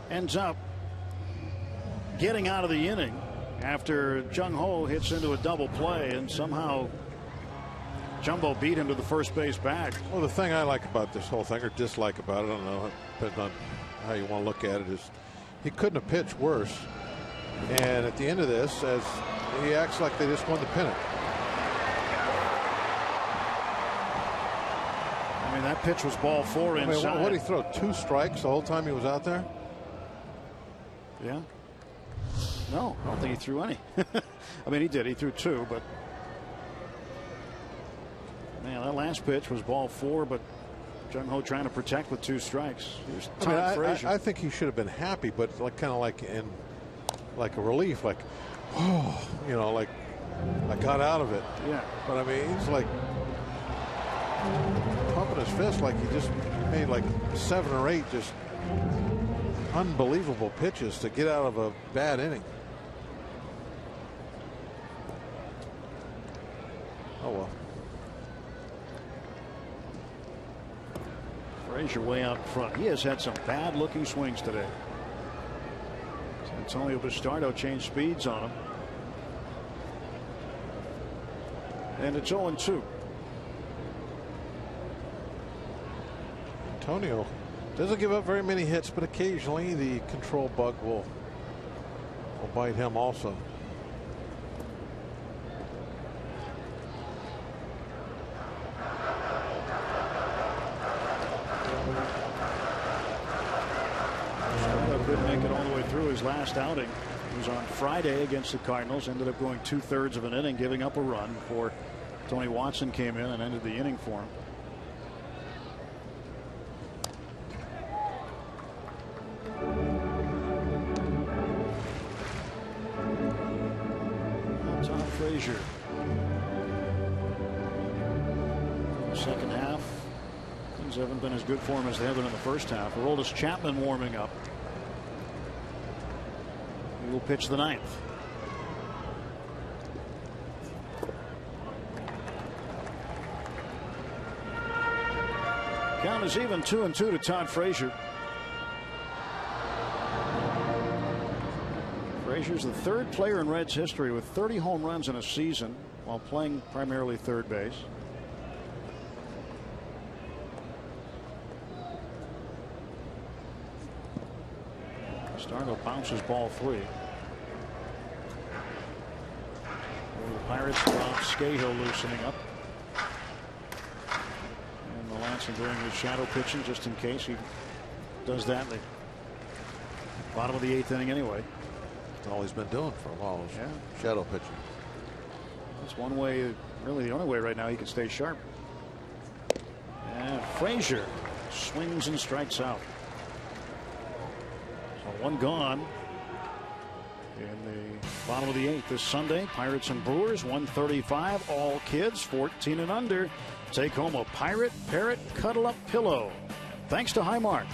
ends up getting out of the inning after Jung Ho hits into a double play, and somehow Jumbo beat him to the first base bag. Well, the thing I like about this whole thing, or dislike about it, I don't know, depends on how you want to look at it, is he couldn't have pitched worse. And at the end of this, as he acts like they just won the pennant. I mean, that pitch was ball 4 inside. I mean, what did he throw? 2 strikes the whole time he was out there? Yeah. No, I don't think he threw any. I mean, he did. He threw 2, but man, that last pitch was ball 4, but Jung Ho trying to protect with 2 strikes. Here's Todd Frazier. I think he should have been happy, but like kind of like in like a relief, like, oh, you know, like I got out of it. Yeah. But I mean, he's like pumping his fist like he just made like 7 or 8 just unbelievable pitches to get out of a bad inning. Oh well. Frazier way out front. He has had some bad looking swings today. Antonio Bastardo changed speeds on him. And it's 0-2. Antonio doesn't give up very many hits, but occasionally the control bug will bite him also. Couldn't make it all the way through his last outing. It was on Friday against the Cardinals. Ended up going 2/3 of an inning, giving up a run before Tony Watson came in and ended the inning for him. Todd Frazier. Second half, things haven't been as good for him as they have been in the first half. Aroldis Chapman warming up. He will pitch the 9th. Count is even, 2-2 to Todd Frazier. Frazier's the 3rd player in Reds history with 30 home runs in a season while playing primarily third base. Starno bounces ball 3. The Pirates drop Scahill loosening up. And Melanson doing his shadow pitching just in case he does that in the bottom of the 8th inning anyway. That's all he's been doing for a while. Yeah. Shadow pitching. That's one way, really the only way right now he can stay sharp. And Frazier swings and strikes out. So 1 gone in the bottom of the 8th this Sunday. Pirates and Brewers, 1:35. All kids 14 and under take home a Pirate Parrot Cuddle Up Pillow. Thanks to Highmark.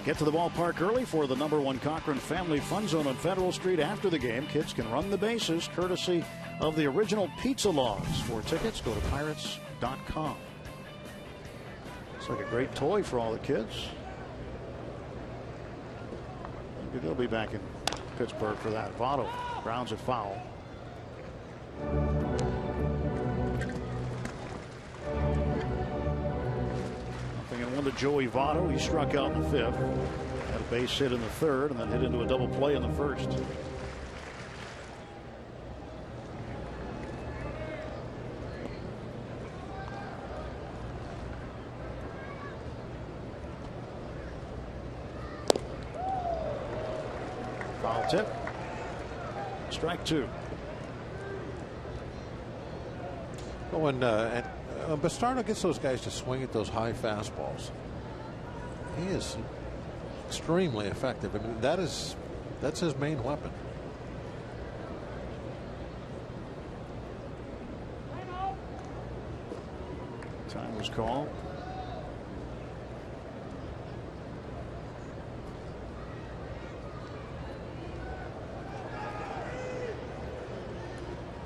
Get to the ballpark early for the #1 Cochran Family Fun Zone on Federal Street after the game. Kids can run the bases courtesy of the original pizza logs. For tickets, go to pirates.com. It's like a great toy for all the kids. Maybe they'll be back in Pittsburgh for that. Votto grounds it foul. Nothing in 1 to Joey Votto. He struck out in the 5th. Had a base hit in the 3rd and then hit into a double play in the 1st. Foul tip. Strike 2. But when Bastardo gets those guys to swing at those high fastballs, he is extremely effective. I mean, that's his main weapon. Time was called.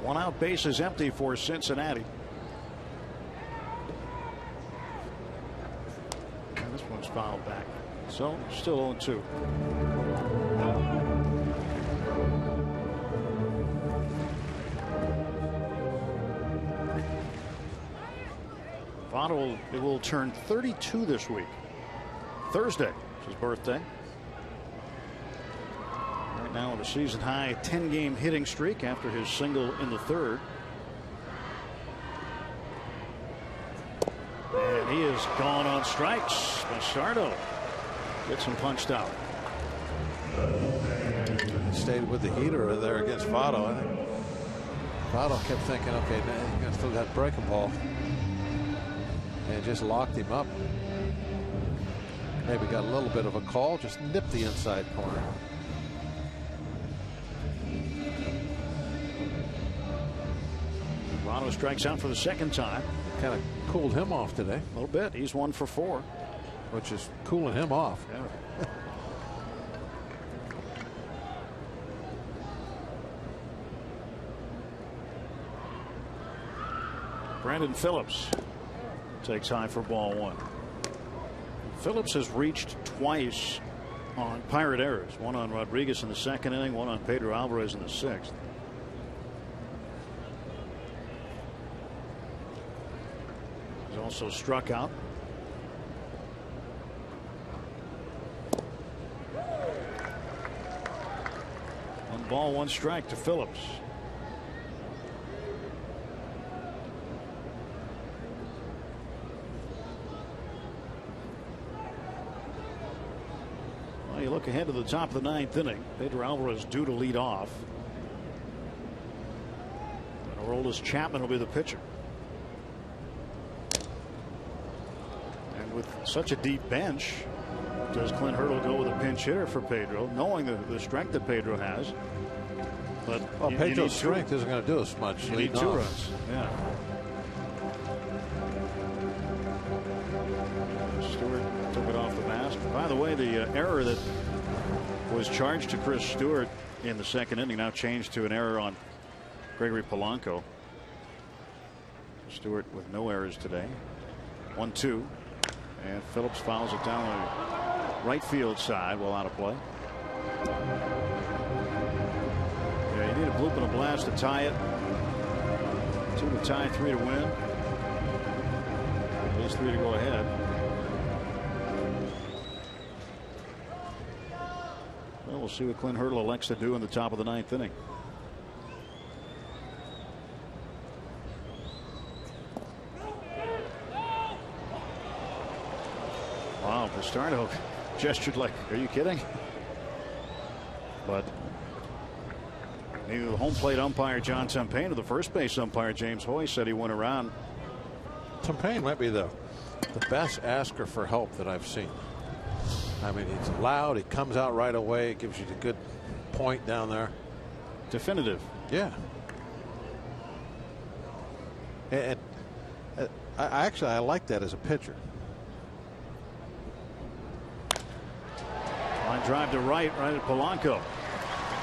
One out, base is empty for Cincinnati. And this one's fouled back. So still 0-2. Votto will turn 32 this week. Thursday is his birthday. Right now with a season high 10-game hitting streak after his single in the third. And he is gone on strikes. Bastardo gets him punched out. He stayed with the heater there against Votto. I think Votto kept thinking, okay, he's going to still got breaking ball. And just locked him up. Maybe got a little bit of a call, just nipped the inside corner. Votto strikes out for the second time. Kind of cooled him off today. A little bit. He's 1 for 4. Which is cooling him off. Yeah. Brandon Phillips takes high for ball 1. Phillips has reached twice on Pirate errors. One on Rodriguez in the second inning, one on Pedro Alvarez in the sixth. He's also struck out. One ball, one strike to Phillips. You look ahead to the top of the ninth inning. Pedro Alvarez due to lead off. And Aroldis Chapman will be the pitcher. And with such a deep bench, does Clint Hurdle go with a pinch hitter for Pedro, knowing the strength that Pedro has? But well, Pedro's strength isn't going to do as much. You need 2 runs. Yeah. Stewart took it off the mask. By the way, the error that was charged to Chris Stewart in the second inning now changed to an error on Gregory Polanco. Stewart with no errors today. 1-2, and Phillips fouls it down the right field side while out of play. Yeah, you need a bloop and a blast to tie it. 2 to tie, 3 to win. At least 3 to go ahead. Well, we'll see what Clint Hurdle elects to do in the top of the ninth inning. Wow, Bastardo gestured like, are you kidding? But neither the home plate umpire John Tempane or the first base umpire James Hoy said he went around. Tempane might be the best asker for help that I've seen. I mean, he's loud. He comes out right away. It gives you the good point down there. Definitive. Yeah. And I like that as a pitcher. Line drive to right at Polanco.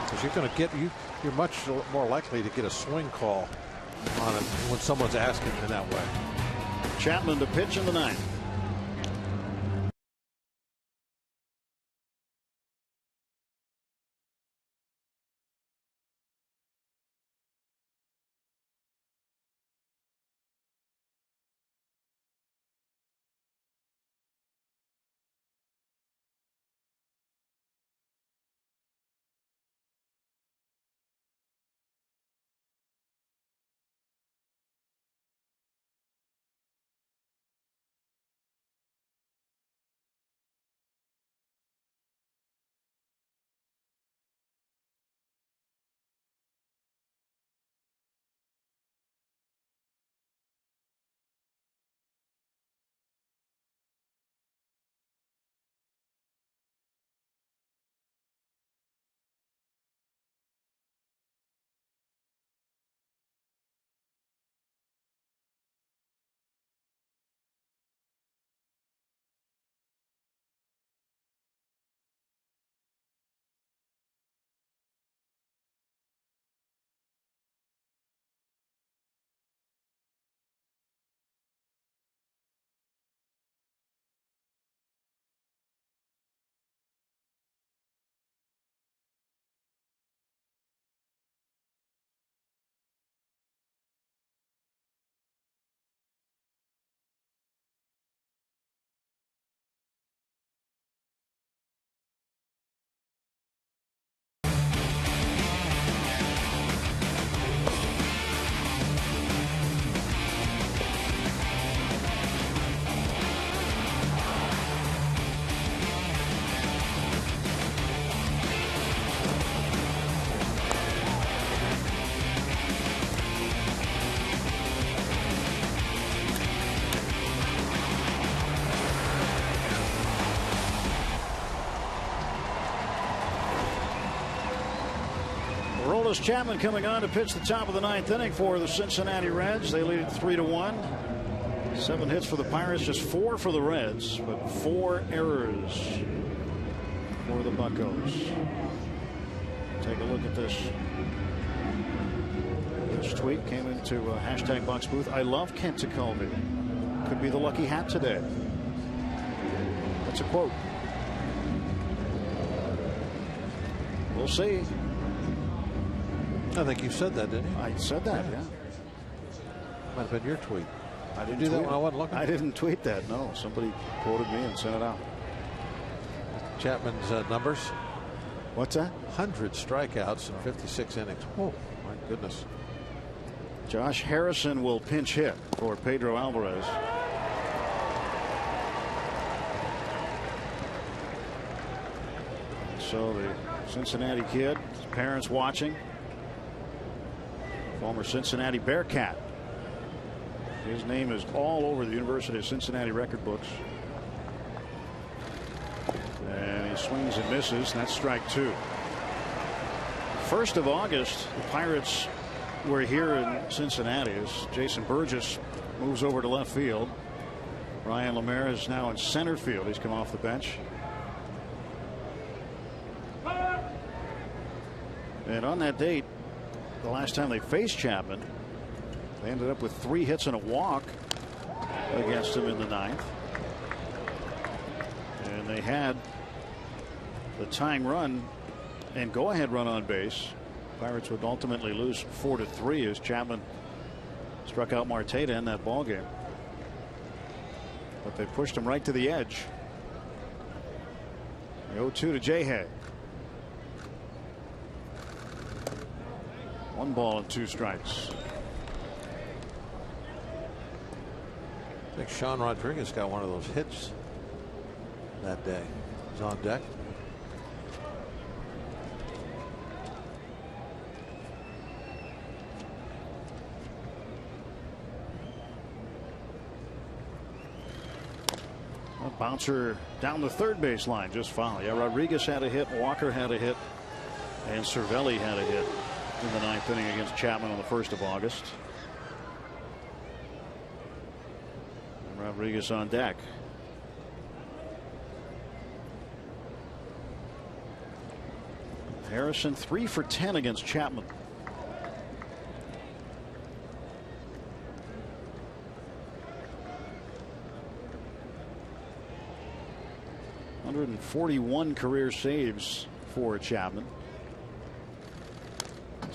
Because you're going to get you're much more likely to get a swing call on it when someone's asking in that way. Chapman to pitch in the ninth. Aroldis Chapman coming on to pitch the top of the 9th inning for the Cincinnati Reds. They lead it 3-1. 7 hits for the Pirates, just 4 for the Reds, but 4 errors for the Buccos. Take a look at this. This tweet came into hashtag Bucks Booth. I love Kent Tekulve. Could be the lucky hat today. That's a quote. We'll see. I think you said that, didn't you? I said that, yeah. Might have been your tweet. I didn't do that tweet when I wasn't looking. I didn't tweet that. No, somebody quoted me and sent it out. Chapman's numbers. What's that? 100 strikeouts in 56 innings. Oh, my goodness. Josh Harrison will pinch hit for Pedro Alvarez. So the Cincinnati kid, his parents watching. Former Cincinnati Bearcat. His name is all over the University of Cincinnati record books. And he swings and misses. That's strike 2. 1st of August, the Pirates were here in Cincinnati as Jason Burgess moves over to left field. Ryan LeMaire is now in center field. He's come off the bench. And on that date, the last time they faced Chapman, they ended up with 3 hits and a walk against him in the 9th. And they had the tying run and go-ahead run on base. Pirates would ultimately lose 4-3 as Chapman struck out Marte to end that ball game. But they pushed him right to the edge. The 0-2 to J-Hay. 1 ball and 2 strikes. I think Sean Rodriguez got one of those hits that day. He's on deck. A bouncer down the third base line, just foul. Yeah, Rodriguez had a hit, Walker had a hit, and Cervelli had a hit in the 9th inning against Chapman on the 1st of August. And Rodriguez on deck. Harrison 3 for 10 against Chapman. .141 career saves for Chapman.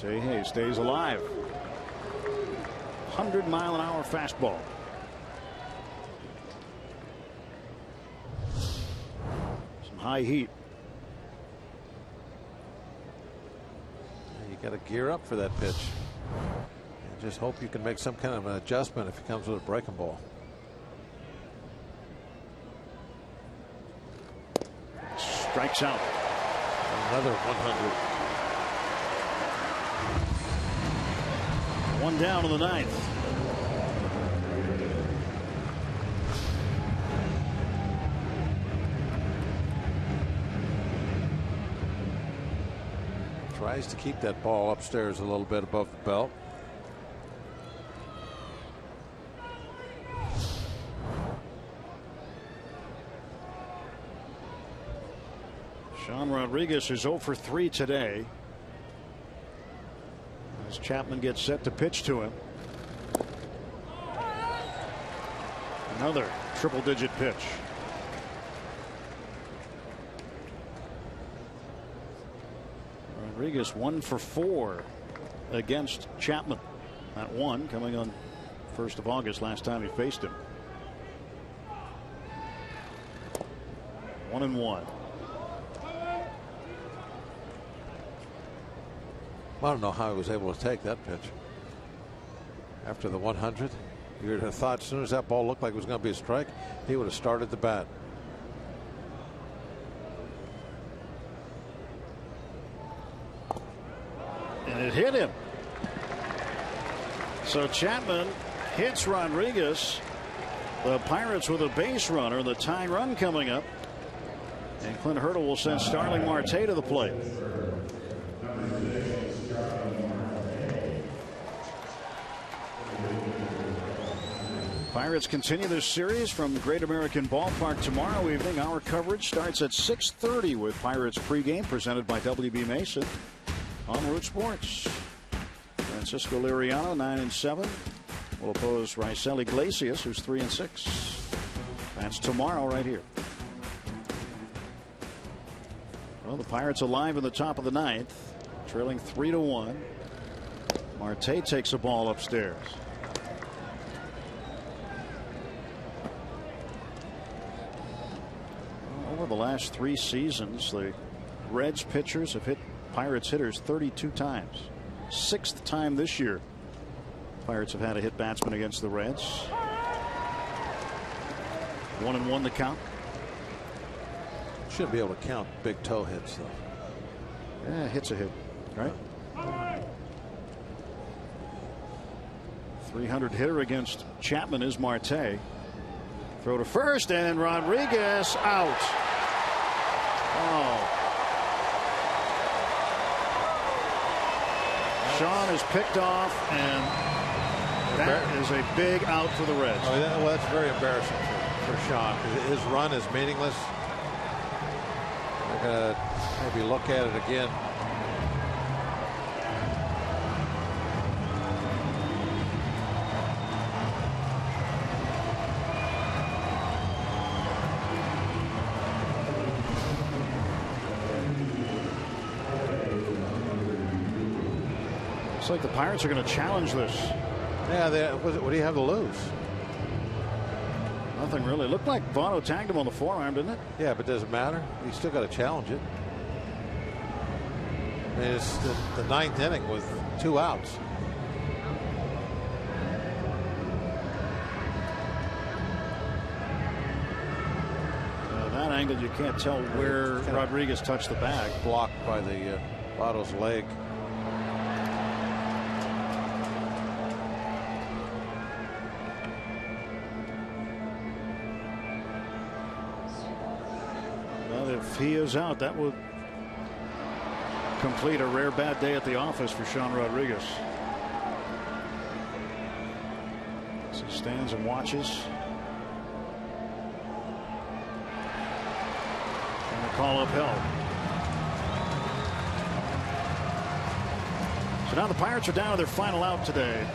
J-Hay stays alive. 100-mile-an-hour fastball. Some high heat. You got to gear up for that pitch. And just hope you can make some kind of an adjustment if it comes with a breaking ball. Strikes out. Another 100. 1 down in the 9th. Tries to keep that ball upstairs a little bit above the belt. Sean Rodriguez is 0 for 3 today. As Chapman gets set to pitch to him. Another triple-digit pitch. Rodriguez 1 for 4 against Chapman. That one coming on 1st of August, last time he faced him. 1-1. I don't know how he was able to take that pitch. After the 100, you would have thought as soon as that ball looked like it was going to be a strike, he would have started the bat. And it hit him. So Chapman hits Rodriguez. The Pirates with a base runner, the tying run coming up. And Clint Hurdle will send Starling Marte to the plate. Pirates continue their series from Great American Ballpark tomorrow evening. Our coverage starts at 6:30 with Pirates pregame presented by WB Mason on Root Sports. Francisco Liriano 9-7 will oppose Raisel Iglesias, who's 3-6. That's tomorrow right here. Well, the Pirates alive in the top of the ninth, trailing 3-1. Marte takes a ball upstairs. Over the last 3 seasons, the Reds pitchers have hit Pirates hitters 32 times. 6th time this year Pirates have had a hit batsman against the Reds. 1-1 the count. Should be able to count big toe hits though. Yeah, hit's a hit, right? 300 hitter against Chapman is Marte. Throw to first, and Rodriguez out. Oh. Sean is picked off, and that is a big out for the Reds. Oh, well, that's very embarrassing for Sean, because his run is meaningless. They're going to maybe look at it again. Looks like the Pirates are going to challenge this. Yeah, what do you have to lose? Nothing really. Looked like Votto tagged him on the forearm, didn't it? Yeah, but does it matter? You still got to challenge it. I mean, it's the 9th inning with 2 outs. That angle, you can't tell where Rodriguez touched the bag. Blocked by the Votto's leg. If he is out, that would complete a rare bad day at the office for Sean Rodriguez. As he stands and watches. And the call upheld. So now the Pirates are down to their final out today.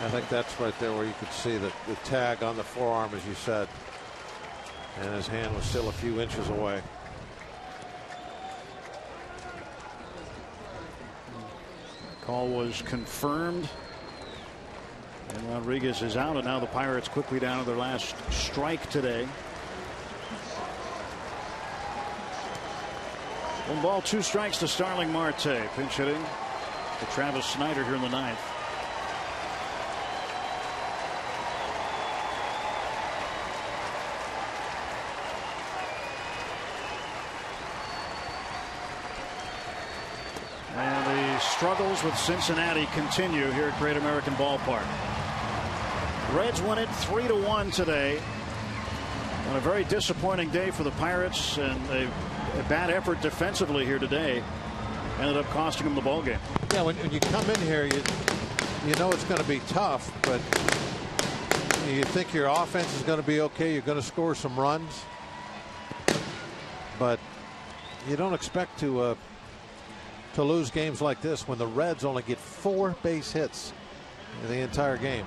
I think that's right there where you could see the tag on the forearm, as you said, and his hand was still a few inches away. The call was confirmed, and Rodriguez is out, and now the Pirates quickly down to their last strike today. 1 ball, 2 strikes to Starling Marte. Pinch hitting to Travis Snyder here in the 9th. Struggles with Cincinnati continue here at Great American Ballpark. Reds won it 3-1 today on a very disappointing day for the Pirates, and a bad effort defensively here today ended up costing them the ball game. Yeah, when you come in here, you know it's going to be tough, but you think your offense is going to be okay. You're going to score some runs, but you don't expect to lose games like this when the Reds only get 4 base hits in the entire game.